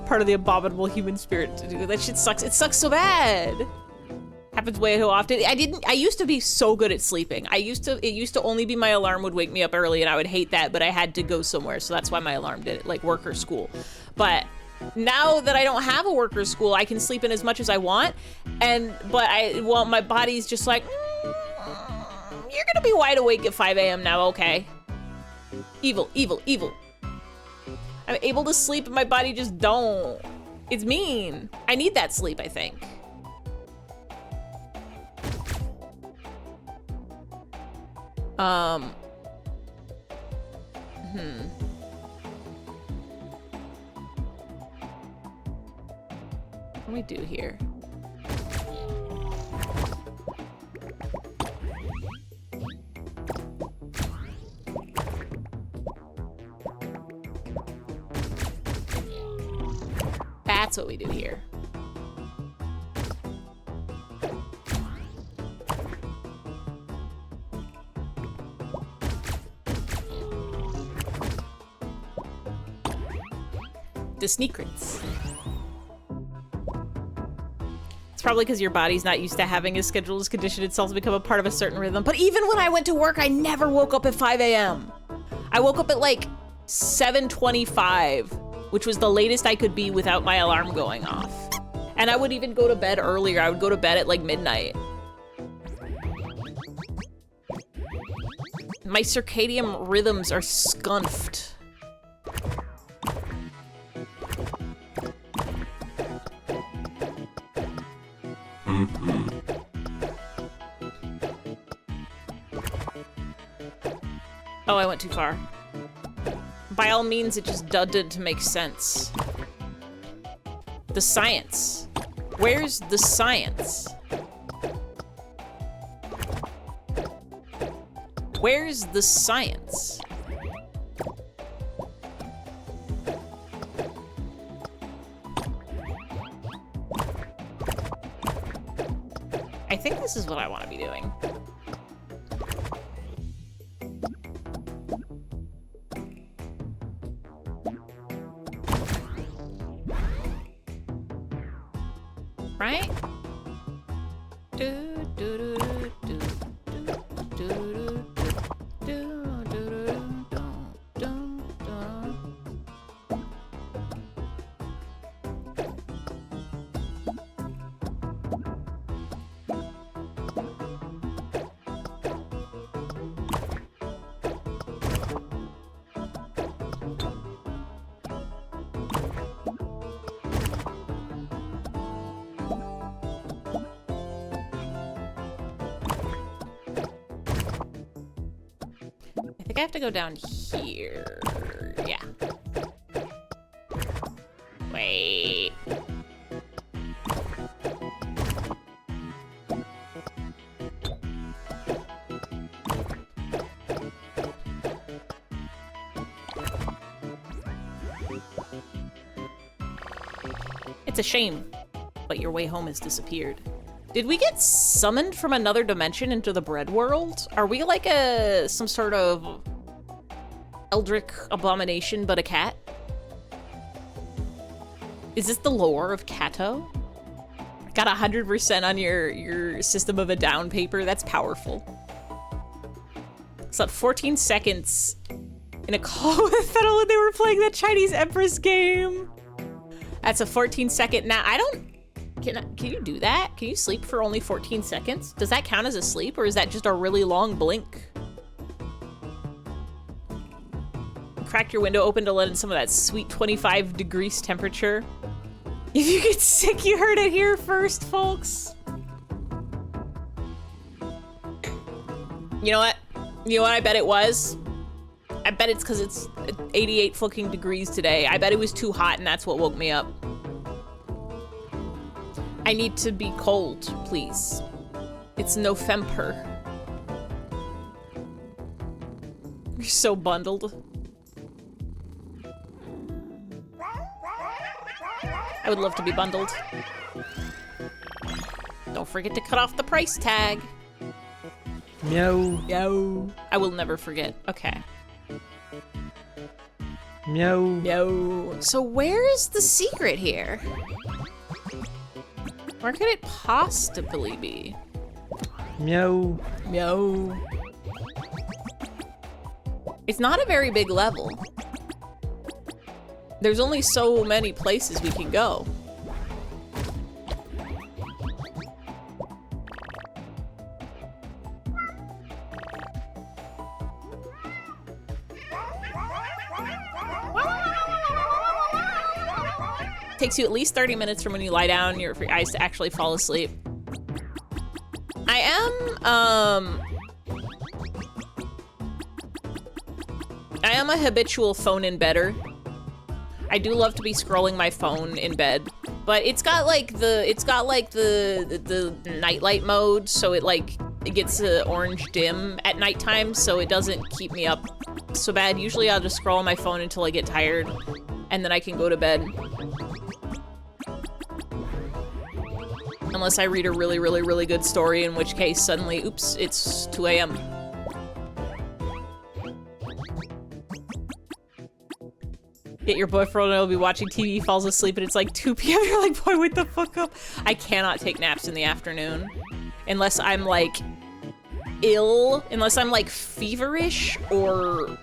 Part of the abominable human spirit to do that shit sucks. It sucks so bad. Happens way too often. I used to be so good at sleeping. It used to only be my alarm would wake me up early and I would hate that, but I had to go somewhere. So that's why my alarm did it, like work or school. But now that I don't have a work or school, I can sleep in as much as I want. Well, my body's just like, you're gonna be wide awake at 5 a.m. now, okay. Evil, evil, evil. I'm able to sleep and my body just don't. It's mean. I need that sleep, I think. What do we do here? That's what we do here. The secrets. It's probably because your body's not used to having a schedule has conditioned itself to become a part of a certain rhythm. But even when I went to work, I never woke up at 5 a.m. I woke up at like 7:25, which was the latest I could be without my alarm going off. And I would even go to bed earlier. I would go to bed at like midnight. My circadian rhythms are scuffed. Oh, I went too far. by all means, it just didn't make sense. The science. Where's the science? Where's the science? I think this is what I want to be doing. Right? I have to go down here. Yeah. Wait. It's a shame, but your way home has disappeared. Did we get summoned from another dimension into the bread world? Are we like some sort of eldritch abomination but a cat? Is this the lore of CATO? Got 100% on your System of a Down paper? That's powerful. Slept 14 seconds in a call with Fennel when they were playing that Chinese Empress game. That's a 14-second nap. I don't... Can you do that? Can you sleep for only 14 seconds? Does that count as a sleep, or is that just a really long blink? Crack your window open to let in some of that sweet 25 degrees temperature. If you get sick, you heard it here first, folks. You know what? You know what I bet it was? I bet it's because it's 88 fucking degrees today. I bet it was too hot and that's what woke me up. I need to be cold, please. It's November. You're so bundled. I would love to be bundled. Don't forget to cut off the price tag. Meow. Meow. I will never forget. Okay. Meow. Meow. So where is the secret here? Where could it possibly be? Meow. Meow. It's not a very big level. There's only so many places we can go. Takes you at least 30 minutes from when you lie down for your eyes to actually fall asleep. I am a habitual phone in bedder. I do love to be scrolling my phone in bed, but it's got like the nightlight mode, so it gets orange dim at nighttime, so it doesn't keep me up so bad. Usually I'll just scroll on my phone until I get tired, and then I can go to bed. Unless I read a really, really, really good story, in which case suddenly, oops, it's 2 a.m. Get your boyfriend will be watching TV, falls asleep, and it's like 2 p.m. You're like, boy, wake the fuck up. I cannot take naps in the afternoon. Unless I'm like ill, unless I'm like feverish or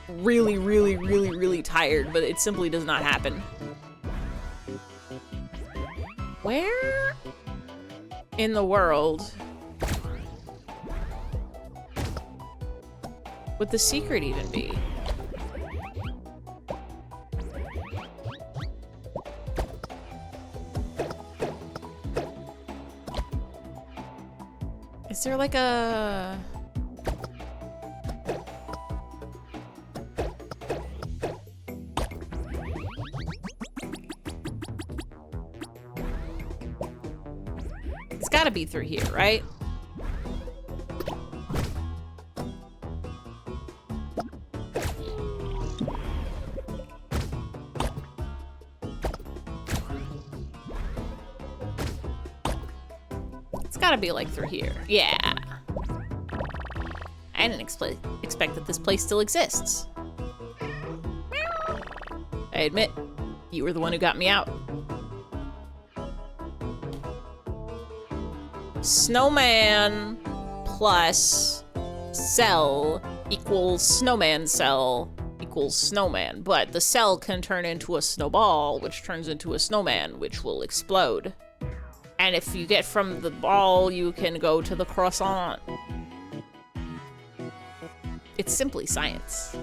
really, really, really, really tired, but it simply does not happen. Where in the world would the secret even be? Is there like a... gotta be through here, right? It's gotta be like through here. Yeah. I didn't expect that this place still exists. I admit, you were the one who got me out. Snowman plus cell equals snowman cell equals snowman, but the cell can turn into a snowball, which turns into a snowman, which will explode. And if you get from the ball, you can go to the croissant. It's simply science.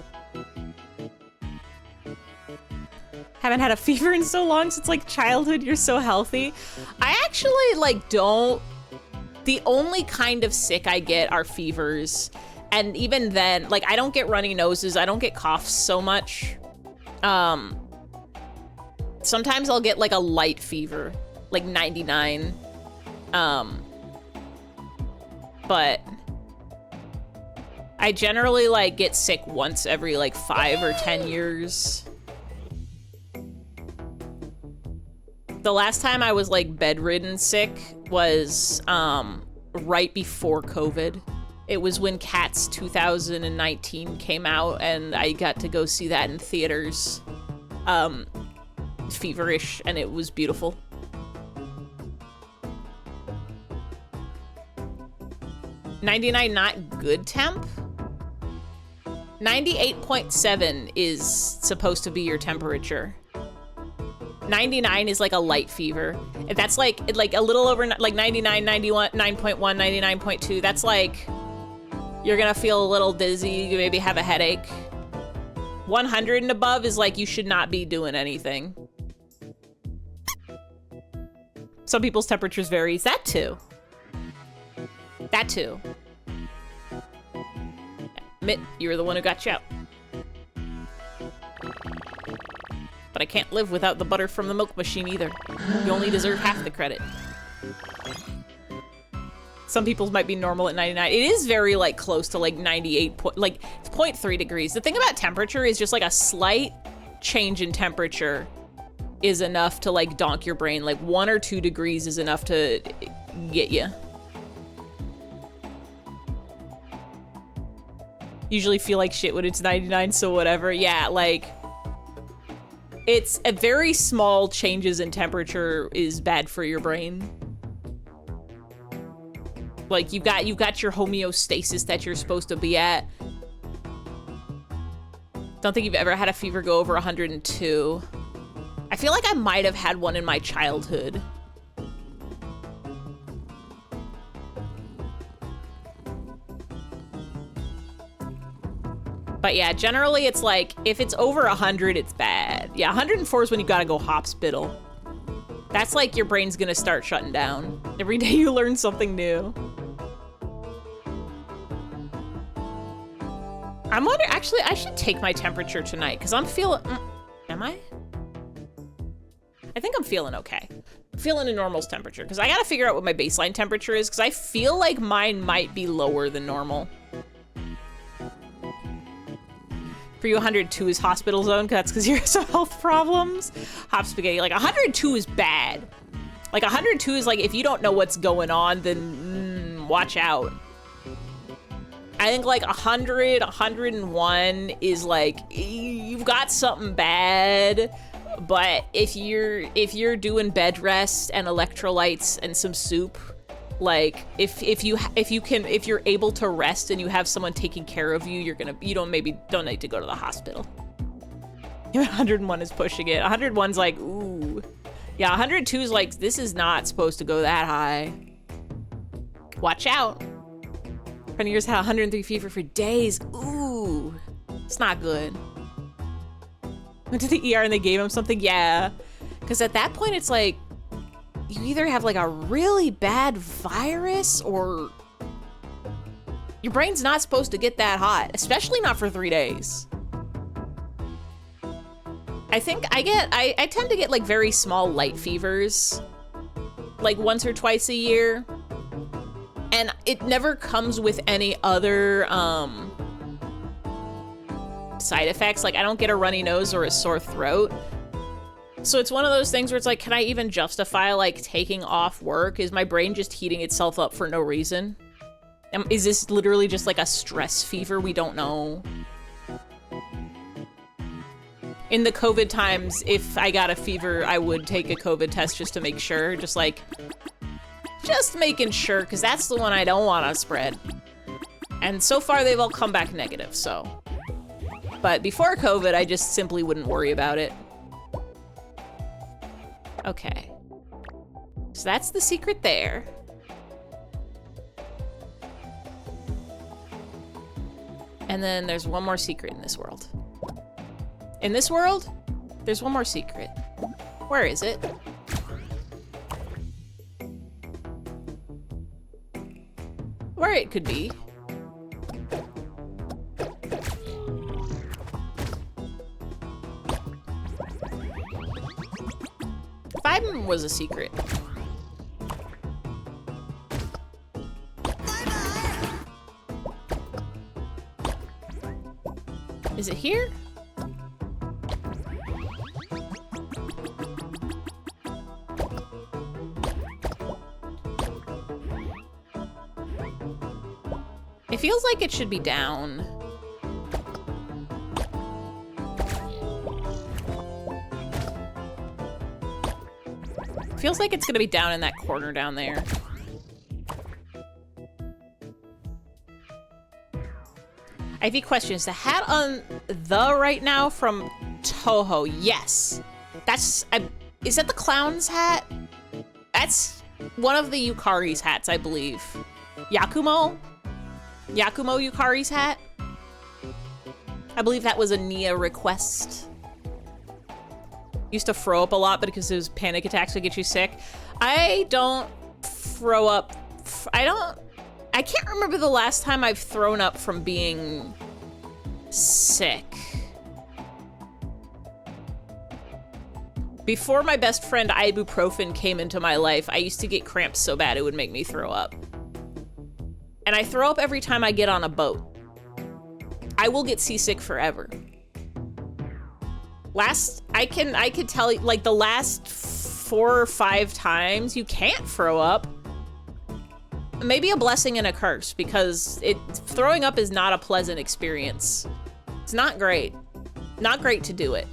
Haven't had a fever in so long since like childhood. You're so healthy. I actually like don't. The only kind of sick I get are fevers. And even then, like I don't get runny noses. I don't get coughs so much. Sometimes I'll get like a light fever, like 99. But I generally like get sick once every like 5 or 10 years. The last time I was like bedridden sick was right before COVID. It was when Cats 2019 came out and I got to go see that in theaters. Feverish, and it was beautiful. $99 not good temp? 98.7 is supposed to be your temperature. 99 is like a light fever. If that's like a little over like 99, 91, 9.1, 99.2, that's like you're gonna feel a little dizzy, you maybe have a headache. 100 and above is like you should not be doing anything. Some people's temperatures varies. That too. That too. Admit, you were the one who got you out. But I can't live without the butter from the milk machine either. You only deserve half the credit. Some people's might be normal at 99. It is very like close to like 98, like it's 0.3 degrees. The thing about temperature is just like a slight change in temperature is enough to like donk your brain. Like 1 or 2 degrees is enough to get you. Usually feel like shit when it's 99, so whatever. Yeah, like it's a very small changes in temperature is bad for your brain. Like you've got your homeostasis that you're supposed to be at. Don't think you've ever had a fever go over 102. I feel like I might have had one in my childhood. But yeah, generally it's like, if it's over 100, it's bad. Yeah, 104 is when you gotta go hospital. That's like your brain's gonna start shutting down. Every day you learn something new. I'm wondering, actually, I should take my temperature tonight, because I'm feeling, am I? I think I'm feeling okay. I'm feeling a normal temperature, because I gotta figure out what my baseline temperature is, because I feel like mine might be lower than normal. For you, 102 is hospital zone, because that's because you have some health problems. Hop spaghetti, like 102 is bad. Like 102 is like, if you don't know what's going on, then watch out. I think like 100, 101 is like, you've got something bad. But if you're doing bed rest and electrolytes and some soup, like if you're able to rest and you have someone taking care of you, you don't need to go to the hospital. 101 is pushing it. 101's like, ooh. Yeah, 102 is like, this is not supposed to go that high. Watch out. Friend of yours had 103 fever for days. Ooh, it's not good. Went to the ER and they gave him something. Yeah, because at that point it's like, you either have like a really bad virus or your brain's not supposed to get that hot, especially not for 3 days. I think I tend to get like very small light fevers, like once or twice a year. And it never comes with any other side effects. Like, I don't get a runny nose or a sore throat. So it's one of those things where it's like, can I even justify like taking off work? Is my brain just heating itself up for no reason? Is this literally just like a stress fever? We don't know. In the COVID times, if I got a fever, I would take a COVID test just to make sure. Just making sure, because that's the one I don't want to spread. And so far, they've all come back negative, so. But before COVID, I just simply wouldn't worry about it. Okay. So that's the secret there. And then there's one more secret in this world. In this world, there's one more secret. Where is it? Where it could be. Five was a secret. Is it here? It feels like it should be down. Feels like it's gonna be down in that corner down there. I have a question. Is the hat on the right now from Toho? Yes. That's... is that the clown's hat? That's one of the Yukari's hats, I believe. Yakumo? Yakumo Yukari's hat? I believe that was a Nia request. Used to throw up a lot, but because those panic attacks would get you sick. I don't throw up. I can't remember the last time I've thrown up from being sick. Before my best friend ibuprofen came into my life, I used to get cramps so bad it would make me throw up. And I throw up every time I get on a boat. I will get seasick forever. I could tell you, like the last 4 or 5 times, you can't throw up. Maybe a blessing and a curse, because throwing up is not a pleasant experience. It's not great. Not great to do it.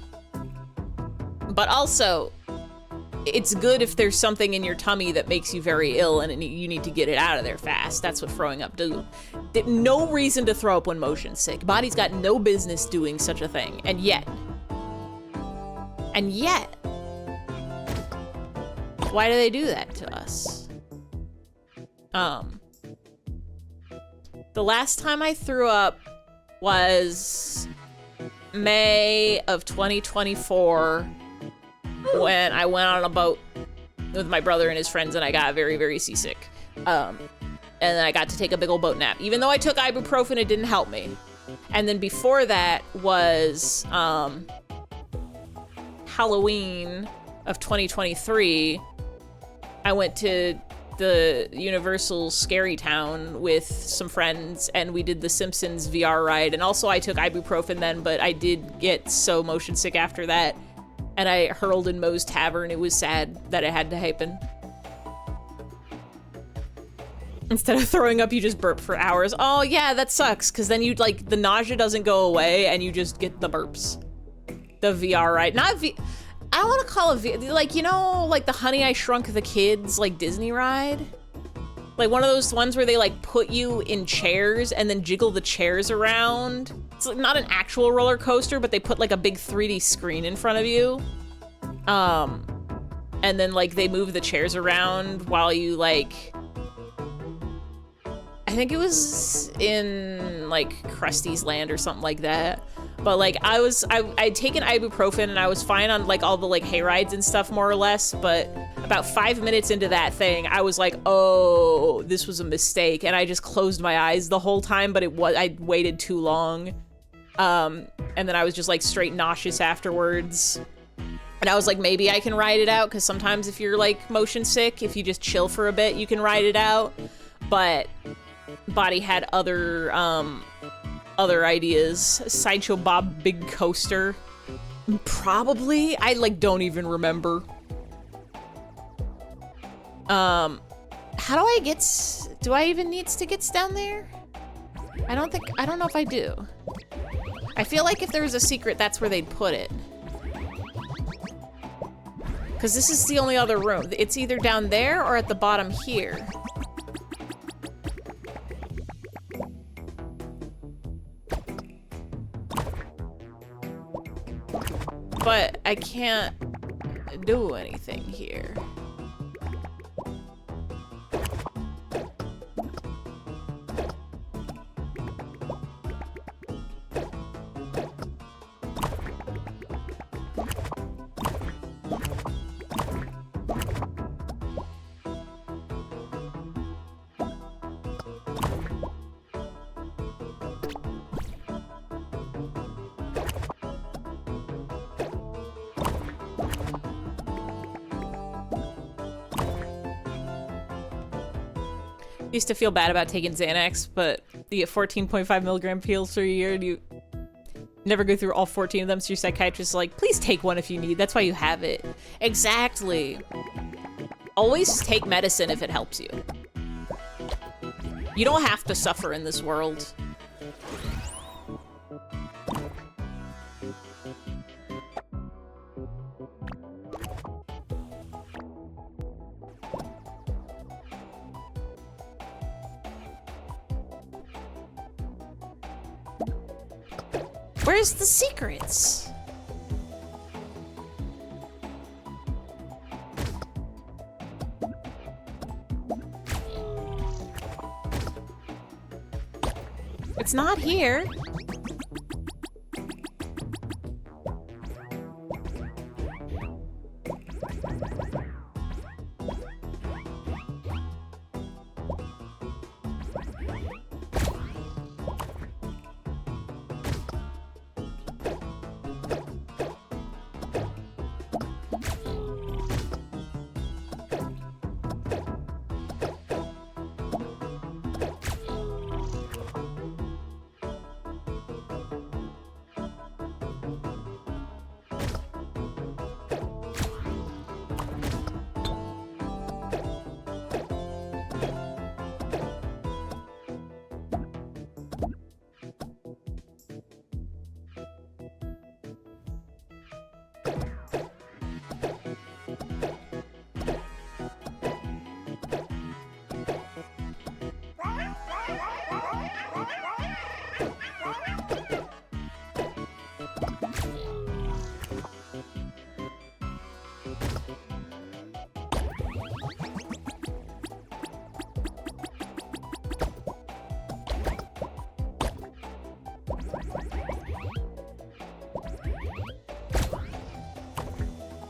But also, it's good if there's something in your tummy that makes you very ill and you need to get it out of there fast. That's what throwing up do. No reason to throw up when motion sick. Body's got no business doing such a thing. And yet, why do they do that to us? The last time I threw up was May of 2024 when I went on a boat with my brother and his friends and I got very, very seasick. And then I got to take a big old boat nap. Even though I took ibuprofen, it didn't help me. And then before that was Halloween of 2023. I went to the Universal Scary Town with some friends and we did the Simpsons VR ride. And also I took ibuprofen then, but I did get so motion sick after that. And I hurled in Moe's Tavern. It was sad that it had to happen. Instead of throwing up, you just burp for hours. Oh yeah, that sucks. Cause then you like, the nausea doesn't go away and you just get the burps. The VR ride, I don't want to call it like, you know, like the Honey, I Shrunk the Kids, like Disney ride? Like one of those ones where they like put you in chairs and then jiggle the chairs around. It's like not an actual roller coaster, but they put like a big 3D screen in front of you. And then like they move the chairs around while you like, I think it was in like Krusty's Land or something like that. But like I'd taken ibuprofen and I was fine on like all the like hay rides and stuff more or less. But about 5 minutes into that thing, I was like, oh, this was a mistake. And I just closed my eyes the whole time, but I waited too long. And then I was just like straight nauseous afterwards. And I was like, maybe I can ride it out. Cause sometimes if you're like motion sick, if you just chill for a bit, you can ride it out. but Body had other ideas. Sideshow Bob Big Coaster. Probably. I like don't even remember. How do I get... Do I even need to down there? I don't know if I do. I feel like if there was a secret, that's where they'd put it. Because this is the only other room. It's either down there or at the bottom here. But I can't do anything here. Used to feel bad about taking Xanax, but you get 14.5 milligram pills for a year and you never go through all 14 of them, so your psychiatrist is like, please take one if you need. That's why you have it. Exactly. Always take medicine if it helps you. You don't have to suffer in this world. Where's the secrets? It's not here.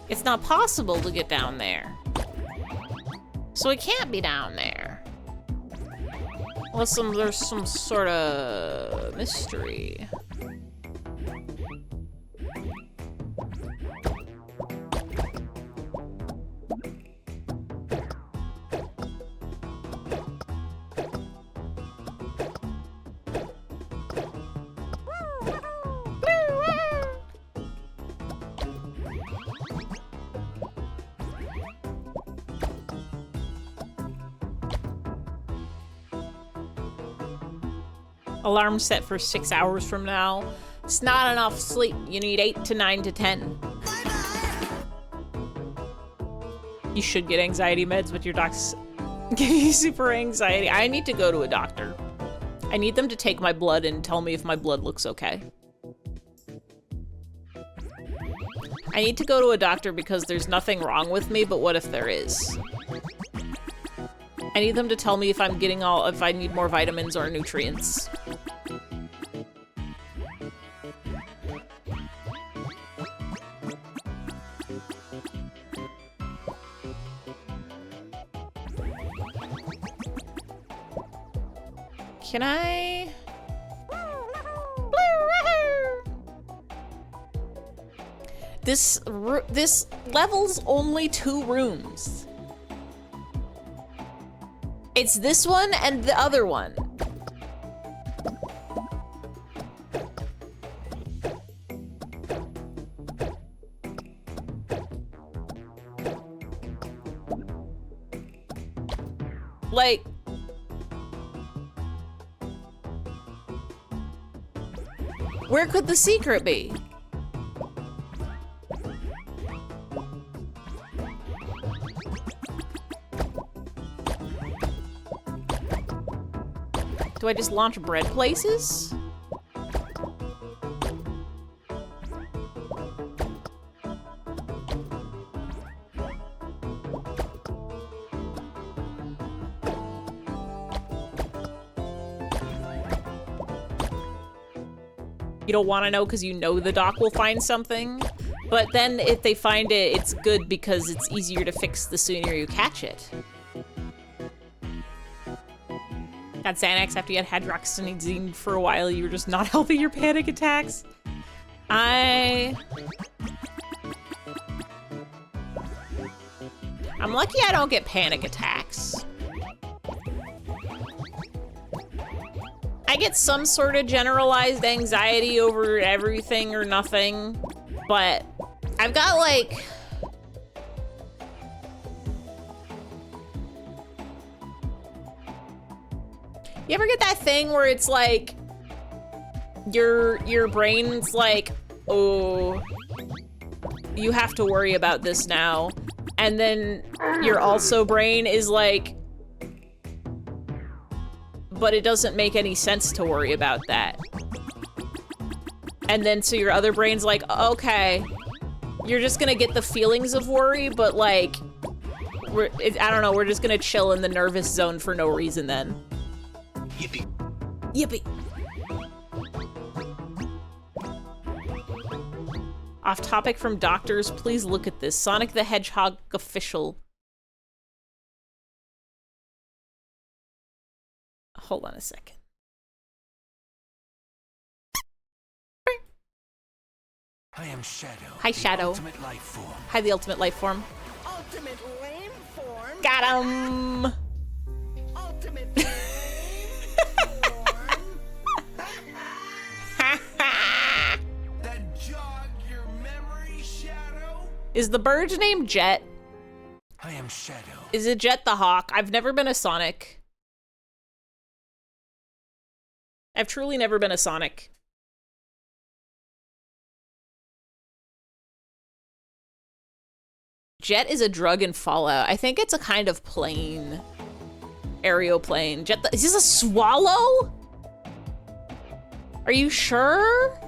It's not possible to get down there. So it can't be down there. Unless there's some sort of mystery. Alarm set for 6 hours from now. It's not enough sleep. You need 8 to 9 to 10. You should get anxiety meds, but your docs give you super anxiety. I need to go to a doctor. I need them to take my blood and tell me if my blood looks okay. I need to go to a doctor because there's nothing wrong with me, but what if there is? I need them to tell me if I'm getting if I need more vitamins or nutrients. Can I? This level's only 2 rooms. It's this one and the other one. Like, where could the secret be? Do I just launch bread places? You don't want to know because you know the doc will find something. But then if they find it, it's good because it's easier to fix the sooner you catch it. Got Xanax after you had hydroxyzine for a while. You were just not helping your panic attacks. I'm lucky I don't get panic attacks. I get some sort of generalized anxiety over everything or nothing, but I've got like... You ever get that thing where it's like, your brain's like, oh, you have to worry about this now. And then your also brain is like, but it doesn't make any sense to worry about that. And then so your other brain's like, okay, you're just gonna get the feelings of worry, but like, I don't know, we're just gonna chill in the nervous zone for no reason then. Yippee. Yippee. Off topic from doctors, please look at this. Sonic the Hedgehog official. Hold on a second. I am Shadow. Hi, Shadow. Ultimate life form. Hi, the ultimate life form. Ultimate lame form. Got him! Ultimate lame form. That jog your memory, Shadow. Is the bird named Jet? I am Shadow. Is it Jet the Hawk? I've never been a Sonic. I've truly never been a Sonic. Jet is a drug in Fallout. I think it's a kind of plane. Aeroplane. Jet is this a swallow? Are you sure?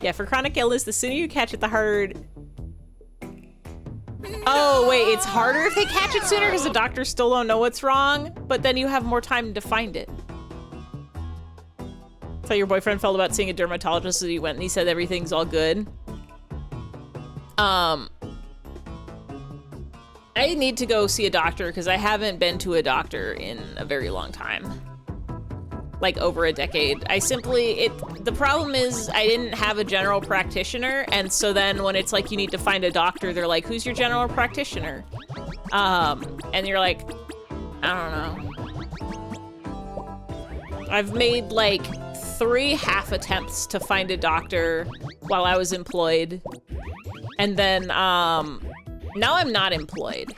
Yeah, for chronic illness, the sooner you catch it, the harder... Oh, wait, it's harder if they catch it sooner because the doctors still don't know what's wrong, but then you have more time to find it. That's how your boyfriend felt about seeing a dermatologist, so he went and he said everything's all good. I need to go see a doctor because I haven't been to a doctor in a very long time. Like over a decade. The problem is I didn't have a general practitioner, and so then when it's like you need to find a doctor, they're like, who's your general practitioner? And you're like, I don't know. I've made like 3 half attempts to find a doctor while I was employed. And then, now I'm not employed.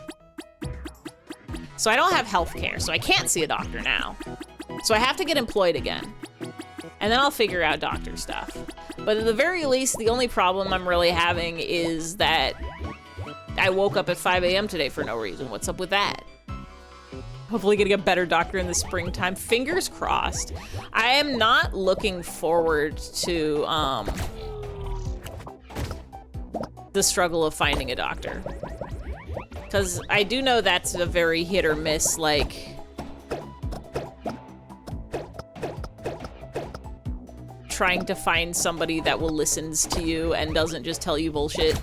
So I don't have health care, so I can't see a doctor now. So I have to get employed again. And then I'll figure out doctor stuff. But at the very least, the only problem I'm really having is that I woke up at 5 a.m. today for no reason. What's up with that? Hopefully getting a better doctor in the springtime. Fingers crossed. I am not looking forward to, the struggle of finding a doctor. Because I do know that's a very hit or miss, like... trying to find somebody that will listen to you and doesn't just tell you bullshit.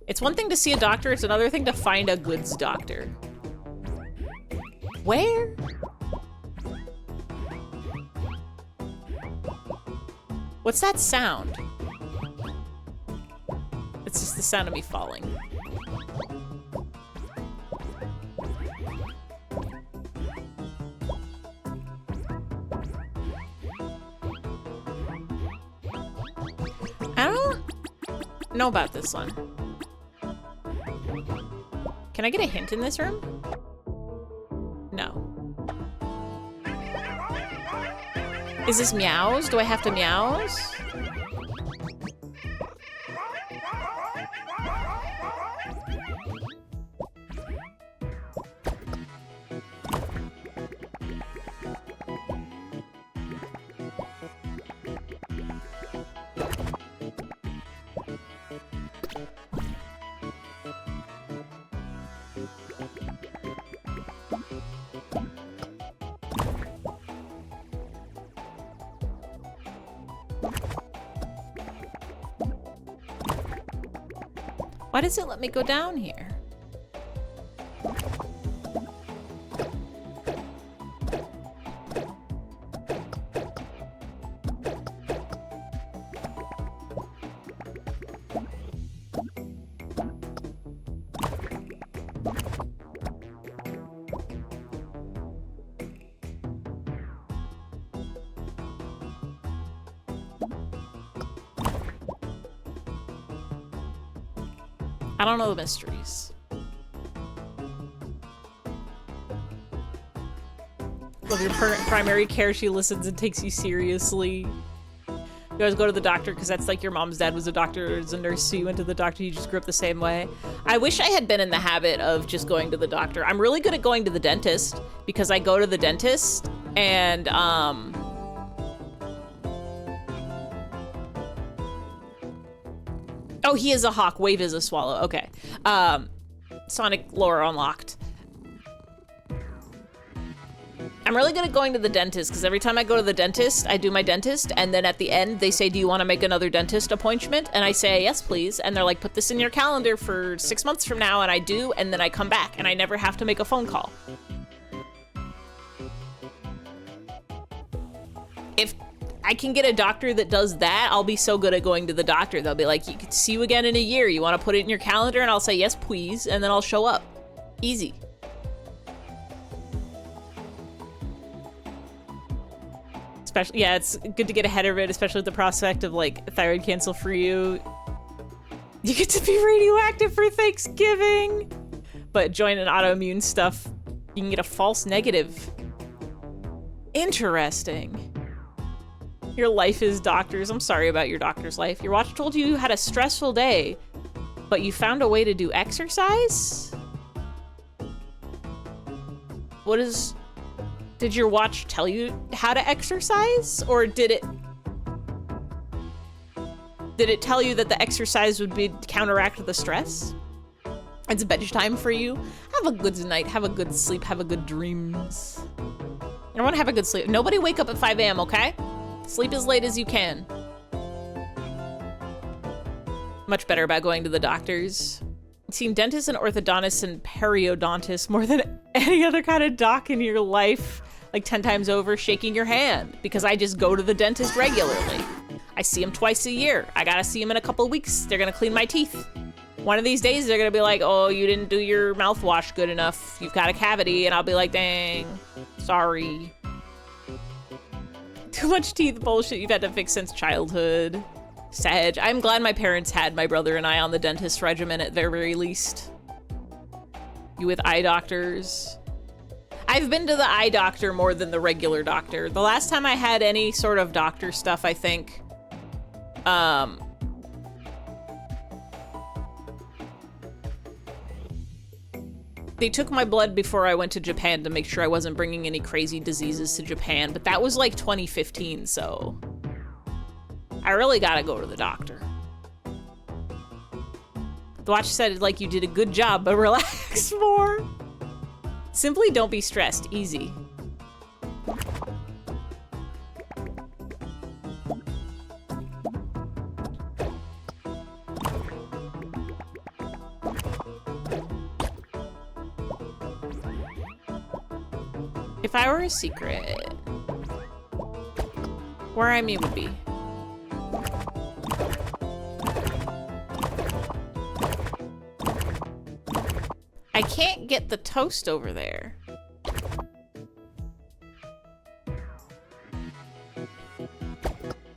It's one thing to see a doctor, it's another thing to find a goods doctor. Where? What's that sound? It's just the sound of me falling. know about this one. Can I get a hint in this room? No. Is this meows? Do I have to meows? Why does it let me go down here? I don't know the mysteries. Love your primary care. She listens and takes you seriously. You always go to the doctor because that's like your mom's dad was a doctor or was a nurse, so you went to the doctor. You just grew up the same way. I wish I had been in the habit of just going to the doctor. I'm really good at going to the dentist because I go to the dentist and oh, he is a hawk. Wave is a swallow. Okay. Sonic lore unlocked. I'm really good at going to the dentist because every time I go to the dentist, I do my dentist, and then at the end they say, do you want to make another dentist appointment? And I say, yes, please. And they're like, put this in your calendar for 6 months from now, and I do, and then I come back, and I never have to make a phone call. If I can get a doctor that does that, I'll be so good at going to the doctor. They'll be like, you can see you again in a year. You want to put it in your calendar? And I'll say, yes, please. And then I'll show up. Easy. Especially, yeah, it's good to get ahead of it, especially with the prospect of like thyroid cancer for you. You get to be radioactive for Thanksgiving. But join an autoimmune stuff, you can get a false negative. Interesting. Your life is doctors. I'm sorry about your doctor's life. Your watch told you you had a stressful day, but you found a way to do exercise? What is... Did your watch tell you how to exercise? Or did it tell you that the exercise would be counteract the stress? It's bedtime for you. Have a good night. Have a good sleep. Have a good dreams. I want to have a good sleep. Nobody wake up at 5 a.m., okay? Sleep as late as you can. Much better about going to the doctors. I've seen dentists and orthodontists and periodontists more than any other kind of doc in your life, like 10 times over, shaking your hand, because I just go to the dentist regularly. I see them twice a year. I gotta see them in a couple of weeks. They're gonna clean my teeth. One of these days, they're gonna be like, oh, you didn't do your mouthwash good enough. You've got a cavity. And I'll be like, dang, sorry. Too much teeth bullshit you've had to fix since childhood. Sag. I'm glad my parents had my brother and I on the dentist regimen at their very least. You with eye doctors? I've been to the eye doctor more than the regular doctor. The last time I had any sort of doctor stuff, I think, they took my blood before I went to Japan to make sure I wasn't bringing any crazy diseases to Japan, but that was like 2015, so I really gotta go to the doctor. The watch said like you did a good job, but relax more. Simply don't be stressed. Easy. If I were a secret, where I mean would be. I can't get the toast over there.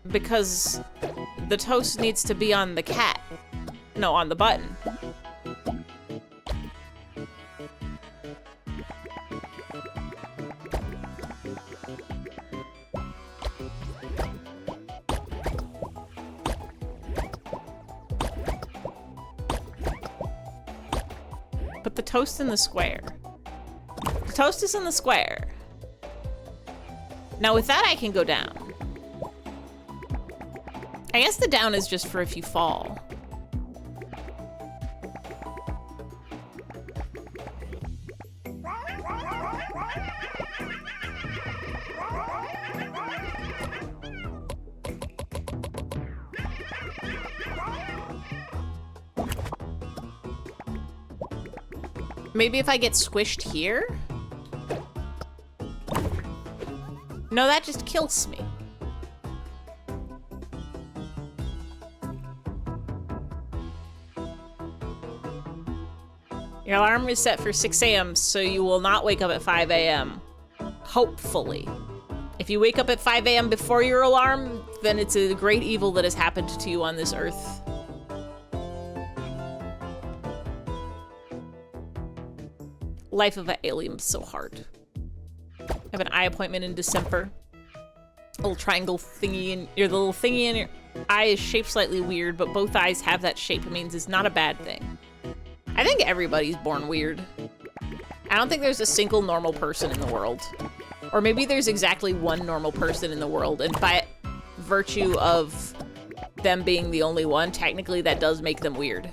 Because the toast needs to be on the cat. No, on the button. Put the toast in the square. The toast is in the square. Now with that, I can go down. I guess the down is just for if you fall. Maybe if I get squished here? No, that just kills me. Your alarm is set for 6 a.m., so you will not wake up at 5 a.m. Hopefully. If you wake up at 5 a.m. before your alarm, then it's a great evil that has happened to you on this earth. Life of an alien is so hard. I have an eye appointment in December. A little triangle thingy in the little thingy in your eye is shaped slightly weird, but both eyes have that shape. It means it's not a bad thing. I think everybody's born weird. I don't think there's a single normal person in the world. Or maybe there's exactly one normal person in the world, and by virtue of them being the only one, technically that does make them weird.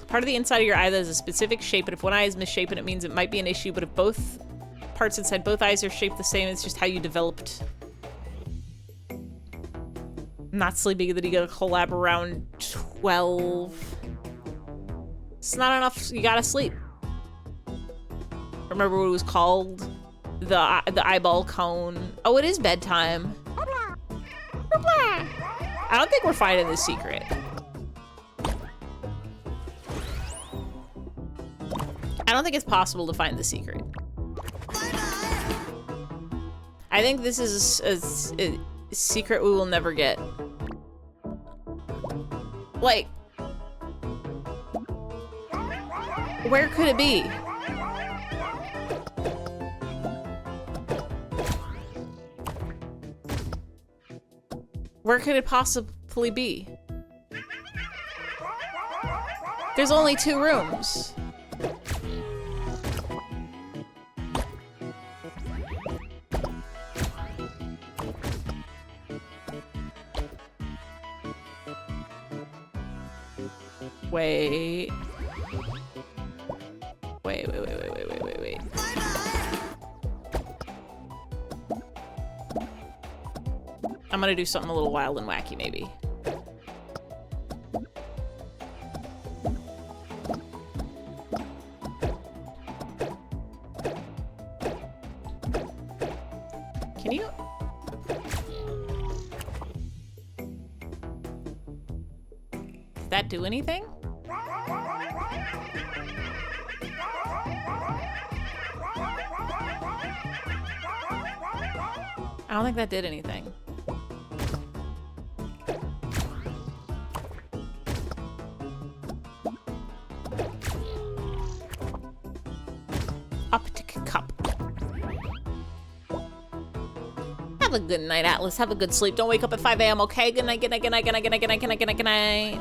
Part of the inside of your eye that has a specific shape, but if one eye is misshapen, it means it might be an issue, but if both parts inside both eyes are shaped the same, it's just how you developed. Not sleeping, that you gotta collab around 12. It's not enough, you gotta sleep. Remember what it was called? The eyeball cone. Oh, it is bedtime. I don't think we're finding this secret. I don't think it's possible to find the secret. I think this is a secret we will never get. Like, where could it be? Where could it possibly be? There's only 2 rooms. Wait. Wait. I'm gonna do something a little wild and wacky, maybe. Can you? Did that do anything? I don't think that did anything. Optic cup. Have a good night, Atlas. Have a good sleep. Don't wake up at 5 a.m., okay? Good night, good night, good night, good night, good night, good night, good night, good night, good night.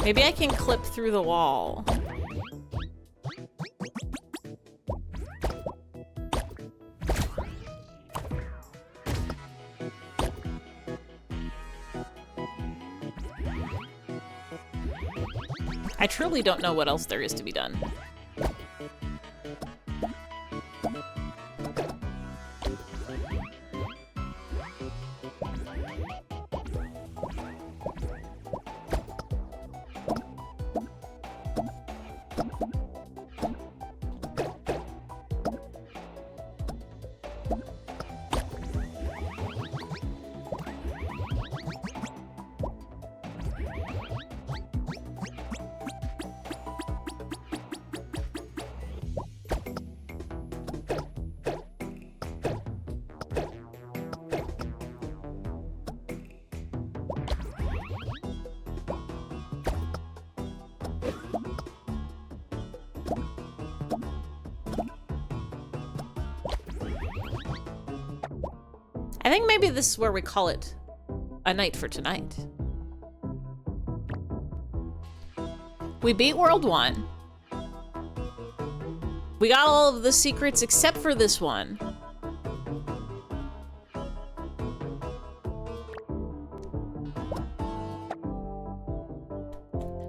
Maybe I can clip through the wall. I truly don't know what else there is to be done. think maybe this is where we call it a night for tonight. We beat World 1. We got all of the secrets except for this one.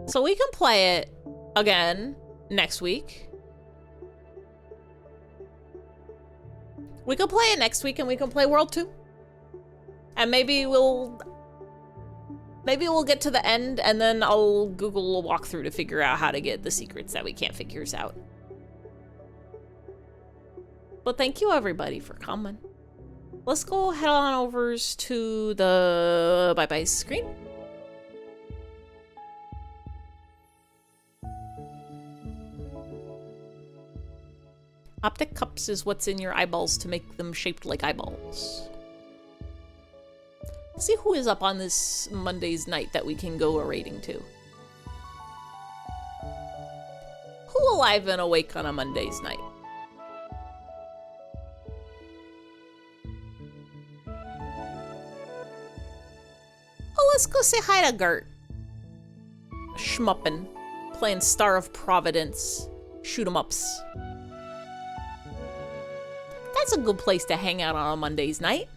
So we can play it again next week. We can play it next week and we can play World 2. And maybe we'll get to the end and then I'll Google a walkthrough to figure out how to get the secrets that we can't figure out. But thank you everybody for coming. Let's go head on over to the bye-bye screen. Optic cups is what's in your eyeballs to make them shaped like eyeballs. See who is up on this Monday's night that we can go a rating to. Who alive and awake on a Monday's night? Oh, let's go say hi to Gert. Schmuppin', playing Star of Providence, shoot 'em ups. That's a good place to hang out on a Monday's night.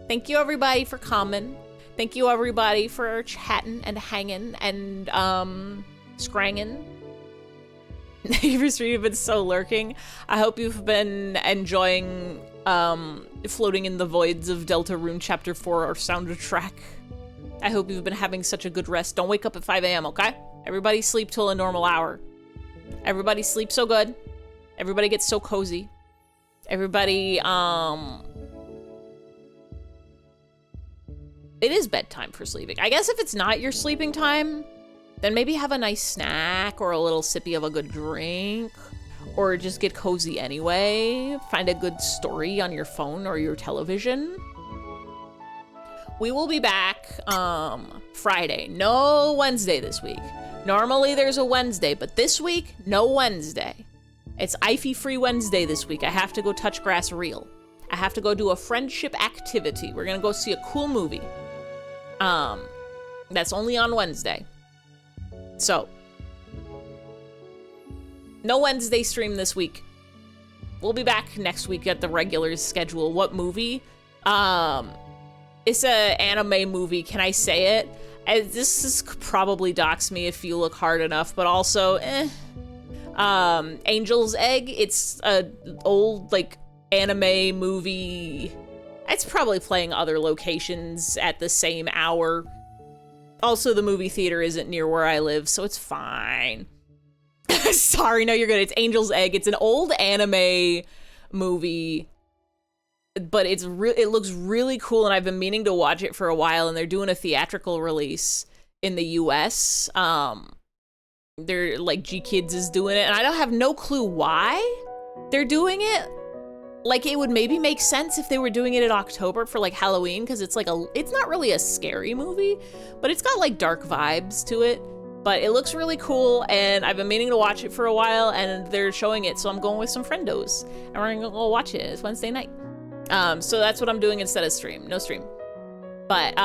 Thank you everybody for coming. Thank you everybody for chatting and hanging and scranging. Neighbors have been so lurking. I hope you've been enjoying floating in the voids of Deltarune Chapter 4 or soundtrack. I hope you've been having such a good rest. Don't wake up at 5 a.m., okay? Everybody sleep till a normal hour. Everybody sleep so good. Everybody gets so cozy. Everybody, it is bedtime for sleeping. I guess if it's not your sleeping time, then maybe have a nice snack or a little sippy of a good drink, or just get cozy anyway. Find a good story on your phone or your television. We will be back Friday. No Wednesday this week. Normally there's a Wednesday, but this week, no Wednesday. It's Ify-free Wednesday this week. I have to go touch grass real. I have to go do a friendship activity. We're gonna go see a cool movie. That's only on Wednesday. So, no Wednesday stream this week. We'll be back next week at the regular schedule. What movie? It's a anime movie. Can I say it? This is probably dox me if you look hard enough, but also, Angel's Egg. It's a old, like, anime movie. It's probably playing other locations at the same hour. Also, the movie theater isn't near where I live, so it's fine. Sorry, no, you're good. It's Angel's Egg. It's an old anime movie, but it looks really cool, and I've been meaning to watch it for a while, and they're doing a theatrical release in the US. They're like G-Kids is doing it, and I don't have no clue why they're doing it. Like, it would maybe make sense if they were doing it in October for like Halloween, because it's like it's not really a scary movie, but it's got like dark vibes to it. But it looks really cool, and I've been meaning to watch it for a while, and they're showing it, so I'm going with some friendos, and we're gonna go watch it. It's Wednesday night. So that's what I'm doing instead of stream. No stream. But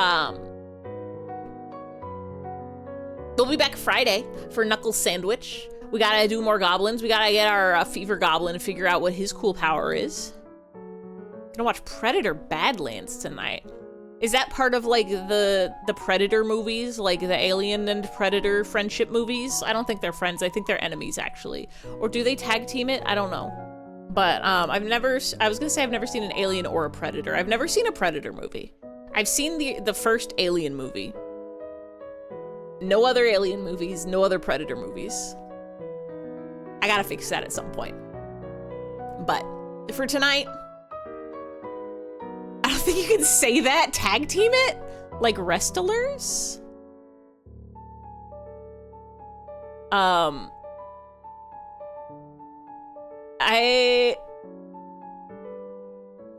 we'll be back Friday for Knuckles Sandwich. We gotta do more goblins. We gotta get our Fever Goblin and figure out what his cool power is. Gonna watch Predator Badlands tonight. Is that part of like the Predator movies, like the Alien and Predator friendship movies? I don't think they're friends. I think they're enemies actually. Or do they tag team it? I don't know. But I was gonna say I've never seen an Alien or a Predator. I've never seen a Predator movie. I've seen the first Alien movie. No other Alien movies, no other Predator movies. I gotta fix that at some point. But for tonight, I don't think you can say that. Tag team it? Like wrestlers? We'll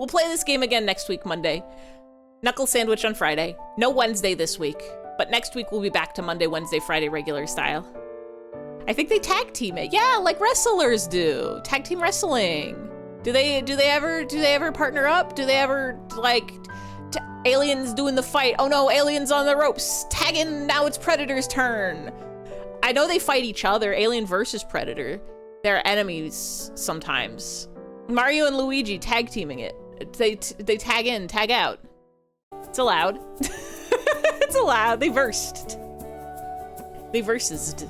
play this game again next week, Monday. Knuckle Sandwich on Friday. No Wednesday this week. But next week we'll be back to Monday, Wednesday, Friday regular style. I think they tag team it. Yeah, like wrestlers do. Tag team wrestling. Do they ever partner up? Do they ever like aliens doing the fight? Oh no, aliens on the ropes. Tag in, now it's Predator's turn. I know they fight each other, Alien versus Predator. They're enemies sometimes. Mario and Luigi tag teaming it. They tag in, tag out. It's allowed. It's allowed. They versed. They versed.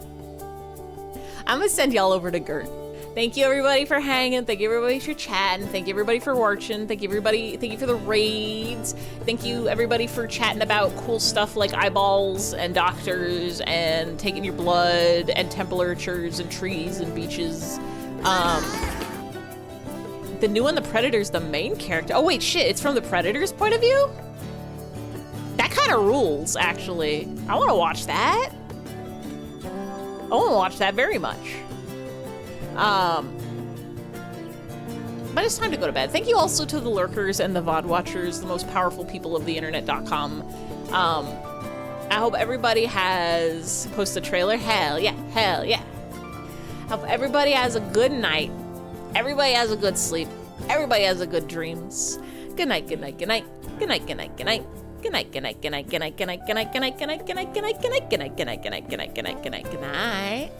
I'm gonna send y'all over to Gert. Thank you everybody for hanging. Thank you everybody for chatting. Thank you everybody for watching. Thank you everybody. Thank you for the raids. Thank you everybody for chatting about cool stuff like eyeballs and doctors and taking your blood and temperatures and trees and beaches. The new one, the Predator's the main character. Oh wait, shit, it's from the Predator's point of view? That kind of rules, actually. I want to watch that. I want to watch that very much. But it's time to go to bed. Thank you also to the lurkers and the VOD watchers, the most powerful people of the internet.com. I hope everybody has post a trailer. Hell yeah, hell yeah. Hope everybody has a good night. Everybody has a good sleep. Everybody has a good dreams. Good night, good night, good night. Good night, good night, good night. Good night, good night, good night, good night, good night, good night, good night, good night, good night, good night, good night, good night, good night, good night, good night, good night, good night, good night.